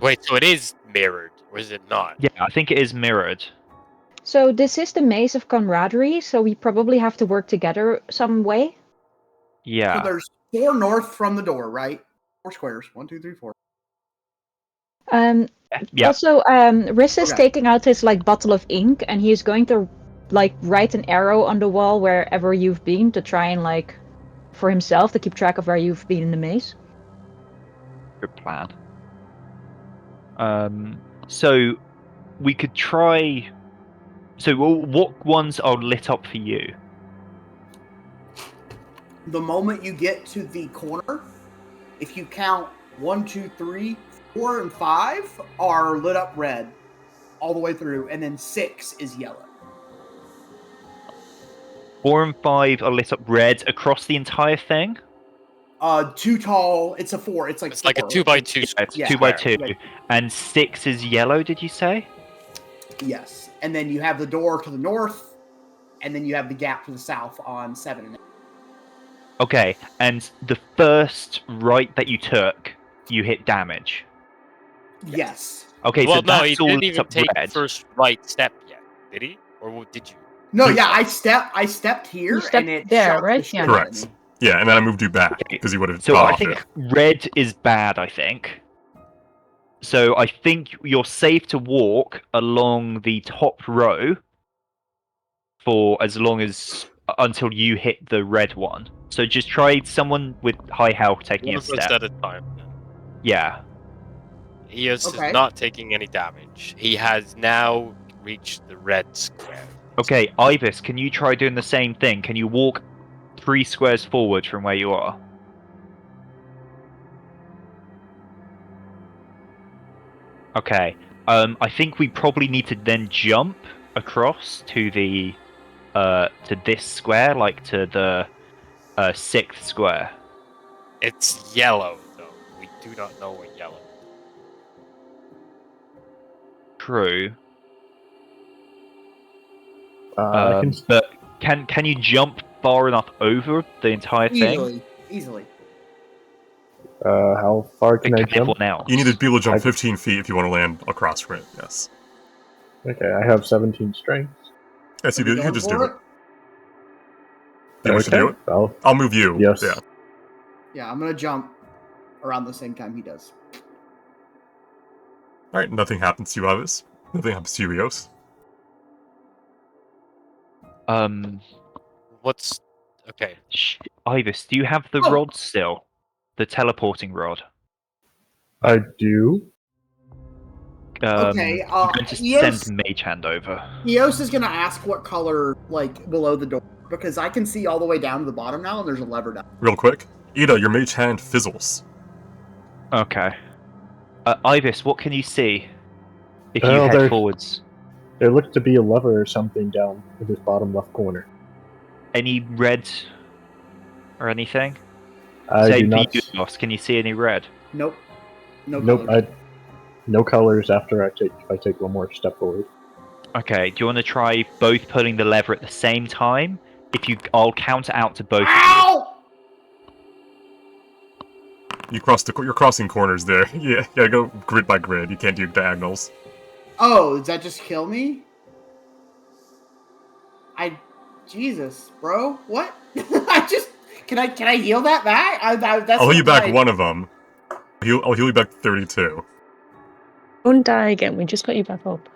Wait, so it is mirrored, or is it not? Yeah, I think it is mirrored. So this is the maze of camaraderie, so we probably have to work together some way. Yeah. So there's 4 north from the door, right? 4 squares. 1, 2, 3, 4. Yeah. Also, Riz is taking out his bottle of ink, and he is going to write an arrow on the wall wherever you've been to try and for himself to keep track of where you've been in the maze. Good plan. So we could try. So what ones are lit up for you? The moment you get to the corner, if you count 1, 2, 3, 4, and 5 are lit up red all the way through, and then 6 is yellow. 4 and 5 are lit up red across the entire thing? Too tall. It's a 4. It's It's like a 2x2. Yeah, it's 2x2. And 6 is yellow, did you say? Yes. And then you have the door to the north, and then you have the gap to the south on 7 and 8. Okay, and the first right that you took, you hit damage. Yes. Okay, well, so that's he all didn't lit even up take red. the first right step yet, did he? Or did you? No, yeah, I stepped here, You stepped and it there, shocked right? the shit Yeah. out of Correct. me. Yeah, and then I moved you back because you would have. So I think red is bad, I think. So I think you're safe to walk along the top row for as long as until you hit the red one. So just try someone with high health taking a step. At a time. Yeah. He is not taking any damage. He has now reached the red square. Okay, Ibis, can you try doing the same thing? Can you walk 3 squares forward from where you are? Okay. I think we probably need to then jump across to the to this square, to the 6th square. It's yellow, though. We do not know what yellow. True. I can... But can you jump far enough over the entire thing? Easily. How far can I Okay, jump? what else? You need to be able to jump I- 15 feet if you want to land across from it, yes. Okay, I have 17 strength. Yes, Are we you can going just for do it. Do you wish to do it? Well, I'll move you. yes. Yeah. Yeah, I'm gonna jump around the same time he does. Alright, nothing happens to you, Ivis. Nothing happens to you, Eos. What's okay? Ivis, do you have the Oh! rod still? The teleporting rod? I do. Okay, I'm going to Eos- send Mage Hand over. Eos is gonna ask what color, like, below the door, because I can see all the way down to the bottom now, and there's a lever down. Real quick, Ida, your mage hand fizzles. Okay. Ivis, what can you see if you Oh, head there- forwards? There looks to be a lever or something down in this bottom left corner. Any red or anything? I Same do for not. you, Lost. Can you see any red? Nope. No Nope. colors. No colors after if I take one more step forward. Okay, do you want to try both pulling the lever at the same time? I'll count it out to both of you. Ow! You're crossing corners there. Yeah, go grid by grid. You can't do diagonals. Oh, does that just kill me? Jesus, bro, what? Can I heal that back? That's I'll heal you back like- one of them. I'll heal you back 32. Don't die again. We just got you back up.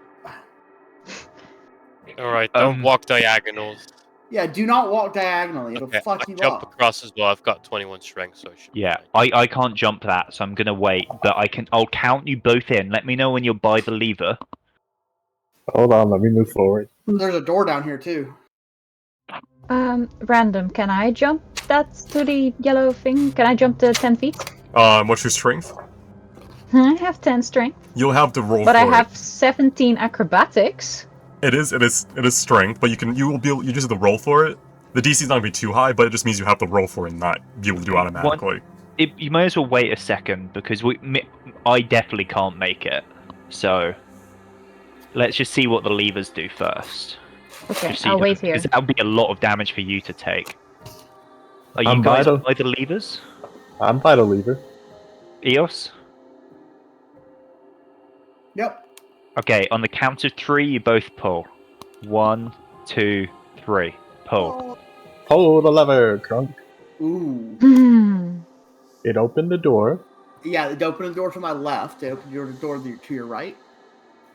All right, don't walk diagonals. Yeah, do not walk diagonally. It'll Okay, fuck I you jump up. across as well. I've got 21 strength, so I should. be Yeah, fine. I can't jump that, so I'm gonna wait. But I'll count you both in. Let me know when you're by the lever. Hold on, let me move forward. There's a door down here too. Random, can I jump that to the yellow thing? Can I jump to 10 feet? What's your strength? I have 10 strength, You'll have to roll but for I have 17 acrobatics. it. It is strength, but you just have to roll for it. The DC's not gonna be too high, but it just means you have to roll for it and not be able to do it automatically. You may as well wait a second because I definitely can't make it. So let's just see what the levers do first. Okay, Just so you I'll don't- wait here. Because that would be a lot of damage for you to take. Are you I'm guys by the- by the levers? I'm by the lever. Eos? Yep. Okay, on the count of 3, you both pull. 1, 2, 3. Pull. Pull the lever, Crunk. Ooh. Hmm. It opened the door. Yeah, it opened the door to my left. It opened the door to your right.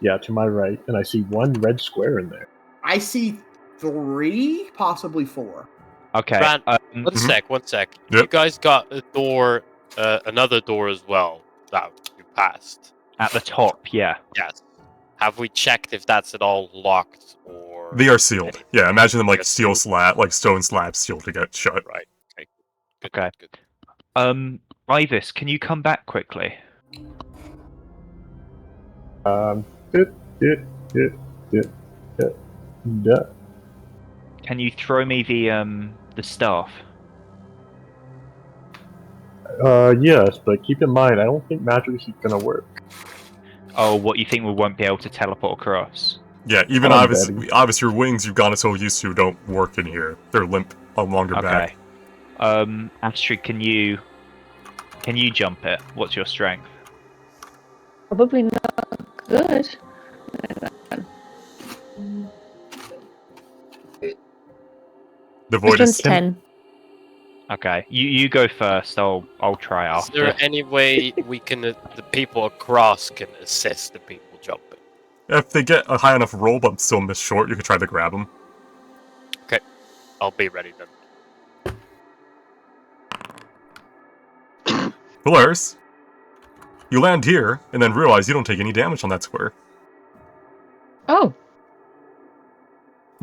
Yeah, to my right, and I see one red square in there. I see 3, possibly 4. Okay. Ran- um, One sec. Yep. You guys got a door, another door as well that you passed. at the top, yeah. Yes. Have we checked if that's at all locked or? They are sealed. Yeah, imagine them like Yes. stone slabs sealed to get shut. Right. Okay. Good. Okay. Good. Ivis, can you come back quickly? Yeah. Can you throw me the staff? Yes, but keep in mind, I don't think magic is gonna work. Oh, what, you think we won't be able to teleport across? Yeah, even I'm Ivis, your wings you've gotten so used to don't work in here. They're limp along your back. Okay. Astrid, can you jump it? What's your strength? Probably not good. The void Which one's is 10? Okay, you go first. I'll try Is after. there any way we can, the people across can assist the people jumping? If they get a high enough roll but still miss short, you can try to grab them. I'll be ready then. Hilarious. You land here and then realize you don't take any damage on that square. Oh,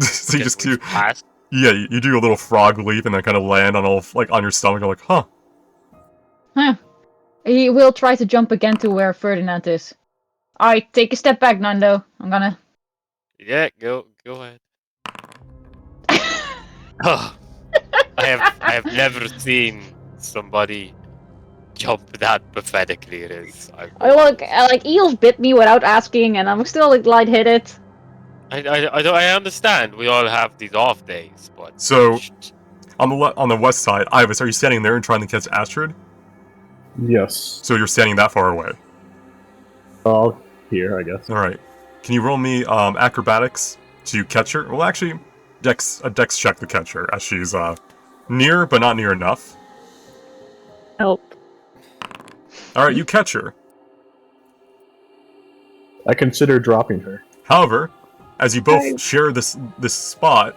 So you just Pass. you do a little frog leap and then kind of land on on your stomach. And like, huh? huh. He will try to jump again to where Ferdinand is. Alright, take a step back, Nando. I'm gonna... Yeah, go ahead. Oh, I have never seen somebody jump that pathetically. It is. like eels bit me without asking, and I'm still like lightheaded. I understand. We all have these off days, but So, on the west side, Ivis, are you standing there and trying to catch Astrid? Yes. So you're standing that far away. Well, here, I guess. Alright. Can you roll me acrobatics to catch her? Well, actually, a dex check to catch her, as she's near, but not near enough. Help. Alright, you catch her. I consider dropping her. However, as you both share this spot,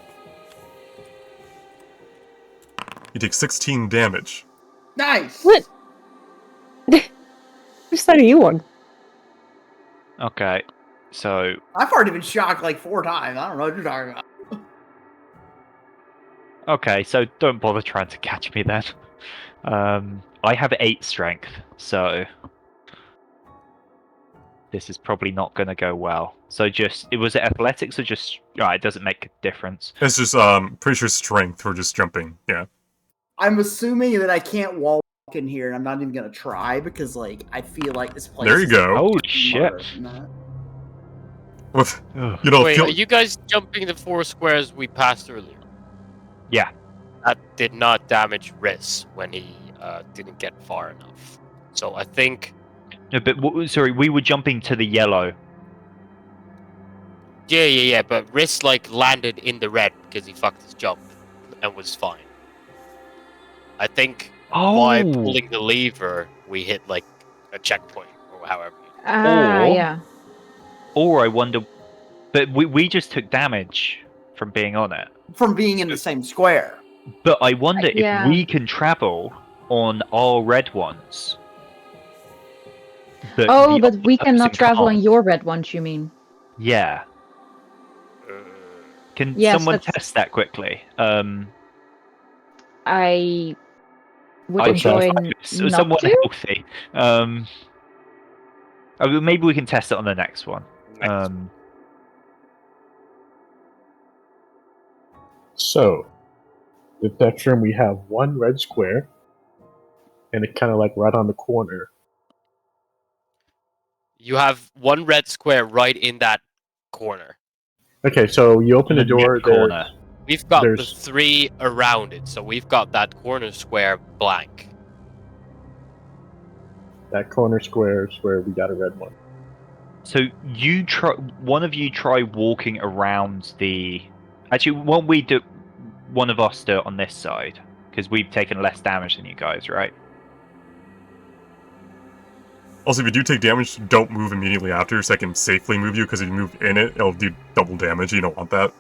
you take 16 damage. Nice. What? Which side are you on? Okay, so I've already been shocked like 4 times. I don't know what you're talking about. okay, so don't bother trying to catch me then. I have 8 strength, so this is probably not going to go well. So was it athletics or just? Right, it doesn't make a difference. It's just pretty sure strength for just jumping. Yeah. I'm assuming that I can't wall walk in here, and I'm not even gonna try because, like, I feel like this place. There you go. Holy shit! With, Wait, are you guys jumping the 4 squares we passed earlier? Yeah. That did not damage Riss when he didn't get far enough. So I think. No, but sorry, we were jumping to the yellow. Yeah. But Riss landed in the red because he fucked his jump and was fine. I think by pulling the lever, we hit a checkpoint or however. Yeah. Or I wonder, but we just took damage from being on it. From being in the same square. But I wonder Yeah. if we can travel on our red ones. But But we other cannot person travel on can't. your red ones, you mean? Yeah. Can Yes, someone that's- test that quickly? I would I enjoy so not someone to. healthy. Maybe we can test it on the next one. So, with that room, we have one red square, and it's kind of like right on the corner. You have one red square right in that corner. Okay, so you open the door. near corner. We've got the There's- 3 around it, so we've got that corner square blank. That corner square is where we got a red one. So you try. One of you try walking around the. Actually, won't we do? One of us do it on this side because we've taken less damage than you guys, right? Also, if you do take damage, don't move immediately after, so I can safely move you, because if you move in it, it'll do double damage. You don't want that.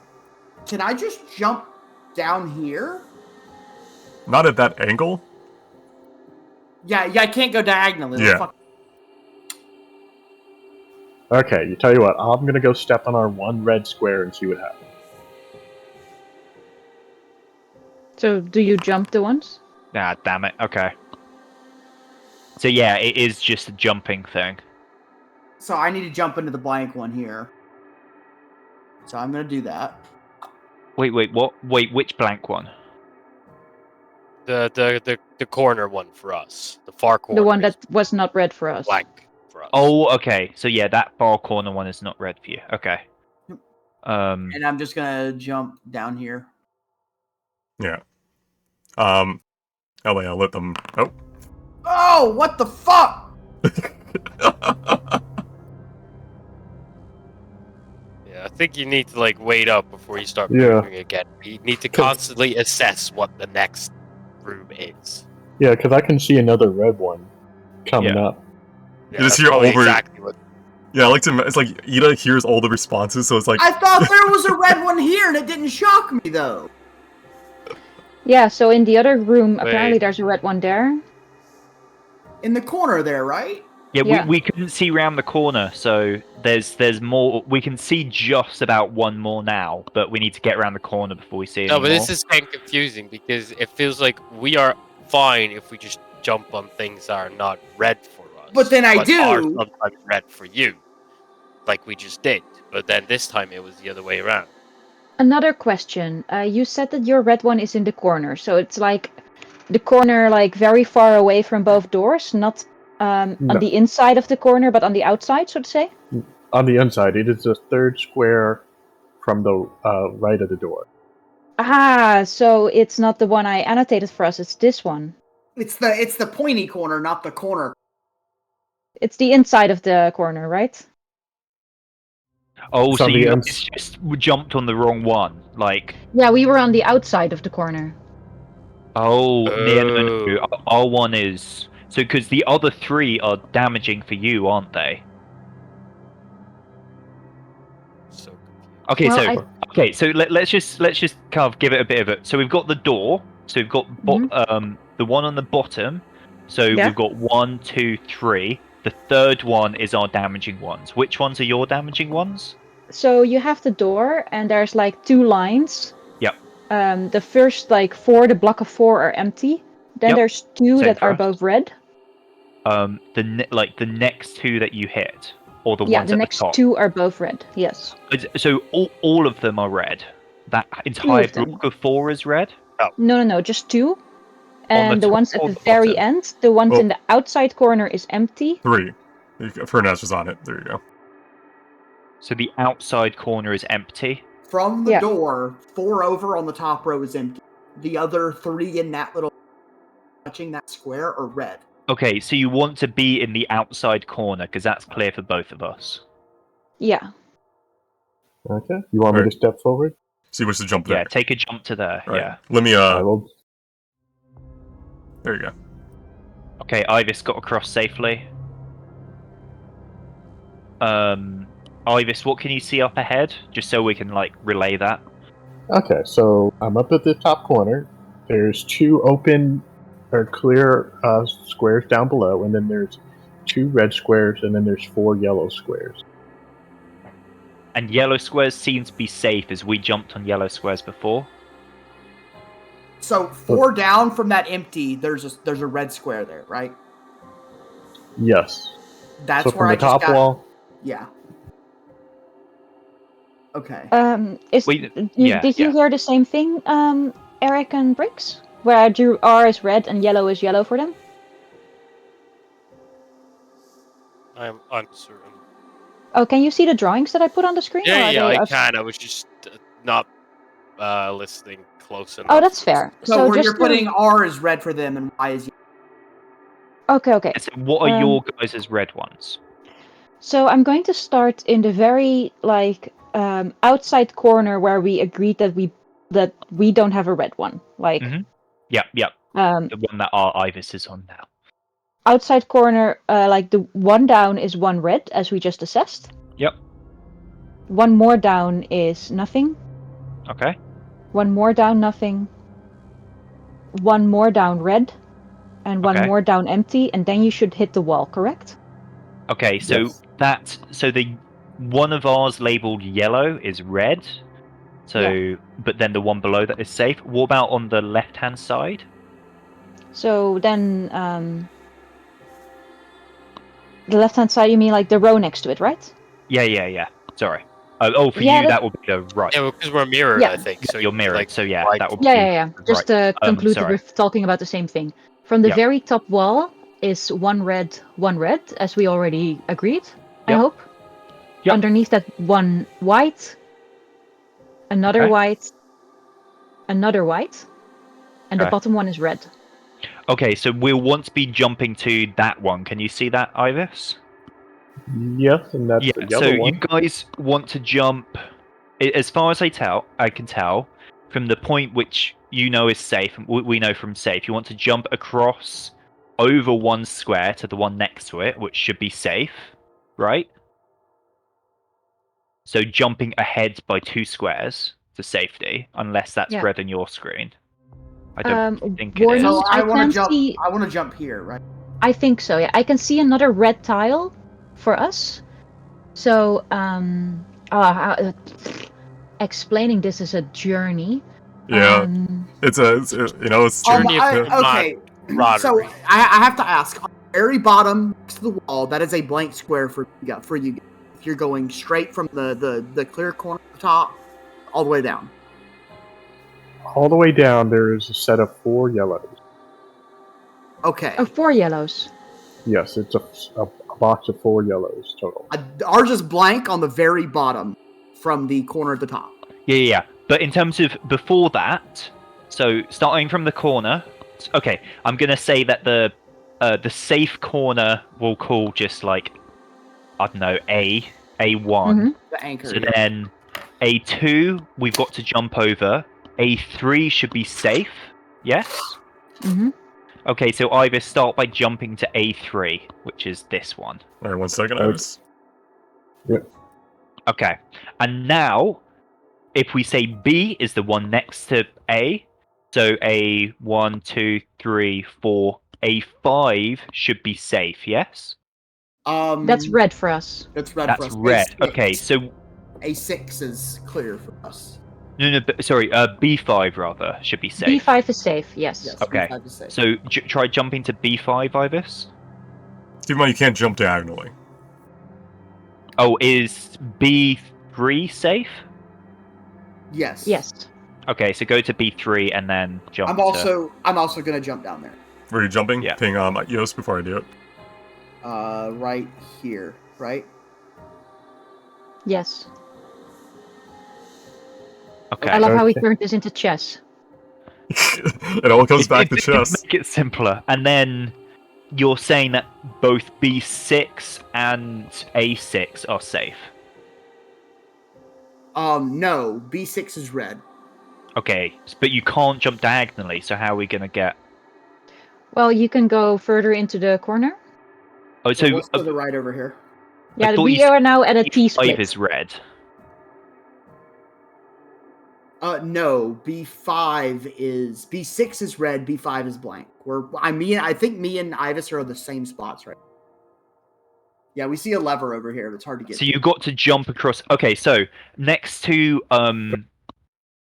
Can I just jump down here? Not at that angle. Yeah, I can't go diagonally. Yeah. Okay, you tell you what, I'm gonna go step on our one red square and see what happens. So, do you jump the ones? Ah, damn it. Okay. So yeah, it is just a jumping thing. So I need to jump into the blank one here. So I'm gonna do that. Wait, what? Wait, which blank one? The corner one for us. The far corner. The one is that was not red for us. blank for us. Oh, okay. So yeah, that far corner one is not red for you. Okay. And I'm just gonna jump down here. Yeah. LA, I'll let them. Oh. Oh, what the fuck? Yeah, I think you need to wait up before you start Yeah. moving again. You need to constantly assess what the next room is. Yeah, because I can see another red one coming Yeah. up. Yeah, just that's hear probably over- exactly what. Yeah, I like to. It's like Ida hears all the responses, so it's like. I thought there was a red one here and it didn't shock me though. Yeah, so in the other room, Wait. apparently there's a red one there. In the corner there, right? Yeah, Yeah. we couldn't see round the corner, so there's more. We can see just about one more now, but we need to get around the corner before we see it. No, but this is kind of confusing because it feels like we are fine if we just jump on things that are not red for us. But then I are do. sometimes red for you, like we just did. But then this time it was the other way around. Another question. You said that your red one is in the corner, so it's like the corner, very far away from both doors, not No. on the inside of the corner, but on the outside, so to say. On the inside, it is the third square from the right of the door. Ah, so it's not the one I annotated for us, it's this one. It's the pointy corner, not the corner. It's the inside of the corner, right? Oh, It's so on the you ends. guys just jumped on the wrong one. Like, Yeah, we were on the outside of the corner. oh, no. Oh. Our one is... So, because the other 3 are damaging for you, aren't they? So confused. Okay, Well, so let's just kind of give it a bit of it. So we've got the door. So we've got the one on the bottom. So Yeah. we've got 1, 2, 3. The third one is our damaging ones. Which ones are your damaging ones? So you have the door, and there's like 2 lines. Yep. The first like 4, the block of 4 are empty. Then Yep. there's 2 Same that for are us. both red. The next 2 that you hit, or the Yeah, ones the at next the top. 2 are both red. Yes. So all of them are red. That 2 entire of them. block of 4 is red. No, just 2. And the top ones at or the the very bottom? end, the ones Well- in the outside corner is empty. 3. Fernandez was on it. There you go. So the outside corner is empty. From the Yeah. door, 4 over on the top row is empty. The other 3 in that little touching that square are red. Okay, so you want to be in the outside corner because that's clear for both of us. Yeah. Okay. You want me Right. to step forward? So you wish to jump Yeah, there. take a jump to there. Right. Yeah. Let me, I will. there you go. Okay, Ivis got across safely. Ivis, what can you see up ahead? Just so we can, like, relay that. Okay, so I'm up at the top corner. There's 2 open or clear squares down below, and then there's 2 red squares, and then there's 4 yellow squares. And yellow squares seem to be safe as we jumped on yellow squares before. So 4 down from that empty, there's a red square there, right? Yes. That's So where from I the just top got. wall, Yeah. Okay. Did you hear the same thing, Eric and Briggs? Where I drew R is red and yellow is yellow for them? I'm uncertain. Oh, can you see the drawings that I put on the screen? or are Yeah, they I can. I was just not listening close enough. Oh, that's fair. So where just you're putting R is red for them and Y is yellow. Okay. So what are your guys' red ones? So I'm going to start in the very outside corner where we agreed that we don't have a red one. Like Yep. The one that our Ivis is on now. outside corner, like the one down is 1 red as we just assessed. Yep. 1 more down is nothing. Okay. 1 more down, nothing. 1 more down, red. And 1 Okay. more down, empty. And then you should hit the wall, correct? Okay, so Yes. the one of ours labeled yellow is red. So, but then the one below that is safe. What about on the left-hand side? So then, the left-hand side, you mean like the row next to it, right? Yeah. Sorry. For Yeah, you, that would be the right. Yeah, because we're mirrored, Yeah. I think. So You're mirrored, like, so yeah, right. that would be Yeah. Just right. to conclude, sorry. we're talking about the same thing. From the Yep. very top wall is 1 red, 1 red, as we already agreed, I Yep. hope. Yep. Underneath that, 1 white, another Okay. white, another white, and the Okay. bottom one is red. Okay, so we'll want to be jumping to that one. Can you see that, Ivis? yes, and that's the So yellow one. you guys want to jump, as far as I can tell, from the point which you know is safe, and we know from safe, you want to jump across over 1 square to the one next to it, which should be safe, right? So jumping ahead by 2 squares to safety, unless that's Yeah. red on your screen. I don't think it warning, is. So I want can't to jump. see- I want to jump here, right? I think so, yeah. I can see another red tile for us. So, explaining this is a journey. Yeah. It's journey. Okay. So I have to ask. On the very bottom next to the wall, that is a blank square for you. If you're going straight from the clear corner at the top, all the way down. All the way down, there is a set of 4 yellows. Okay. Oh, 4 yellows. Yes, it's a box of 4 yellows total. Ours is blank on the very bottom, from the corner at the top. Yeah. But in terms of before that, so starting from the corner, okay, I'm gonna say that the safe corner we'll call just like, I don't know, A1. Mm-hmm. The anchor. So then A2 we've got to jump over. A3 should be safe. Yes. Mm-hmm. Okay, so either start by jumping to A3, which is this one. Alright, 1 second, Okay. Iris. Okay, and now if we say B is the one next to A, so A1, 2, 3, 4, A5 should be safe. Yes. That's red for us. That's red That's for us. red. A6. Okay, so A6 is clear for us. no, sorry. B5 rather should be safe. B5 is safe, yes. Yes. Okay. B5 is safe. So try jumping to B5, Ibis. Keep in mind you can't jump diagonally. Oh, is B3 safe? Yes. Yes. Okay, so go to B3 and then jump. I'm also gonna jump down there. Where are you jumping? Yeah. Ping Eos before I do it. Right here, right? Yes. Okay. I love how he Okay. turned this into chess. It all comes back to chess. Make it simpler, and then you're saying that both B6 and A6 are safe. No. B6 is red. Okay, but you can't jump diagonally. So how are we gonna get? Well, you can go further into the corner. Oh, so what's to the right over here? Yeah, thought we you are now at a T B5 split. is red. No. B5 is B6 is red. B5 is blank. I think me and Ivis are on the same spots, right? Yeah, we see a lever over here that's hard to get. So you got to jump across. Okay, so next to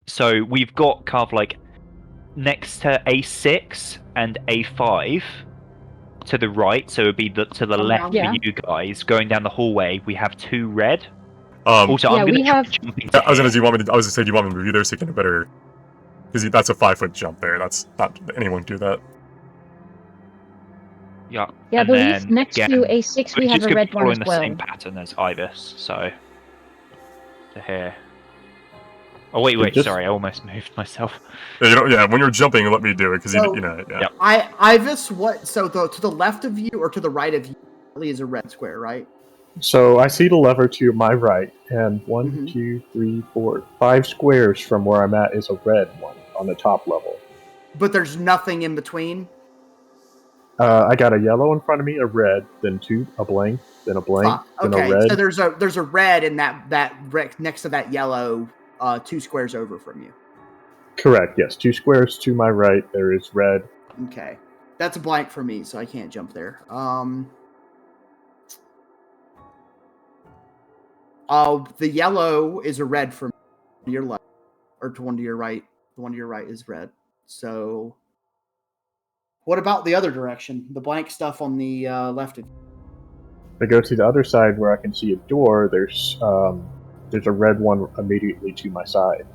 so we've got kind of like next to A6 and A5 to the right. So it would be to the left Yeah. for you guys going down the hallway. We have 2 red. Um, Also, Yeah, I'm we gonna try have- jumping. I was here. gonna say, do you want me to review there so you can get a better? Because that's a 5-foot jump there. That's not anyone can do that. Yeah. Yeah, I and believe then, next again, to A6 we we're have just a gonna red be one as following the well. same pattern as Ibis. So to here. Oh wait, just- sorry, I almost moved myself. Yeah, when you're jumping, let me do it because So- you know. Yeah. Yep. Ivis, what? So to the left of you or to the right of you is a red square, right? So I see the lever to my right, and 1, Mhm. 2, 3, 4, 5 squares from where I'm at is a red one on the top level. But there's nothing in between. I got a yellow in front of me, a red, then a blank, then a blank, then a Okay, red. so there's a red in that next to that yellow, 2 squares over from you. Correct, yes. 2 squares to my right, there is red. Okay, that's a blank for me, so I can't jump there. The yellow is a red from your left, or to one to your right. The one to your right is red. So, what about the other direction? The blank stuff on the left of you. If I go to the other side where I can see a door, there's a red one immediately to my side,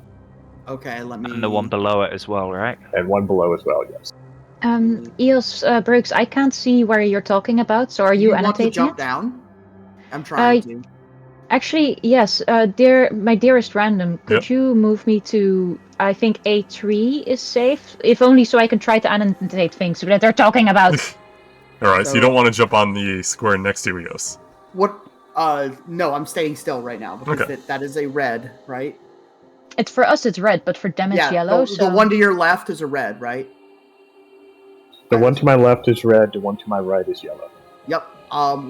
Okay, let me. And the one below it as well, right? and one below as well, yes. Eos, Brooks, I can't see where you're talking about, so are you want to annotating jump it? down? I'm trying to. Actually, yes. My dearest random, could you move me to? I think A3 is safe, if only so I can try to annotate things that they're talking about. Alright, so you don't want to jump on the square next to Eos. What? No, I'm staying still right now because Okay. that is a red, right? It's for us, it's red, but for them it's yellow. The one to your left is a red, right? The one to my left is red, the one to my right is yellow. Yep.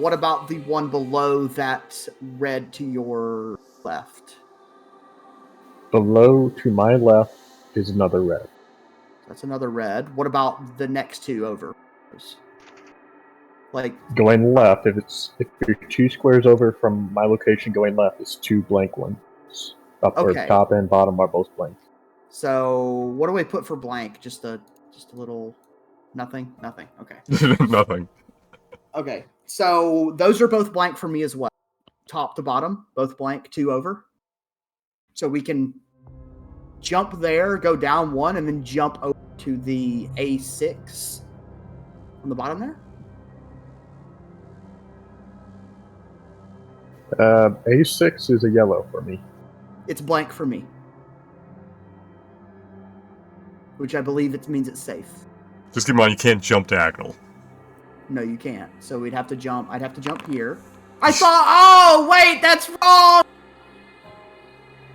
What about the one below that red to your left? Below to my left is another red. That's another red. What about the next 2 over? Like Going left, if you're 2 squares over from my location going left, it's 2 blank ones. Or top and bottom are both blank. so, what do I put for blank? Just a little nothing. Okay. Nothing. Okay. So those are both blank for me as well. Top to bottom, both blank, 2 over. So we can jump there, go down 1, and then jump over to the A6 on the bottom there. A6 is a yellow for me. It's blank for me. which I believe it means it's safe. Just keep in mind, you can't jump diagonal. No, you can't. So we'd have to jump. I'd have to jump here. I saw. Oh, wait, that's wrong.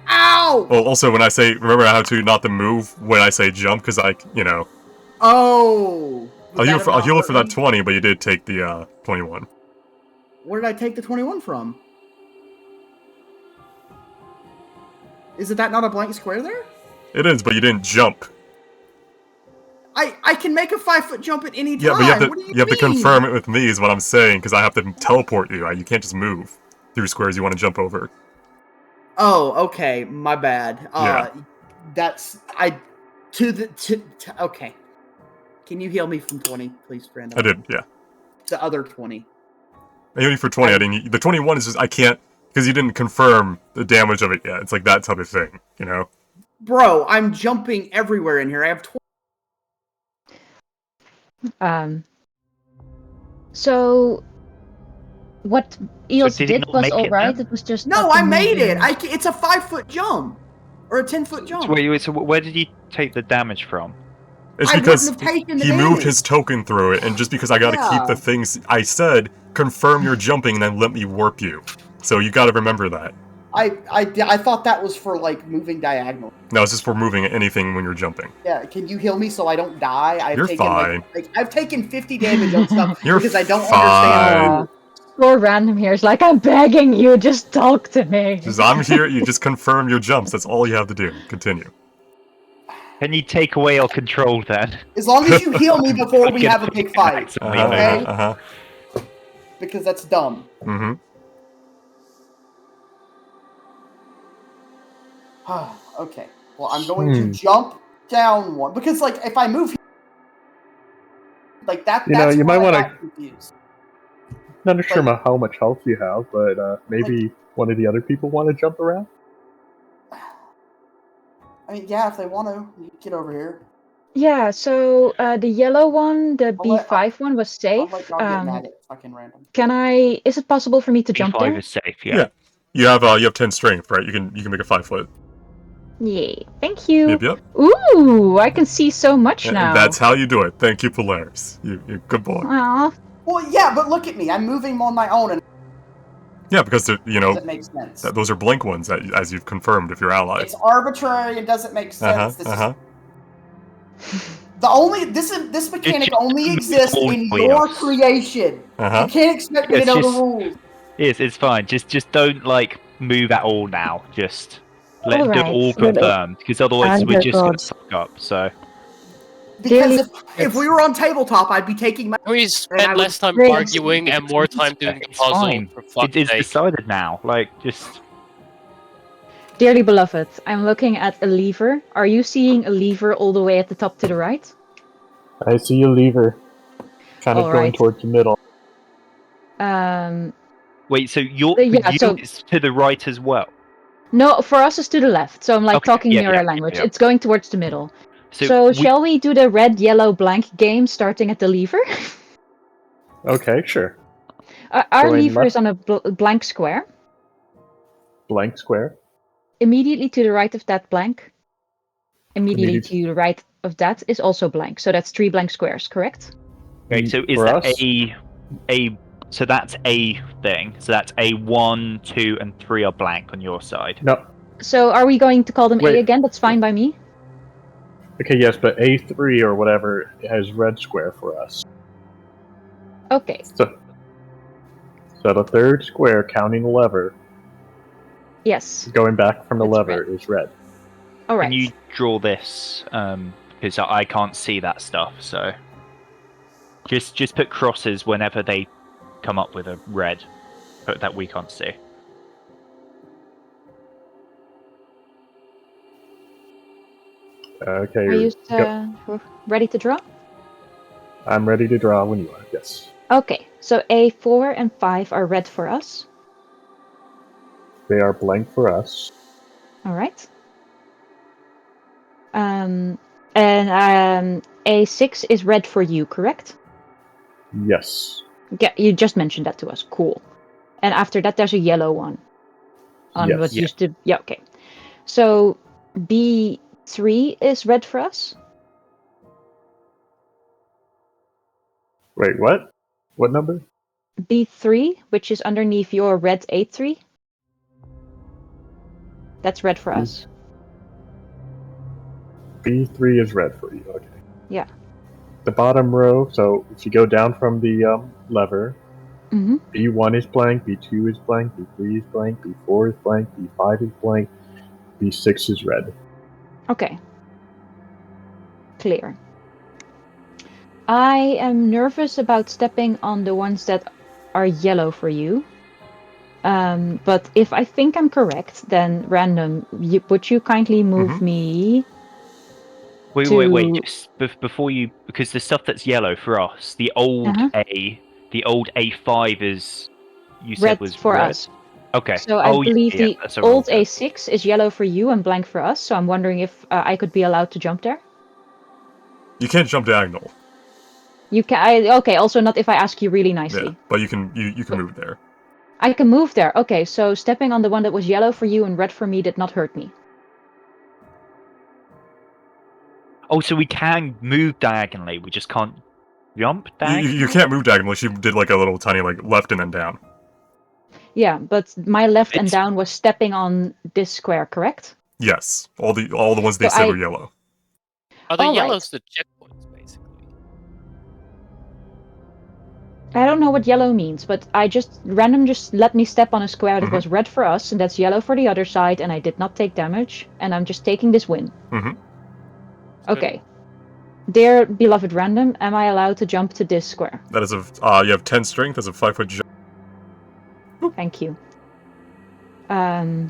Ow! Well, also, when I say, remember how to not to move when I say jump, because Oh. I'll heal it for that 20, but you did take the 21. Where did I take the 21 from? Is that not a blank square there? It is, but you didn't jump. I can make a 5-foot jump at any time. Yeah, but What do you have to mean? confirm it with me is what I'm saying, because I have to teleport you. You can't just move through squares you want to jump over. Oh, okay. My bad. Yeah. Okay. Can you heal me from 20, please, Brandon? I did, yeah. The other 20. I healed you for 20. The 21 is just, I can't, because you didn't confirm the damage of it yet. It's like that type of thing, you know? Bro, I'm jumping everywhere in here. I have 20. So what Eos did he did not was make it alright. then? It was just No, not the I made it. moving. It's a 5-foot jump. Or a 10-foot jump. So where did you take the damage from? It's I because wouldn't have taken the he moved damage. his token through it, and just because I gotta keep the things I said, confirm you're jumping, and then let me warp you. So you gotta remember that. I thought that was for, like, moving diagonal. No, it's just for moving anything when you're jumping. Yeah, can you heal me so I don't die? You're fine. I've taken 50 damage on stuff You're because I don't fine. understand. Poor random here is like, I'm begging you, just talk to me. Because I'm here, you just confirm your jumps. That's all you have to do. Continue. Can you take away our control then? As long as you heal me before we have a big fight, okay? Because that's dumb. Mm-hmm. Okay. Well, I'm going to jump down one because, like, if I move, like that, that's you might want to. Confused. Not sure how much health you have, but maybe one of the other people want to jump around. I mean, yeah, if they want to, you get over here. Yeah, so the yellow one, the B5 one was safe. I'll get mad at fucking random. Is it possible for me to jump there? B5 is safe, yeah. You have 10 strength, right? You can make a 5-foot. Yeah, thank you. Yep. Ooh, I can see so much now. And that's how you do it. Thank you, Polaris. You're good boy. Aww. Well, yeah, but look at me. I'm moving on my own, and yeah, because that makes sense. Those are blank ones, as you've confirmed if you're allied. It's arbitrary. It doesn't make sense. This mechanic only exists in your creation. You can't expect me to know the rules. It's fine. Just don't move at all now. Just let them all Really? confirmed, because otherwise we're just gonna suck up. So. Because if we were on tabletop, I'd be taking my. We spend less time arguing and more time doing the puzzle. For fuck's It's sake. decided now. Just. Dearly beloved, I'm looking at a lever. Are you seeing a lever all the way at the top to the right? I see a lever, kind of going towards the middle. Wait, so you're it's to the right as well? No, for us it's to the left. So I'm talking mirror language. It's going towards the middle. So shall we do the red, yellow, blank game starting at the lever? Okay, sure. Our lever is on a blank square. Blank square. Immediately to the right of that blank. Immediately to the right of that is also blank. So that's 3 blank squares, correct? Okay, so is that so that's a thing. So that's a 1, 2, and 3 are blank on your side. No. So are we going to call them A again? That's fine by me. Okay, yes, but A3 or whatever has red square for us. Okay. So the third square, counting the lever. Yes. Going back from the lever is red. All right. Can you draw this? Because I can't see that stuff. So just put crosses whenever they come up with a red, but that we can't see. Okay. Are you ready to draw? I'm ready to draw when you are, yes. Okay, so A4 and 5 are red for us. They are blank for us. All right. And A6 is red for you, correct? Yes. Yeah, you just mentioned that to us. Cool. And after that, there's a yellow one. What used to... Yeah, okay. So B3 is red for us? Wait, what? What number? B3, which is underneath your red A3. That's red for us. B3 is red for you. Okay. Yeah. The bottom row. So if you go down from the lever, Mm-hmm. B1 is blank, B2 is blank, B3 is blank, B4 is blank, B5 is blank, B6 is red. Okay. Clear. I am nervous about stepping on the ones that are yellow for you. But if I think I'm correct, then random, would you kindly move me? Wait. Just before you, because the stuff that's yellow for us, the old A5 is, you said Red was for red. us. Okay. So I believe the that's a old roll. A6 is yellow for you and blank for us. So I'm wondering if I could be allowed to jump there. You can't jump diagonal. You can. Okay. Also, not if I ask you really nicely. Yeah, but you can move there. I can move there. Okay. So stepping on the one that was yellow for you and red for me did not hurt me. Oh, so we can move diagonally. We just can't jump diagonally. You can't move diagonally. She did like a little tiny like left and then down. Yeah, but my left and down was stepping on this square, correct? Yes, all the ones they So said were yellow. Are the All right. yellows the checkpoints, basically? I don't know what yellow means, but random just let me step on a square that was red for us, and that's yellow for the other side, and I did not take damage, and I'm just taking this win. Okay. Dear beloved random, am I allowed to jump to this square? That is you have 10 strength as a 5-foot jump. Thank you. I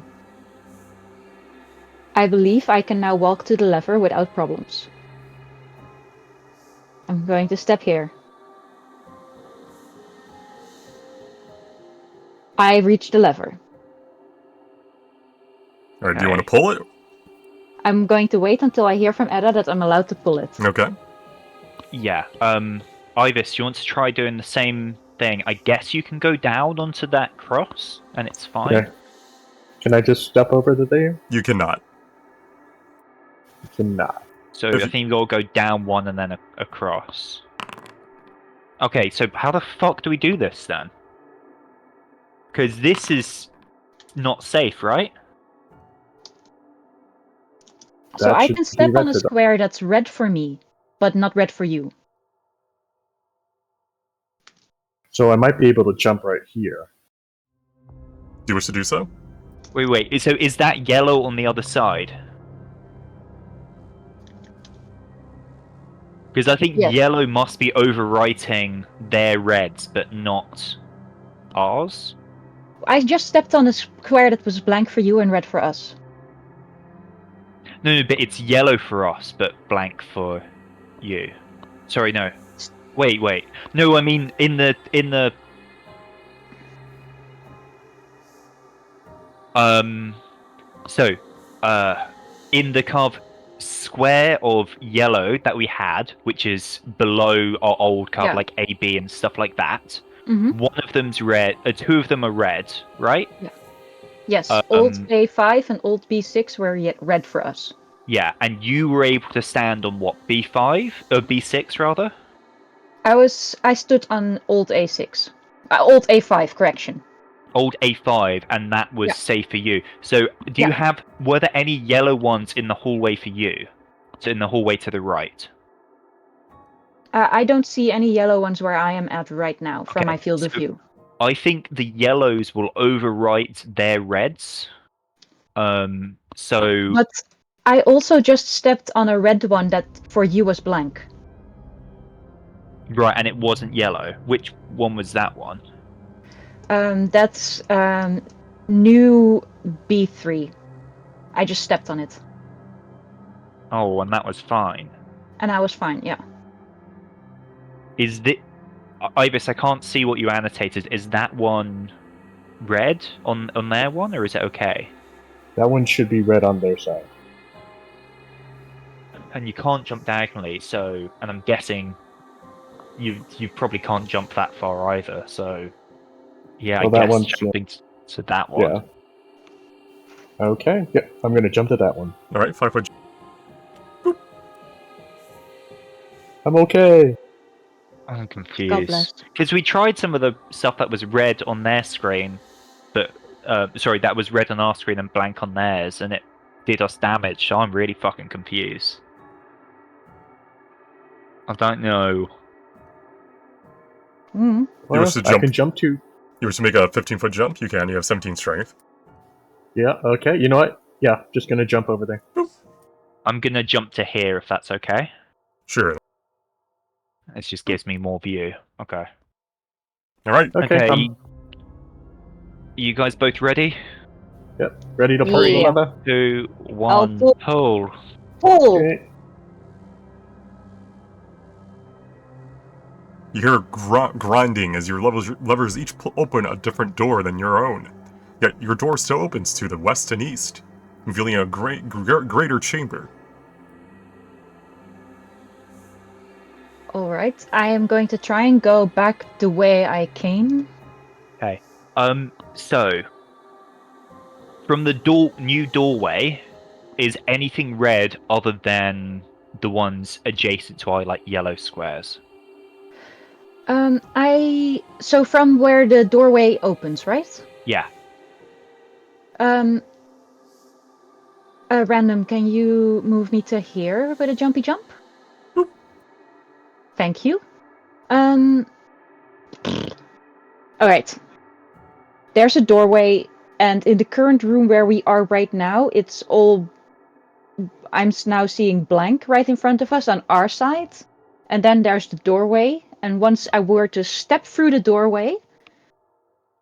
believe I can now walk to the lever without problems. I'm going to step here. I reach the lever. Alright, do you want to pull it? I'm going to wait until I hear from Edda that I'm allowed to pull it. Okay. Yeah. Ivis, you want to try doing the same thing? I guess you can go down onto that cross, and it's fine. Yeah. Can I just step over to there? You cannot. You cannot. So I think you'll go down one and then across. Okay, so how the fuck do we do this then? Because this is not safe, right? So I can step on a square that's red for me, but not red for you. So I might be able to jump right here. Do you wish to do so? Wait. So is that yellow on the other side? Because I think yellow must be overwriting their reds, but not ours. I just stepped on a square that was blank for you and red for us. No, but it's yellow for us, but blank for you. Sorry, no. Wait. No, I mean in the in the kind of square of yellow that we had, which is below our old kind of like A, B and stuff like that. One of them's red. Two of them are red, right? Yeah. Yes, old A5 and old B6 were red for us. Yeah, and you were able to stand on what, B5 or B6 rather? I stood on old A6, old A5. Correction. Old A5, and that was safe for you. So, do you have? Were there any yellow ones in the hallway for you? So in the hallway to the right. I don't see any yellow ones where I am at right now from my field of view. I think the yellows will overwrite their reds. So. But I also just stepped on a red one that for you was blank. Right, and it wasn't yellow. Which one was that one? That's new B3. I just stepped on it. Oh, and that was fine. And I was fine, yeah. Is the Ibis? I can't see what you annotated. Is that one red on their one, or is it okay? That one should be red on their side. And you can't jump diagonally, so, and I'm guessing you probably can't jump that far either. So, yeah, well, I that guess one's jumping to that one. Yeah. Okay. Yeah, I'm gonna jump to that one. All right, 5 foot. I'm okay. I'm God confused. bless. Because we tried some of the stuff that was red on their screen, but that was red on our screen and blank on theirs, and it did us damage. So I'm really fucking confused. I don't know. Mm. Well, wish to I jump? can jump to. You wish to make a 15-foot jump? You can. You have 17 strength. Yeah. Okay. You know what? Yeah. Just gonna jump over there. I'm gonna jump to here if that's okay. Sure. It just gives me more view. Okay. All right. Okay. Okay. You guys both ready? Yep. Ready to pull the Yeah. lever? 2, I'll 1, pull. pull. Pull! Okay. You hear grinding as your levers each open a different door than your own. Yet your door still opens to the west and east, revealing a greater chamber. Alright, I am going to try and go back the way I came. Okay. So from the new doorway, is anything red other than the ones adjacent to our like yellow squares? So from where the doorway opens, right? Yeah. Random, can you move me to here with a jumpy jump? Boop. Thank you. Alright. There's a doorway, and in the current room where we are right now, it's all... I'm now seeing blank right in front of us on our side. And then there's the doorway, and once I were to step through the doorway...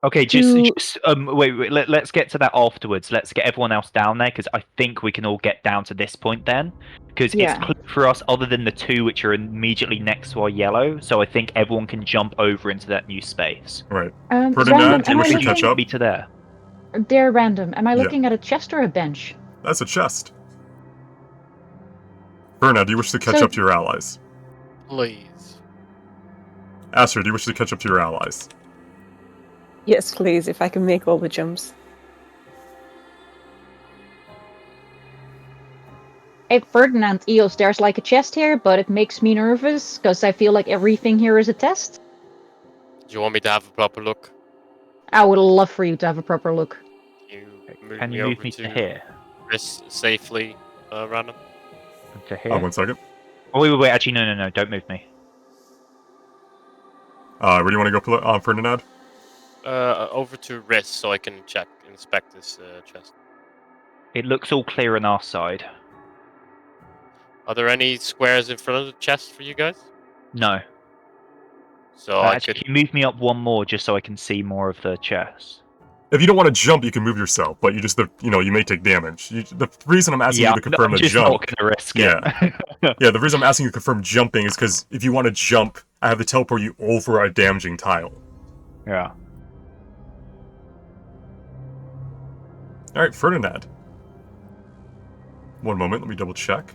Okay, wait. Let's get to that afterwards. Let's get everyone else down there because I think we can all get down to this point then. Because it's clear for us, other than the two which are immediately next to our yellow. So I think everyone can jump over into that new space. Right. Random, do you wish to catch up? Be to there. They're random. Am I Yeah. looking at a chest or a bench? That's a chest. Ferdinand, do you wish to catch up to your allies? Please. Aster, do you wish to catch up to your allies? Yes, please, if I can make all the jumps. Hey, Ferdinand, Eos, there's like a chest here, but it makes me nervous, because I feel like everything here is a test. Do you want me to have a proper look? I would love for you to have a proper look. Can you move me to here? This safely, random. To here? 1 second. Oh, wait. Actually, no. Don't move me. Where do you want to go, Ferdinand? Over to wrist so I can inspect this chest. It looks all clear on our side. Are there any squares in front of the chest for you guys? No. So Actually, can you move me up one more just so I can see more of the chest? If you don't want to jump, you can move yourself, but you may take damage. The reason I'm asking you to confirm I'm the just jump... not gonna risk it. Yeah, the reason I'm asking you to confirm jumping is because if you want to jump, I have to teleport you over a damaging tile. Yeah. Alright, Ferdinand. 1 moment, let me double check.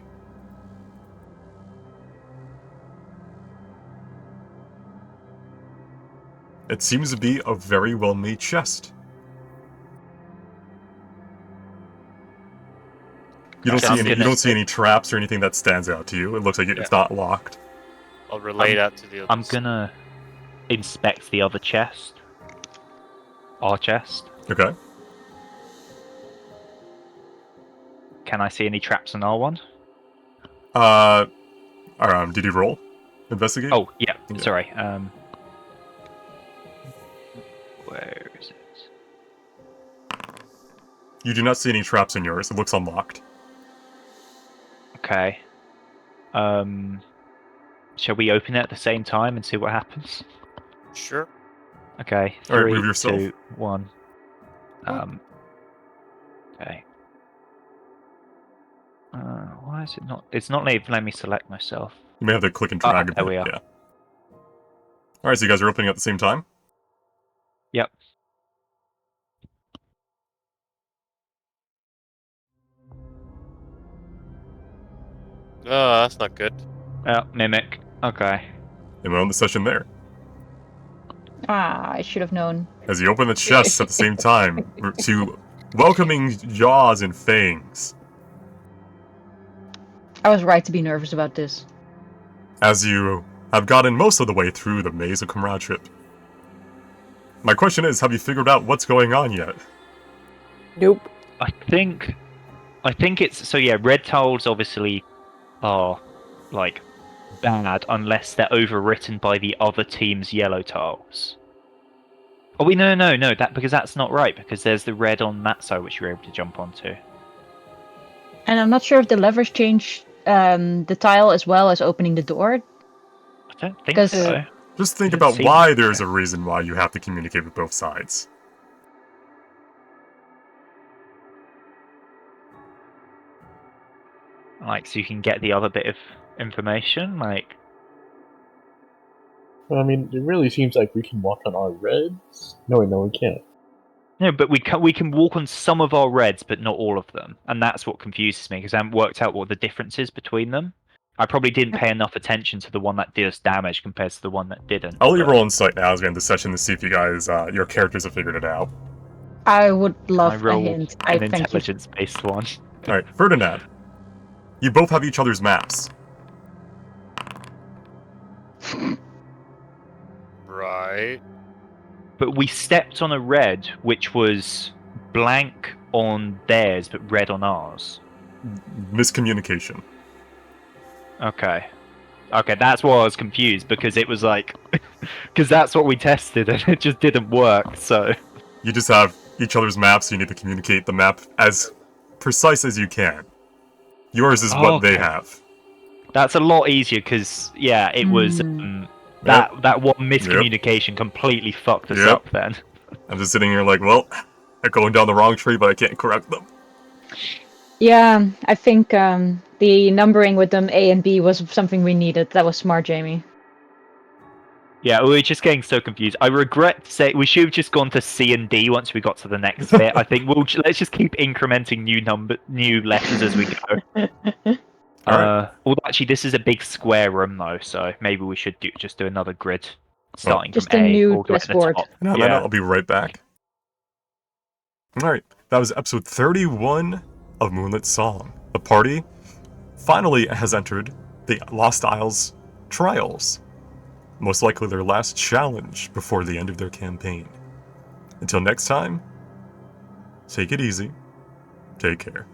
It seems to be a very well-made chest. You don't see any traps or anything that stands out to you. It looks like it's not locked. I'll relay that to the others. I'm gonna inspect the other chest. Our chest. Okay. Can I see any traps in our one? Did you roll? Investigate? Oh, yeah. Sorry. Where is it? You do not see any traps in yours. It looks unlocked. Okay. Shall we open it at the same time and see what happens? Sure. Okay. All right, 3, move yourself. 2, 1. Okay. Why is it not? It's not letting me select myself. You may have to click and drag a bit. There we are. Yeah. Alright, so you guys are opening at the same time? Yep. Oh, that's not good. Mimic. Okay. And we'll end the session there. I should have known. As you open the chests at the same time, to welcoming jaws and fangs. I was right to be nervous about this. As you have gotten most of the way through the maze of comradeship. My question is, have you figured out what's going on yet? Nope. I think it's so. Yeah, red tiles obviously are like bad unless they're overwritten by the other team's yellow tiles. Oh, no, that because that's not right because there's the red on that side which you're able to jump onto. And I'm not sure if the levers change the tile as well as opening the door. I don't think 'Cause- so. Just think Didn't about seem why like there's it. a reason why you have to communicate with both sides. Like, so you can get the other bit of information. Like, Well, I mean, it really seems like we can walk on our reds. No, wait, no, we can't. no, but we can walk on some of our reds, but not all of them, and that's what confuses me because I haven't worked out what the difference is between them. I probably didn't pay enough attention to the one that did us damage compared to the one that didn't. I'll leave roll insight now as we end the session to see if you guys, your characters have figured it out. I would I love a roll hint. I an thank you. intelligence-based one. Alright, Ferdinand. You both have each other's maps. Right. But we stepped on a red, which was blank on theirs, but red on ours. Miscommunication. Okay. Okay, that's why I was confused, because it was like... Because that's what we tested, and it just didn't work, so... You just have each other's maps, so you need to communicate the map as precise as you can. Yours is what they Okay. have. That's a lot easier, because, yeah, it was... that one miscommunication completely fucked us up then. I'm just sitting here like, well, they're going down the wrong tree, but I can't correct them. Yeah, I think the numbering with them A and B was something we needed. That was smart, Jamie. Yeah, we were just getting so confused. I regret to say we should have just gone to C and D once we got to the next bit. I think let's just keep incrementing new letters as we go. Although actually, this is a big square room though, so maybe we should just do another grid starting Just from a A new all the way to the chessboard. top. No, Yeah. I'll be right back. Alright, that was episode 31 of Moonlit Song. The party finally has entered the Lost Isles Trials. Most likely their last challenge before the end of their campaign. Until next time, take it easy, take care.